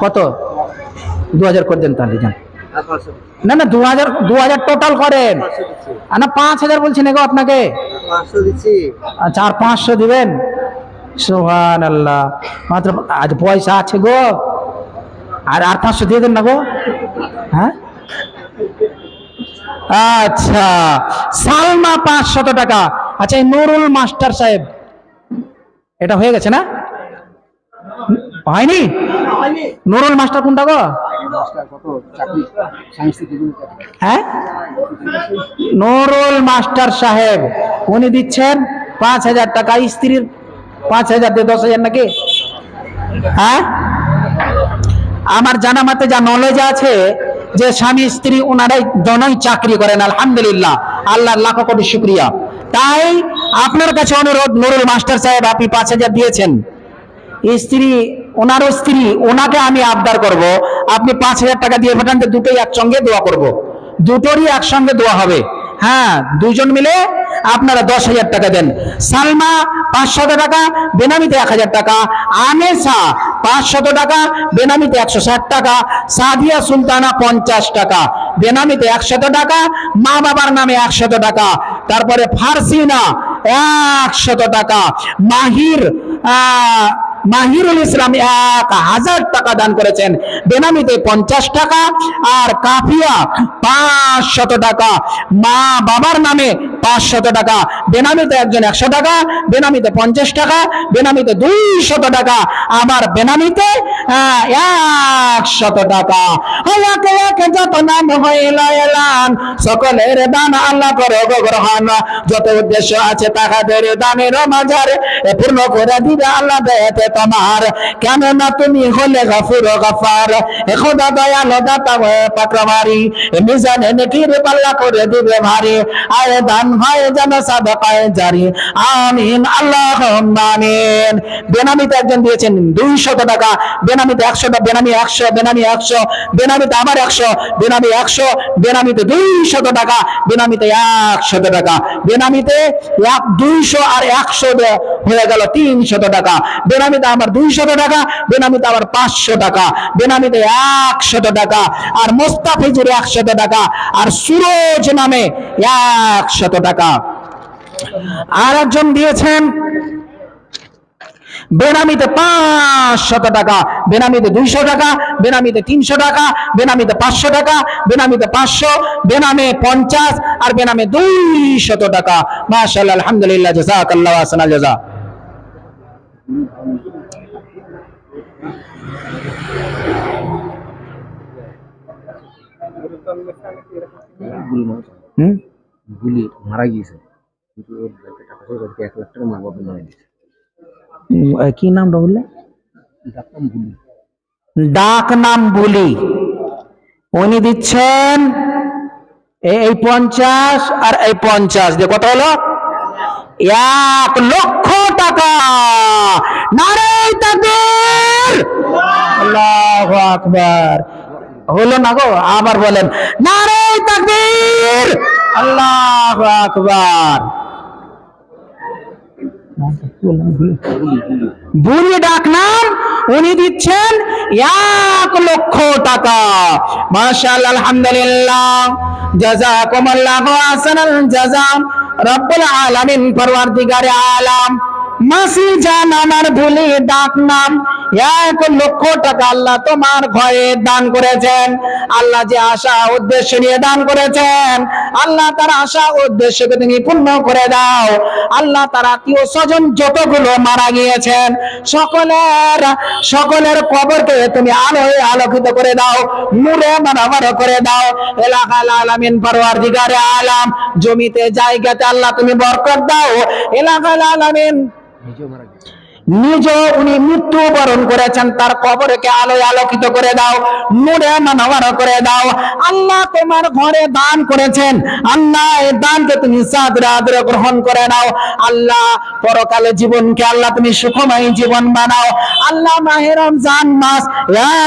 Speaker 2: কত? 2,000 করে দেন তাহলে। যান না না, 2,000 টোটাল করেন না। 5,000 বলছেন গো আপনাকে। আচ্ছা আর 500 দিবেন। সুবহানাল্লাহ, মাত্র আজ পয়সা আছে গো, আর 500 দিয়ে দেন না গো। হ্যাঁ আচ্ছা, সালমা 500 টাকা। আচ্ছা, এই নুরুল মাস্টার সাহেব, এটা হয়ে গেছে না? হয়নি? নুরুল মাস্টার কোনটা গো?
Speaker 3: কত চাকরি সাংস্কৃতিক
Speaker 2: হ্যাঁ, নুরুল মাস্টার সাহেব উনি দিচ্ছেন 5,000 টাকা, স্ত্রীর 5,000 দিয়ে 10,000 নাকি? হ্যাঁ, আমার জানা মতে যা নলেজ আছে যে স্বামী স্ত্রী ওনারাই দনই চাকরি করেন, আলহামদুলিল্লাহ, আল্লাহর লাখ কোটি শুকরিয়া। তাই আপনার কাছে অনুরোধ, নুরুল মাস্টার সাহেব আপনি 5,000 দিয়েছেন, স্ত্রী ওনারও স্ত্রী, ওনাকে আমি আবদার করব আপনি 5,000 টাকা দিয়ে পাঠান, দুটোই একসঙ্গে দোয়া করব, দুটোরই একসঙ্গে দোয়া হবে। হ্যাঁ, দুজন মিলে আপনারা 10,000 টাকা দেন। সালমা 500 টাকা, বেনামিতে 1,000 টাকা। আনেসা 500 টাকা, বেনামিতে 160 টাকা। সাদিয়া সুলতানা 50 টাকা, বেনামিতে 100 টাকা, মা বাবার নামে 100 টাকা। তারপরে ফারসিনা 100 টাকা। মাহিরুল ইসলাম 1,000 টাকা দান করেছেন, বেনামিতে 50 টাকা। আর কাফিয়া 500 টাকা, মা বাবার নামে 500 টাকা, বেনামিতে একজন 100 টাকা, বেনামিতে 50 টাকা, বেনামিতে 200 টাকা, আমার বেনামিতে 100 টাকা। যত নাম হইল এলান, সকলের দান আল্লাহ করো গো গ্রহণ, যত উদ্দেশ্য আছে তাহাদের দানের মাঝারে পূর্ণ করে দিবে আল্লাহ দেতে তোমার, কেননা তুমি হলে গফুর গফার, খোদা দয়াল দাতা পাকরামারি, মিজানে নেকির পাল্লা করে দিবে ভারী, আয় দান হয় যেন সাদাকায়ে জারি, আমিন আল্লাহুম্মা আমিন। বেনামিতে একজন দিয়েছেন 200 টাকা, বেনামিতে 100 টাকা, বেনামি 100, বেনামি 100, বেনামিতে আবার 100, বেনামি 100, বেনামিতে 200 টাকা, বেনামিতে 100 টাকা, বেনামিতে 200 আর 100 হয়ে গেল 300 টাকা, বেনামিতে আমার 200 টাকা, বেনামিতে আবার 500 টাকা, বেনামিতে 100 টাকা, আর মোস্তাফিজুর 100 টাকা, আর সুরজ নামে 100 টাকা। আর একজন দিয়েছেন বেনামিতে 500 টাকা, বেনামিতে 200 টাকা, বেনামিতে 300 টাকা, বেনামিতে 500 টাকা, বেনামিতে 500, বেনামে 50, আর বেনামে 200 টাকা। মাশাআল্লাহ, আলহামদুলিল্লাহ, জাযাকাল্লাহু আহসানাল জাযা।
Speaker 3: গুলি মারা গিয়েছে, কিন্তু ওর টাকা পয়সা 1 লাখ টাকা মা বাবা নামে দিয়েছে।
Speaker 2: কি নামটা বললে?
Speaker 3: ডাকনাম গুলি।
Speaker 2: ডাক নাম বুলি। উনি দিচ্ছেন এই 50 আর এই 50 দিয়ে কত হলো? 1 লক্ষ টাকা। নারে তাকবীর, আল্লাহু আকবার। হলো না গো? আবার বলেন, নারে তাকবীর, আল্লাহু আকবার। বুলি ডাক নাম, উনি দিচ্ছেন 1 লক্ষ টাকা। মাশাআল্লাহ, আলহামদুলিল্লাহ, জাযাকুমুল্লাহু আহসানাল জাযা। রব্বুল আলামিন, পরওয়ারদিগারে আলাম, মাসি জান আমার বুলি ডাক নাম 1 লক্ষ টাকা আল্লাহ তোমার ঘরে দান করেছেন। আল্লাহ যে আশা উদ্দেশ্য নিয়ে দান করেছেন, আল্লাহ তার আশা উদ্দেশ্যকে তুমি পূর্ণ করে দাও। আল্লাহ তার আত্মীয় স্বজন যতগুলো মারা গিয়েছেন, সকলের কবরকে তুমি আলোয় আলোকিত করে দাও, নূরে মানবার করে দাও। এলাকাল আলামিন, পরওয়ারদিগারে আলাম, জমিতে জায়গাতে আল্লাহ তুমি বরকত দাও। এলাকাল আলামিন, নিজ উনি মৃত্যুবরণ করেছেন, তার কবরকে আলোয় আলোকিত করে দাও, নূরে মানওয়ার করে দাও। আল্লাহ তোমার ঘরে দান করেছেন, আল্লাহ এই দানকে তুমি সাদরে আদরে গ্রহণ করে নাও। আল্লাহ পরকালে জীবনকে আল্লাহ তুমি সুখময় জীবন বানাও। আল্লাহ মাহে রমজান মাস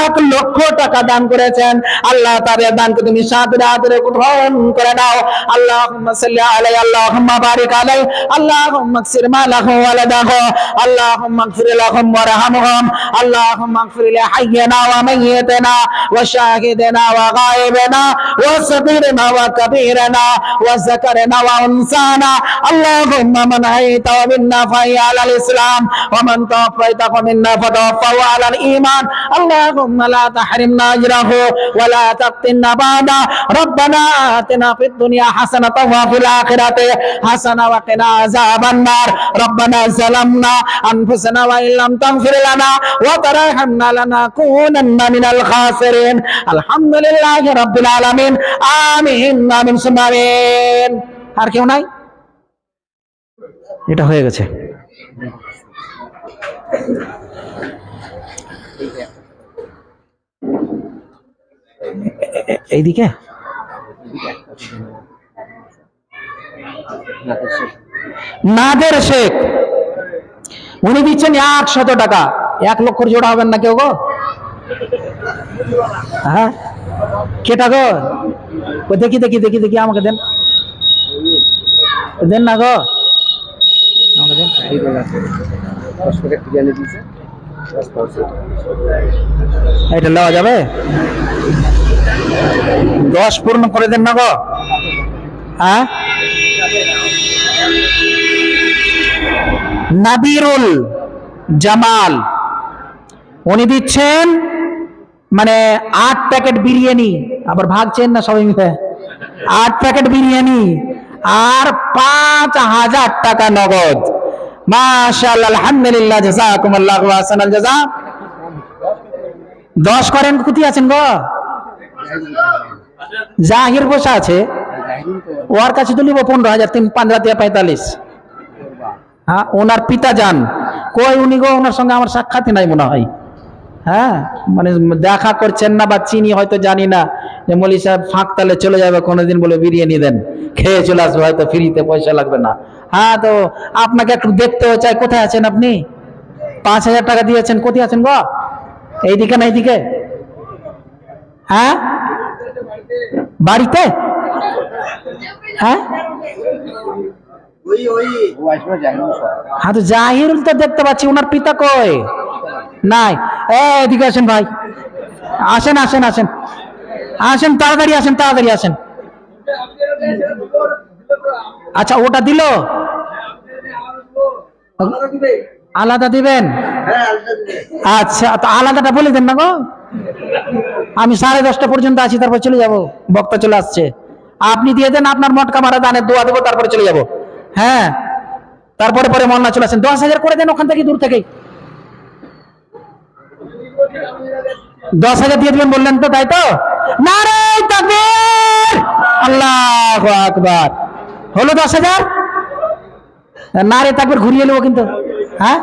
Speaker 2: 1 লক্ষ টাকা দান করেছেন, আল্লাহ তার দানকে তুমি সাদরে আদরে গ্রহণ করে নাও। আল্লাহুম্মা সাল্লি আলাইহি, আল্লাহুম্মা বারিক আলাইহি, আল্লাহুম্মা আকসির মালাহু ওয়া ওয়ালাদাহু, আল্লাহ اللهم اغفر لهم وارحمهم اللهم اغفر لحينا وميتنا وشاهدنا وغائبنا وصغيرنا وكبيرنا وذكرنا وانثانا اللهم من احييت منا فحي على الاسلام ومن توفيت منا فتوفه على الايمان اللهم لا تحرمنا اجره ولا تفتنا بعده ربنا آتنا في الدنيا حسنة وفي الآخرة حسنة وقنا عذاب النار ربنا ظلمنا أنفسنا وإن لم تغفر لنا وترحمنا لنكونن من الخاسرين الحمد لله رب العالمين آمين آمين ثم آمين আর কেউ নাই এটা হয়ে গেছে এইদিকে নাদের শেখ উনি দিচ্ছেন 100 টাকা 1 লক্ষ জোড়া হবেন না কেউ গো হ্যাঁ কেটা গো দেখি দেখি দেখি দেখি আমাকে দেন দেন না গো আমাকে দেন
Speaker 3: 10 টাকা টিকানে দিয়েছে 10%।
Speaker 2: এটা লওয়া যাবে 10 পূর্ণ করে দেন না গো হ্যাঁ নাবিরুল জামাল উনি দিচ্ছেন মানে 8 প্যাকেট বিরিয়ানি আবার ভাগছেন না সবাই মিলে 8 প্যাকেট বিরিয়ানি আর 5000 টাকা নগদ মাশাআল্লাহ আলহামদুলিল্লাহ জাযাকুমুল্লাহু আহসানাল জাযা 10 করেন কুতি আছেন গো জাহির বসা আছে ওর কাছে তো নিব 15000 3 15 দিয়ে 45 হ্যাঁ ওনার পিতা যান কই উনি গো ওনার সঙ্গে আমার সাক্ষাৎই নাই মনে হয় হ্যাঁ মানে দেখা করছেন না বা চিনি হয়তো জানি না যে মৌলী সাহেব ফাঁক তালে চলে যাবে কোনোদিন বলে বিরিয়ানি দেন খেয়ে চলে আসবে হয়তো ফ্রিতে পয়সা লাগবে না হ্যাঁ তো আপনাকে একটু দেখতেও চাই কোথায় আছেন আপনি 5000 টাকা দিয়েছেন কোথায় আছেন গো এইদিকে না এইদিকে হ্যাঁ বাড়িতে হ্যাঁ হ্যাঁ তো জাহিরুল তো দেখতে পাচ্ছি ওনার পিতা কই নাই এদিকে আসেন ভাই আসেন আসেন আসেন আসেন তাড়াতাড়ি আসেন তাড়াতাড়ি আসেন আচ্ছা ওটা দিল আলাদা দিবেন আচ্ছা তো আলাদাটা বলে দেন না গো আমি 10:30 পর্যন্ত আছি তারপর চলে যাব বক্তা চলে আসছে আপনি দিয়ে দেন আপনার মটকা মারা দানের দোয়া দেবো তারপরে চলে যাব হ্যাঁ তারপরে পরে মন্না চলে আসেন 10,000 করে দেন ওখান থেকে দূর থেকেই 10,000 দিয়ে দিবেন বললেন তো তাই তো নারে তাকবীর আল্লাহু আকবার হলো 10,000 নারে তাকবীর ঘুরিয়ে নেবো কিন্তু হ্যাঁ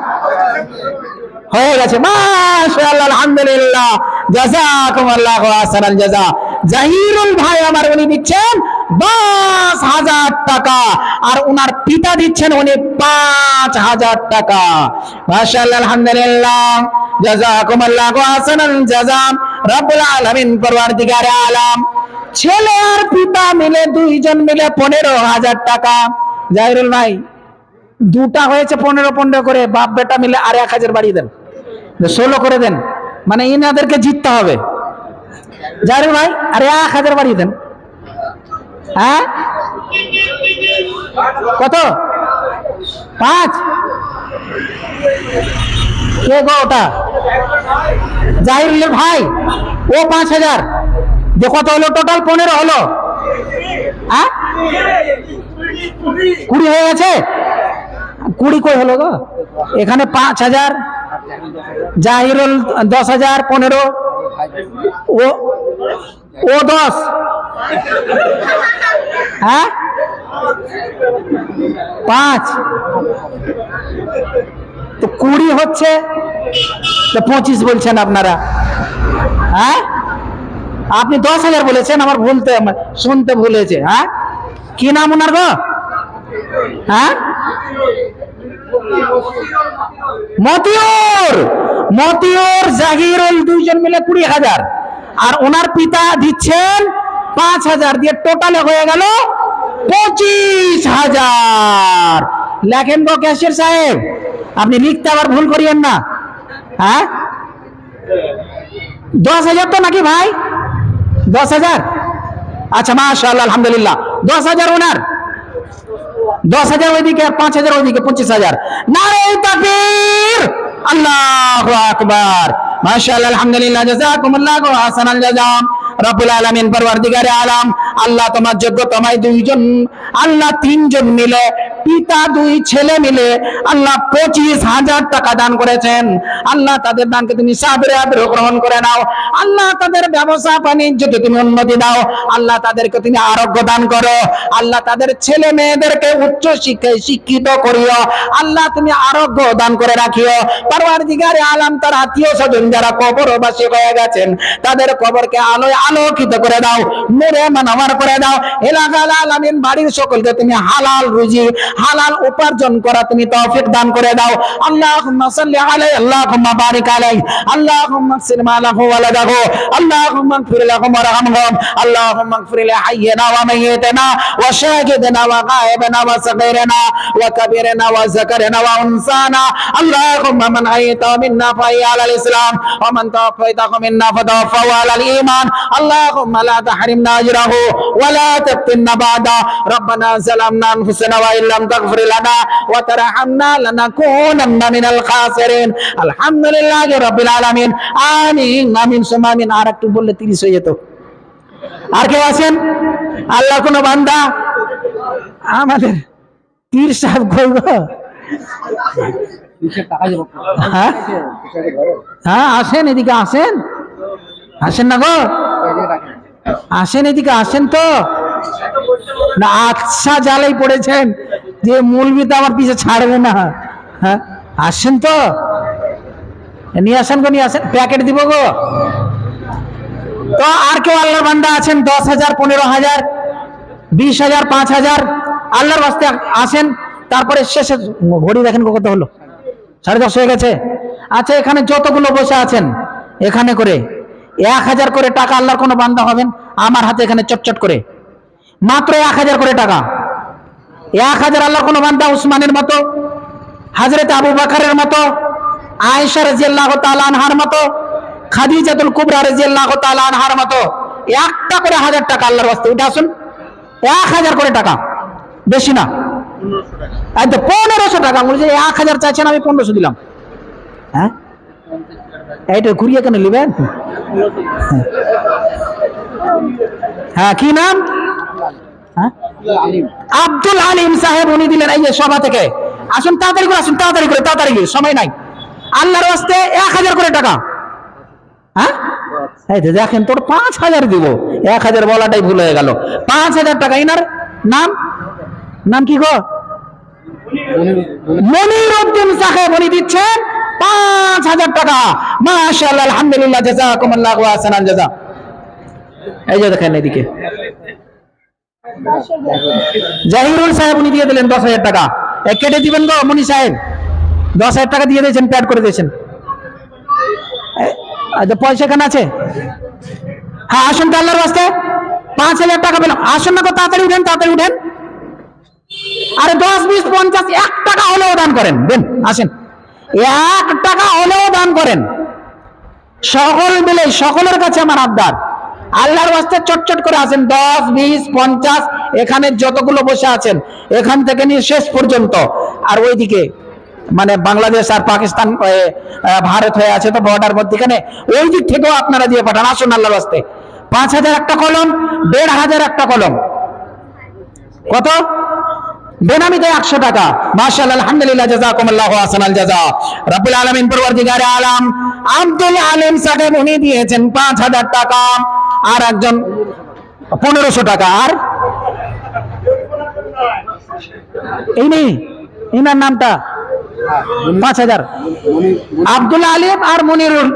Speaker 2: হয়ে গেছে মাশাআল্লাহ আলহামদুলিল্লাহ জাযাকুমুল্লাহু আহসানাল জাযা জাহিরুল ভাই আমার উনি দিচ্ছেন 10,000 টাকা আর উনার পিতা দিচ্ছেন উনি 5,000 টাকা মাশাআল্লাহ আলহামদুলিল্লাহ জাযাকুমুল্লাহু আহসানাল জাযা রব্বুল আলামিন পরওয়ারদিগারে আলাম ছেলে আর পিতা মিলে দুইজন মিলে 15,000 টাকা জাহিরুল ভাই দুটা হয়েছে 15 করে বাপ বেটা মিলে আর 1,000 বাড়িয়ে দেন 16 করে দেন মানে ইনাদেরকে জিততে হবে জাহিরুল ভাই আরে 1,000 বাড়িয়ে দেন হ্যাঁ কত 5 কে গো ওটা জাহিরুলের ভাই ও 5,000 দেখো তো হলো টোটাল 15 হলো হ্যাঁ 20 হয়ে গেছে 20 কই হলো গো এখানে 5,000 জাহিরুল 10,000 15 ও 10 হ্যাঁ 5 তো 20 হচ্ছে তো 25 বলছেন আপনারা হ্যাঁ আপনি 10,000 বলেছেন আমার শুনতে ভুলেছে হ্যাঁ কি নাম ওনার গো হ্যাঁ মতিউর জাহিরুল দুইজন মিলে 20,000 আর ওনার পিতা দিচ্ছেন 5,000 দিয়ে টোটালে হয়ে গেল 25,000 লেখেন গো ক্যাশিয়ার সাহেব, আপনি লিখতে আবার ভুল করিয়েন না। হ্যাঁ 10,000 তো নাকি ভাই? 10,000? আচ্ছা মাশাআল্লাহ আলহামদুলিল্লাহ। 10,000 ওনার, 10,000 ওইদিকে আর 5,000 ওইদিকে, 25,000। নারে তাকবীর, আল্লাহু আকবার, মাশাআল্লাহ আলহামদুলিল্লাহ, জাযাকুমুল্লাহু আহসানাল জাযা। রব্বুল আলামিন পরওয়ারদিগারে আলম, আল্লাহ তোমার যোগ্য, তোমায় দুইজন, আল্লাহ তিনজন মিলে, পিতা দুই ছেলে মিলে আল্লাহ 25,000 টাকা দান করেছেন। আল্লাহ তাদের দানকে তুমি সাদরে আদরে গ্রহণ করে নাও। আল্লাহ তাদের ব্যবসা বাণিজ্যতে তুমি উন্নতি দাও। আল্লাহ তাদেরকে তুমি আরোগ্য দান করো। আল্লাহ তাদের ছেলে মেয়েদেরকে উচ্চ শিক্ষায় শিক্ষিত করিও। আল্লাহ তুমি আরোগ্য দান করে রাখিও। পরওয়ারদিগারে আলম, তার আত্মীয় স্বজন যারা কবরবাসী হয়ে গেছেন, তাদের কবরকে আলোয় আলোকিত করে দাও, নূরে মানওয়ার করে দাও। এলাকাল আলামিন বাড়ির সকলকে তুমি হালাল রুজি, হালাল উপার্জন করা তুমি তৌফিক দান করে দাও। আল্লাহুম্মা সাল্লি আলাইহি, আল্লাহুম্মা বারিক আলাইহি, আল্লাহুম্মা আগফির মা লাহু ওয়া লাহু, আল্লাহুম্মা আগফির লাহুম ওয়ারহামহুম, আল্লাহুম্মা আগফির লিহাইয়িনা ওয়া মাইয়িতিনা ওয়া শাহিদিনা ওয়া গায়িবিনা ওয়া সাগীরিনা ওয়া কাবীরিনা ওয়া যাকারিনা ওয়া উনসানা। আল্লাহুম্মা মান আইতা মিন্না ফাইয়া আলাল ইসলাম ওয়া মান তাওফাইতাহু মিন্না ফাতাওফাহু আলাল ঈমান। اللهم لا تحرمنا أجره ولا تفتنا بعده. ربنا ظلمنا أنفسنا وإن لم تغفر لنا وترحمنا لنكونن من الخاسرين. الحمد لله رب العالمين. آمين آمين ثم آمين। আর একটু বললে 30 হয়ে যেত। আর কেউ আছেন? আল্লাহ কোন বান্দা? আমাদের পীর সাহেব কই গো? হ্যাঁ হ্যাঁ, আসেন এদিকে, আসেন, আসেন না গো, আসেন এদিকে, আসেন তো না। আচ্ছা জালেই পড়েছেন যে মৌলবি তো আমার পিছে ছাড়বে না। হ্যাঁ আসেন তো, নিয়ে আসেন গো, নিয়ে আসেন, প্যাকেট দিব গো। তো আর কেউ আল্লাহর বান্দা আছেন? 10,000, 15,000, 20,000, 5,000 আল্লাহর রাস্তায় আসেন। তারপরে শেষে ঘড়ি দেখেন কত হলো, 10:30 হয়ে গেছে। আচ্ছা এখানে যতগুলো বসে আছেন, এখানে করে 1,000 করে টাকা আল্লাহর কোনো বান্দা হবেন আমার হাতে এখানে চটচট করে, মাত্র 1,000 করে টাকা। 1,000 আল্লাহর কোনো বান্দা উসমানের মতো, হযরত আবু বকরের মতো, আয়েশা রাদিয়াল্লাহু তাআলা আনহার মতো, খাদিজাতুল কুবরা রাদিয়াল্লাহু তাআলা আনহার মতো একটা করে 1,000 টাকা আল্লাহর রাস্তায় উঠে আসুন। 1,000 করে টাকা, বেশি না, একদম 1,500 টাকা। বলছে 1,000 চাইছেন, আমি 1,500 দিলাম। হ্যাঁ এইটা ঘুরিয়ে কেন নেবেন? হ্যাঁ কি নাম? আব্দুল আলিম সাহেব, উনি দিলেন এই যে সভা থেকে। আসুন তাড়াতাড়ি করে, আসুন তাড়াতাড়ি করে, তাড়াতাড়ি করে, সময় নাই। আল্লাহর রাস্তে 1,000 করে টাকা। হ্যাঁ এই যে দেখেন, তোর 5,000 দিব, 1,000 বলাটাই ভুল হয়ে গেল। 5,000 টাকা। ইনার নাম, নাম কি গো? মনিরউদ্দিন সাহেব, উনি দিচ্ছেন 5,000 টাকা। মাশাআল্লাহ আলহামদুলিল্লাহ, জাযাকুমুল্লাহু আহসানাল জাযা। এই যে দেখেন এদিকে জাহিরুল সাহেব, উনি দিয়ে দিলেন 10,000 টাকা। কেটে দিবেন গো মনি সাহেব, 10,000 টাকা দিয়ে দিয়েছেন, প্যাড করে দিয়েছেন। আচ্ছা পয়সা কেন আছে? হ্যাঁ আসুন তো আল্লাহর রাস্তায়, 5,000 টাকা পেলাম। আসুন না গো, তাড়াতাড়ি উঠেন, তাড়াতাড়ি উঠেন। আরে 10, 20, 50, 1 টাকা হলেও দান করেন, দেন, আসেন, 1 টাকা হলেও দান করেন। সকল মিলে সকলের কাছে আমার আবদার, আল্লাহর রাস্তায় চটচট করে আসেন। 10, 20, 50 এখানে যতগুলো বসে আছেন, এখান থেকে নিয়ে শেষ পর্যন্ত। আর ওইদিকে মানে বাংলাদেশ আর পাকিস্তান, ভারত হয়ে আছে তো বর্ডার মধ্যখানে, ওই দিক থেকেও আপনারা দিয়ে পাঠান। আসুন আল্লাহর রাস্তায়। 5,000 একটা কলম, 1,500 একটা কলম, কত? বেনামিতে 100 টাকা। মাশাআল্লাহ আলহামদুলিল্লাহ, জাযাকুমুল্লাহু আহসানাল জাযা। রব্বুল আলামিন পরওয়ারদিগারে আলম আব্দুল আলিম সাহেব, উনি দিয়েছেন 5,000 টাকা। আর একজন 1,500 টাকা। আর এই নেই, ইনার নামটা 5,000। আব্দুল আলিম আর মনিরুল,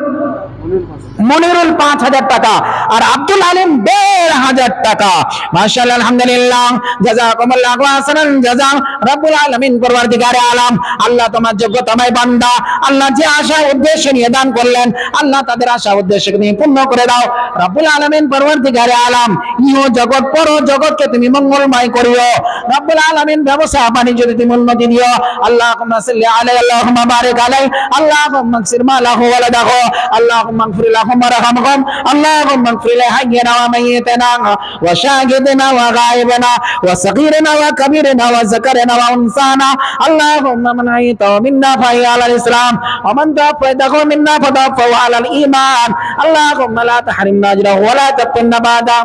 Speaker 2: মনিরুল 5,000 টাকা, আর আব্দুল আলিম 1,500 টাকা। মাশাআল্লাহ, আলহামদুলিল্লাহ, জাযাকুমুল্লাহু আহসানাল জাযা। রব্বুল আলামিন, পরওয়ারদিগারে আলম, আল্লাহ তোমার যোগ্যতমায় বান্দা, আল্লাহ যে আশা উদ্দেশ্য নিয়ে দান করলেন, আল্লাহ তাদের আশা উদ্দেশ্য নিয়ে পূর্ণ করে দাও। রব্বুল আলামিন, পরওয়ারদিগারে আলম, ইহ জগৎ পর জগৎকে তুমি মঙ্গলময় করিও। রব্বুল আলামিন, ব্যবসা বাণিজ্য তুমি উন্নতি দিও। আল্লাহুম্মা সাল্লি আলাইহি, আল্লাহুম্মা বারিক আলাইহি, আল্লাহুম্মা আগফির মা লাহু ওয়া লাদাহু, আল্লাহুম্মা আগফির লাহুম ওয়ারহামহুম, আল্লাহুম্মা আগফির লিহাইয়িনা ওয়া মাইয়িতিনা ওয়া শাহিদিনা ওয়া গায়িবিনা ওয়া সাগীরিনা ওয়া কাবীরিনা ওয়া যাকারিনা ওয়া উনসানা। আল্লাহুম্মা মান আইতা মিন্না ফাহিয়া আলাল ইসলাম ওয়া মান তাওফাইতাহু মিন্না ফাতাওফাহু আলাল ঈমান। আল্লাহুম্মা লা তাহরিমনা আজরাহু ওয়া লা তাফতিনা বা'দা।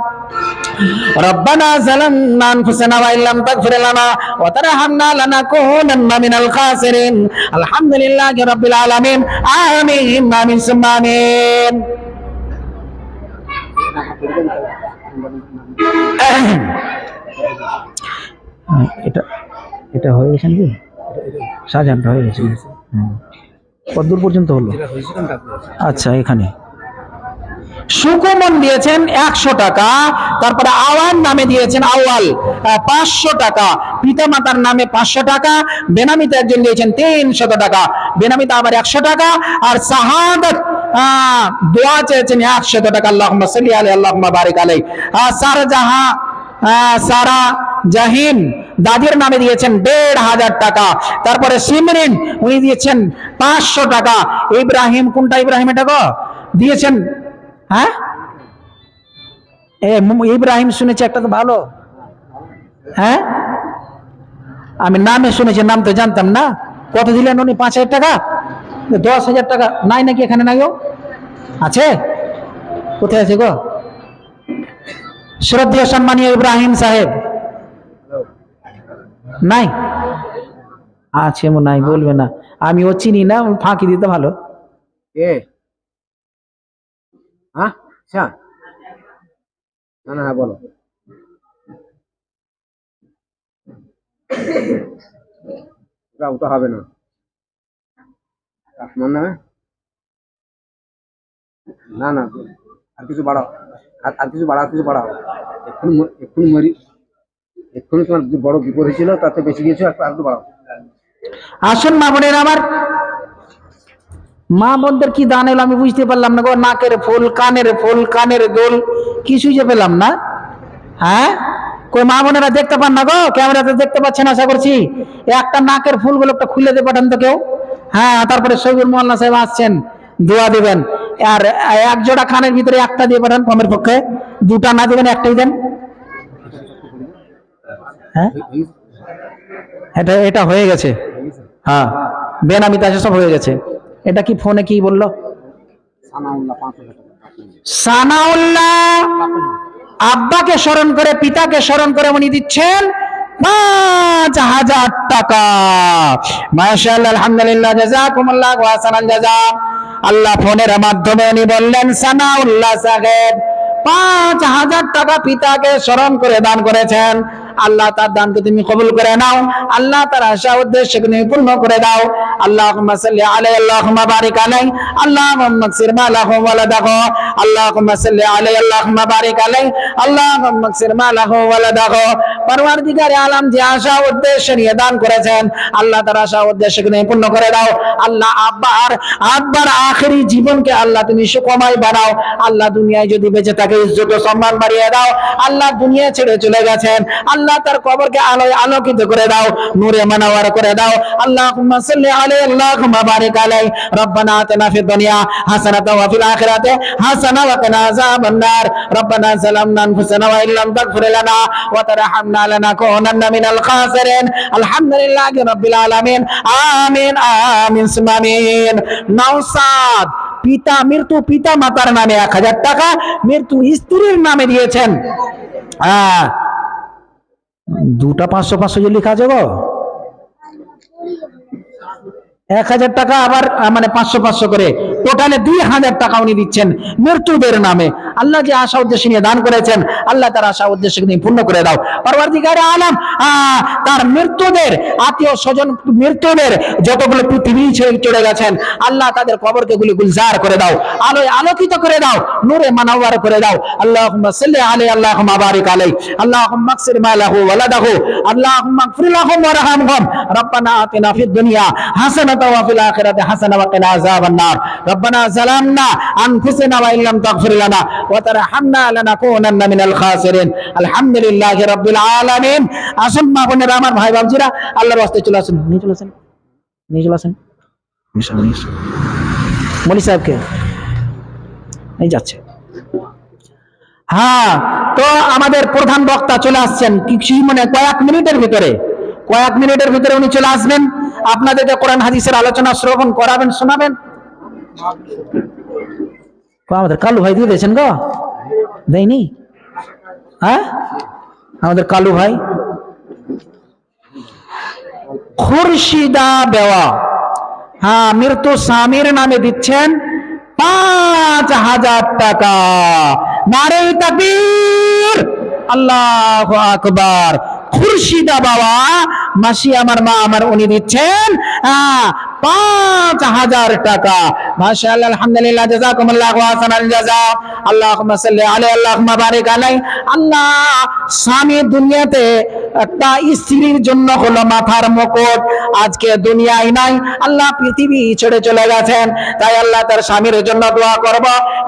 Speaker 2: ربنا ظلمنا أنفسنا وإن لم تغفر لنا وترحمنا لنكونن من الخاسرين. الحمد لله رب العالمين. آمين آمين ثم آمين.
Speaker 1: এটা এটা হয়ে গেছে নাকি? শাহজাহানটা হয়ে গেছে। কতদূর পর্যন্ত হলো? আচ্ছা, এখানে
Speaker 2: সুকুমন দিয়েছেন 100 টাকা, তারপরে আওয়ান নামে দিয়েছেন আওয়াল 500 টাকা, পিতা মাতার নামে 500 টাকা, বেনামিতে একজন দিয়েছেন 300 টাকা, বেনামিতে আবার 100 টাকা, আর শাহাদাত দোয়া চেয়েছেন 100 টাকা। আল্লাহুম্মা সাল্লি আলাইহি, আল্লাহুম্মা বারিক আলাইহি। সারা জাহিন দাদির নামে দিয়েছেন 1,500 টাকা। তারপরে সিমরিন, উনি দিয়েছেন 500 টাকা। ইব্রাহিম, কোনটা ইব্রাহিম এটা গো, দিয়েছেন, হ্যাঁ ইব্রাহিম শুনেছি একটা তো ভালো, হ্যাঁ আমি নামে শুনেছি, নাম তো জানতাম না। কত দিলেন উনি? 5,000 টাকা, 10,000 টাকা নাই নাকি এখানে? নাই গো, আছে? কোথায় আছে গো? শ্রদ্ধেয় সম্মানীয় ইব্রাহিম সাহেব নাই? আছে নাই, বলবে না, আমি ও চিনি না, ফাঁকি দিতে ভালো।
Speaker 3: হ্যাঁ, আচ্ছা, না না, হ্যাঁ বলো। ওটা হবে না, আসমান নামে না না, আর কিছু বাড়াও, আর কিছু বাড়াও, কিছু বাড়াও। এক্ষুনি মরি, এক্ষুনি তোমার যে বড় বিপদ হয়েছিল তাতে বেশি গিয়েছো, আর একটু বাড়াও।
Speaker 2: আসুন মা বোনের আমার, মা বোনদের কি দান এলো আমি বুঝতে পারলাম না গো। নাকের ফুল, কানের ফুল, কানের দোল, কিছুই যে পেলাম না। হ্যাঁ, কই মা বোনেরা দেখতে পান না গো? ক্যামেরাতে দেখতে পাচ্ছেন আশা করছি। একটা নাকের ফুলগুলো একটা খুলে দিয়ে পাঠান তো কেউ। হ্যাঁ, তারপরে শহীদুল মোল্লা সাহেব আসছেন, দোয়া দিবেন। আর এক জোড়া খানের ভিতরে একটা দিয়ে পাঠান কমের পক্ষে, দুটা না দিবেন, একটাই দেন। হ্যাঁ, এটা এটা হয়ে গেছে। হ্যাঁ, বেনামিতে আছে, সব হয়ে গেছে। এটা কি ফোনে কি বললো? সানাউল্লাহ আব্বাকে স্মরণ করে, পিতাকে স্মরণ করে উনি দিচ্ছেন 5,000 টাকা। মাশাআল্লাহ, আলহামদুলিল্লাহ, জাযাকুমুল্লাহু আহসানাল জাযা। আল্লাহ ফোনের মাধ্যমে উনি বললেন সানাউল্লাহ সাহেব 5,000 টাকা পিতাকে স্মরণ করে দান করেছেন। আল্লাহ তার দানকে তুমি কবুল করে নাও, আল্লাহ তার আশা উদ্দেশ্য তুমি পূর্ণ করে দাও। আল্লাহুম্মা সাল্লি আলাইহি, আল্লাহুম্মা বারিক আলাইহি, আল্লাহুম্মা আগফির মা লাহু ওয়া লাদাহু, আল্লাহুম্মা সাল্লি আলাইহি, আল্লাহুম্মা বারিক আলাইহি, আল্লাহুম্মা আগফির মা লাহু ওয়া লাদাহু। পরওয়ারদিগারে আলম যে আশা উদ্দেশ্য নিয়ে দান করেছেন, আল্লাহ তার আশা উদ্দেশ্য তুমি পূর্ণ করে দাও। আল্লাহ আব্বার আখেরি জীবনকে আল্লাহ তুমি সুখময় বানাও। আল্লাহ দুনিয়ায় যদি বেঁচে থাকে ইজ্জত ও সম্মান বাড়িয়ে দাও। আল্লাহ দুনিয়া ছেড়ে চলে গেছেন, আল্লাহ তার কবরকে আলোয় আলোকিত করে দাও, নূরে মানাওয়ার করে দাও। আল্লাহুম্মা সাল্লি আলাইহি, আল্লাহুম্মা বারিক আলাইহি। রব্বানা আতিনা ফিদ দুনিয়া হাসানাতাও ওয়া ফিল আখিরাতি হাসানাতাও ওয়া কিনা আযাবান নার। রব্বানা যালামনা আনফুসানা ওয়া ইল্লাম তাগফির লানা ওয়া তারহামনা লানাকুনান্না মিনাল খাসিরিন। আলহামদুলিল্লাহি রাব্বিল আলামিন। আমিন আমিন সুম্মা আমিন। নওশাদ মৃত্যু পিতা মাতার নামে 1,000 টাকা, মৃত্যু স্ত্রীর নামে দিয়েছেন দুটা 500 যে লেখা আছে গো, 1,000 টাকা আবার মানে 500 করে টোটালে 2000 টাকা উনি দিচ্ছেন মৃত্যুদের নামে। আল্লাহ যে আশা উদ্দেশ্য নিয়ে দান করেছেন, আল্লাহ তার আশা উদ্দেশ্যকে তুমি পূর্ণ করে দাও। পরবর্তীকারে আলম তার মৃত্যুদের আত্মীয় স্বজন, মৃত্যুদের যতগুলো পৃথিবী ছেড়ে চলে গেছেন, আল্লাহ তাদের কবরকে গুলজার করে দাও, আলোয় আলোকিত করে দাও, নূরে মানাওয়ার করে দাও। আল্লাহুম্মা সাল্লি আলাইহি, আল্লাহুম্মা বারিক আলাইহি, আল্লাহুম্মা আকসির মালাহু ওয়ালাদাহু, আল্লাহুম্মা ইগফির লাহুম ওয়ারহামহুম, রব্বানা আতিনা ফিদ দুনিয়া হাসানাতাও ওয়া ফিল আখিরাতি হাসানাতাও ওয়া কিনা আযাবান নার, রব্বানা যালামনা আনফুসানা ওয়া ইল্লাম তাগফির লানা ওয়া তারহামনা লানাকুনান্না মিনাল খাসিরিন। আলহামদুলিল্লাহি রাব্বিল আলামিন। আসুন মা বোনেরা, আমার ভাই বাবজিরা, আল্লাহর রাস্তায় চলে আসুন, নিয়ে চলে আসুন, নিয়ে চলে আসুন মলি সাহেবকে, এই যাচ্ছে। হ্যাঁ, তো আমাদের প্রধান বক্তা চলে আসছেন কিছু মানে কয়েক মিনিটের ভিতরে উনি চলে আসবেন, আপনাদেরকে কোরআন হাদিসের আলোচনা শ্রবণ করাবেন, শোনাবেন। আমাদের কালু ভাই দিয়ে দিয়েছেন গো, দেয়নি? হ্যাঁ, আমাদের কালু ভাই খুরশিদা বেওয়া, হ্যাঁ, মৃত্যু স্বামীর নামে দিচ্ছেন 5000 টাকা। নারে তাকবীর, আল্লাহু আকবার। খুরশিদা বাবা, মাসি আমার মা আমার, উনি দিচ্ছেন 5000 টাকা। মাশাআল্লাহ, আলহামদুলিল্লাহ, জাযাকুমুল্লাহু আহসানাল জাযা। আল্লাহুম্মা সাল্লি আলাইহি, আল্লাহুম্মা বারিক আলাইহি। আল্লাহ স্বামী দুনিয়াতে একটা স্ত্রীর জন্য হলো মাথার মুকুট, আজকে দুনিয়ায় নাই, আল্লাহ পৃথিবী ছেড়ে চলে গেছেন, তাই আল্লাহ তার স্বামীর জন্য দোয়া করব,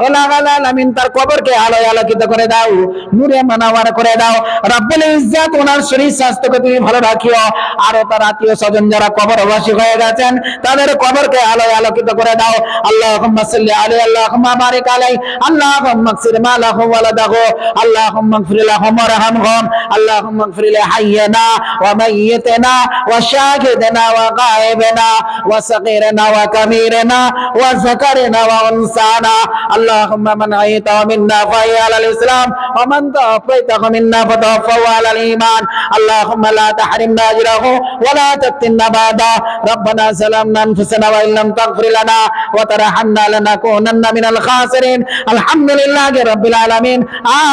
Speaker 2: ইলাহুল আলামিন তার কবরকে আলোয় আলোকিত করে দাও, নূরে মানাওয়ার করে দাও। রব্বুল ইজ্জত ওনার শরীর স্বাস্থ্যকে তুমি ভালো রাখিও, আর তার আত্মীয় স্বজন যারা কবরবাসী হয়ে গেছেন তাদের কবরকে আলোয় আলোকিত করে দাও। আল্লাহুম্মা সাল্লি আলাইহি, আল্লাহুম্মা বারিক আলাইহি, আল্লাহুম্মা আকসির মালাহু ওয়ালাদাহু, আল্লাহুম্মা ইগফির লাহুম ওয়ারহামহুম, আল্লাহুম্মা ইগফির লিহাইয়িনা ওয়া মাইয়িতিনা ওয়া শাহিদিনা ওয়া গায়িবিনা ওয়া সাগীরিনা ওয়া কাবীরিনা ওয়া যাকারিনা ওয়া উনসানা। আল্লাহুম্মা মান আইতা মিন্না ফাহি আলাল ইসলাম ওয়া মান তাওফাইতা মিন্না ফাতাওফাহু আলাল ঈমান। আল্লাহুম্মা লা তাহরিমনা আজরাহু ওয়া লা তাফতিনা বাদা। রব্বানা যালামনা আনফুসানা ওয়া ইল্লাম তাগফির লানা ওয়া তারহামনা লানাকুনান্না মিনাল খাসিরিন। আলহামদুলিল্লাহি রাব্বিল আলামিন।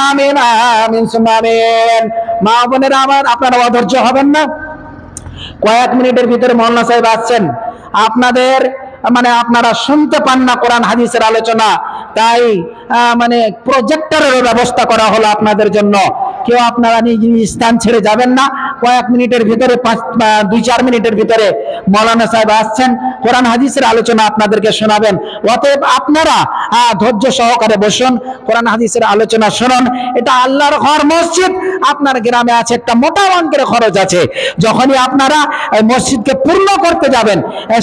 Speaker 2: আমিন আমিন সুম্মা আমিন। মা বোনেরা আমার, আপনারা অধৈর্য হবেন না, কয়েক মিনিটের ভিতরে মওলানা সাহেব আসছেন। আপনাদের মানে আপনারা শুনতে পান না কোরআন হাদিসের আলোচনা, তাই মানে প্রজেক্টরের ব্যবস্থা করা হলো আপনাদের জন্য। কেউ আপনারা নিজ নিজ স্থান ছেড়ে যাবেন না, কয়েক মিনিটের ভিতরে 2-4 মিনিটের ভিতরে মওলানা সাহেব আসছেন, কোরআন হাদিসের আলোচনা আপনাদেরকে শোনাবেন। অতএব আপনারা ধৈর্য সহকারে বসুন, কোরআন হাদিসের আলোচনা শুনুন। এটা আল্লাহর ঘর মসজিদ, আপনার গ্রামে আছে একটা মোটা অঙ্কের খরচ আছে, যখনই আপনারা মসজিদকে পূর্ণ করতে যাবেন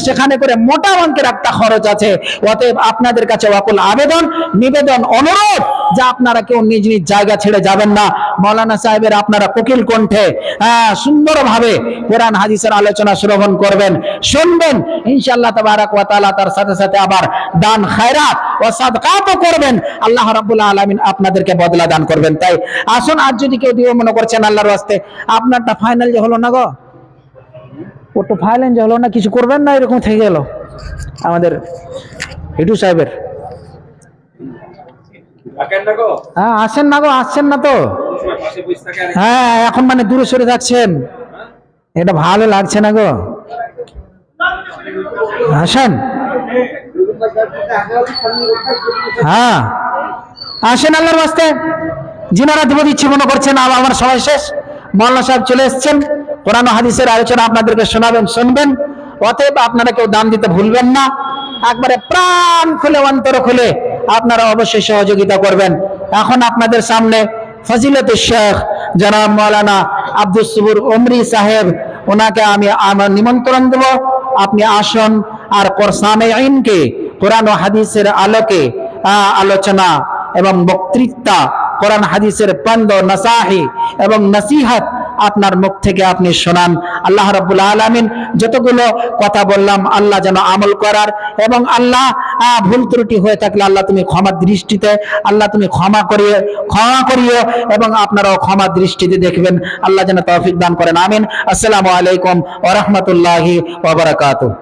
Speaker 2: সেখানে করে মোটা অঙ্কের একটা খরচ আছে। অতএব আপনাদের কাছে ওয়াকুল আবেদন, নিবেদন, অনুরোধ যে আপনারা কেউ নিজ নিজ জায়গা ছেড়ে যাবেন না। মওলানা সাহেবের আপনারা কোকিল কণ্ঠে সুন্দরভাবে কোরআন হাদিসের আলোচনা শ্রবণ করবেন, শুনবেন, ইনশাআল্লাহ তাবারাক ওয়া তাআলা তার সাথে সাথে আবার দান খায়রাত ও সাদকাতও করবেন। আল্লাহ রাব্বুল আলামিন আপনাদেরকে বদলা দান করবেন। তাই আসুন, আজ যদি কেউ দিও মনে করছেন আল্লাহর ওয়াস্তে, আপনারটা ফাইনাল যে হলো না গো, ওটা ফাইনাল যে হলো না, কিছু করবেন না, এরকম থেকে গেল আমাদের হিটু সাহেবের। হ্যাঁ, আসেন না গো, আসছেন না তো? হ্যাঁ, এখন মানে দূরে সরে যাচ্ছেন, এটা ভালো লাগছে না গো, আসেন। হ্যাঁ, আসেন আল্লাহর ওয়াস্তে। যিনারা দেব দিচ্ছি মনে করছেন আমার সময় শেষ, মওলানা সাহেব চলে এসেছেন, কোরআন ও হাদিসের আলোচনা আপনাদেরকে শোনাবেন, শুনবেন। অতএব আপনারা কেউ দান দিতে ভুলবেন না, একবারে প্রাণ খুলে অন্তর খুলে আপনারা অবশ্যই সহযোগিতা করবেন। এখন আপনাদের সামনে ফজিলতুল শেখ জনাব মওলানা আব্দুস সবুর উমরি সাহেব, ওনাকে আমি আমার নিমন্ত্রণ দেব, আপনি আসুন আর সামেঈনকে কোরআন ও হাদিসের আলোকে আলোচনা এবং বক্তৃতা, কোরআন হাদিসের পন্দ নাসাহি এবং নসিহত আপনার মুখ থেকে আপনি শোনান। আল্লাহ রাব্বুল আলামিন যতগুলো কথা বললাম আল্লাহ যেন আমল করার, এবং আল্লাহ ভুল ত্রুটি হয়ে থাকলে আল্লাহ তুমি ক্ষমা দৃষ্টিতে, আল্লাহ তুমি ক্ষমা করিও এবং আপনারাও ক্ষমা দৃষ্টিতে দেখবেন। আল্লাহ যেন তৌফিক দান করেন, আমিন। আসসালামু আলাইকুম ওয়া রাহমাতুল্লাহি ওয়া বারাকাতুহু।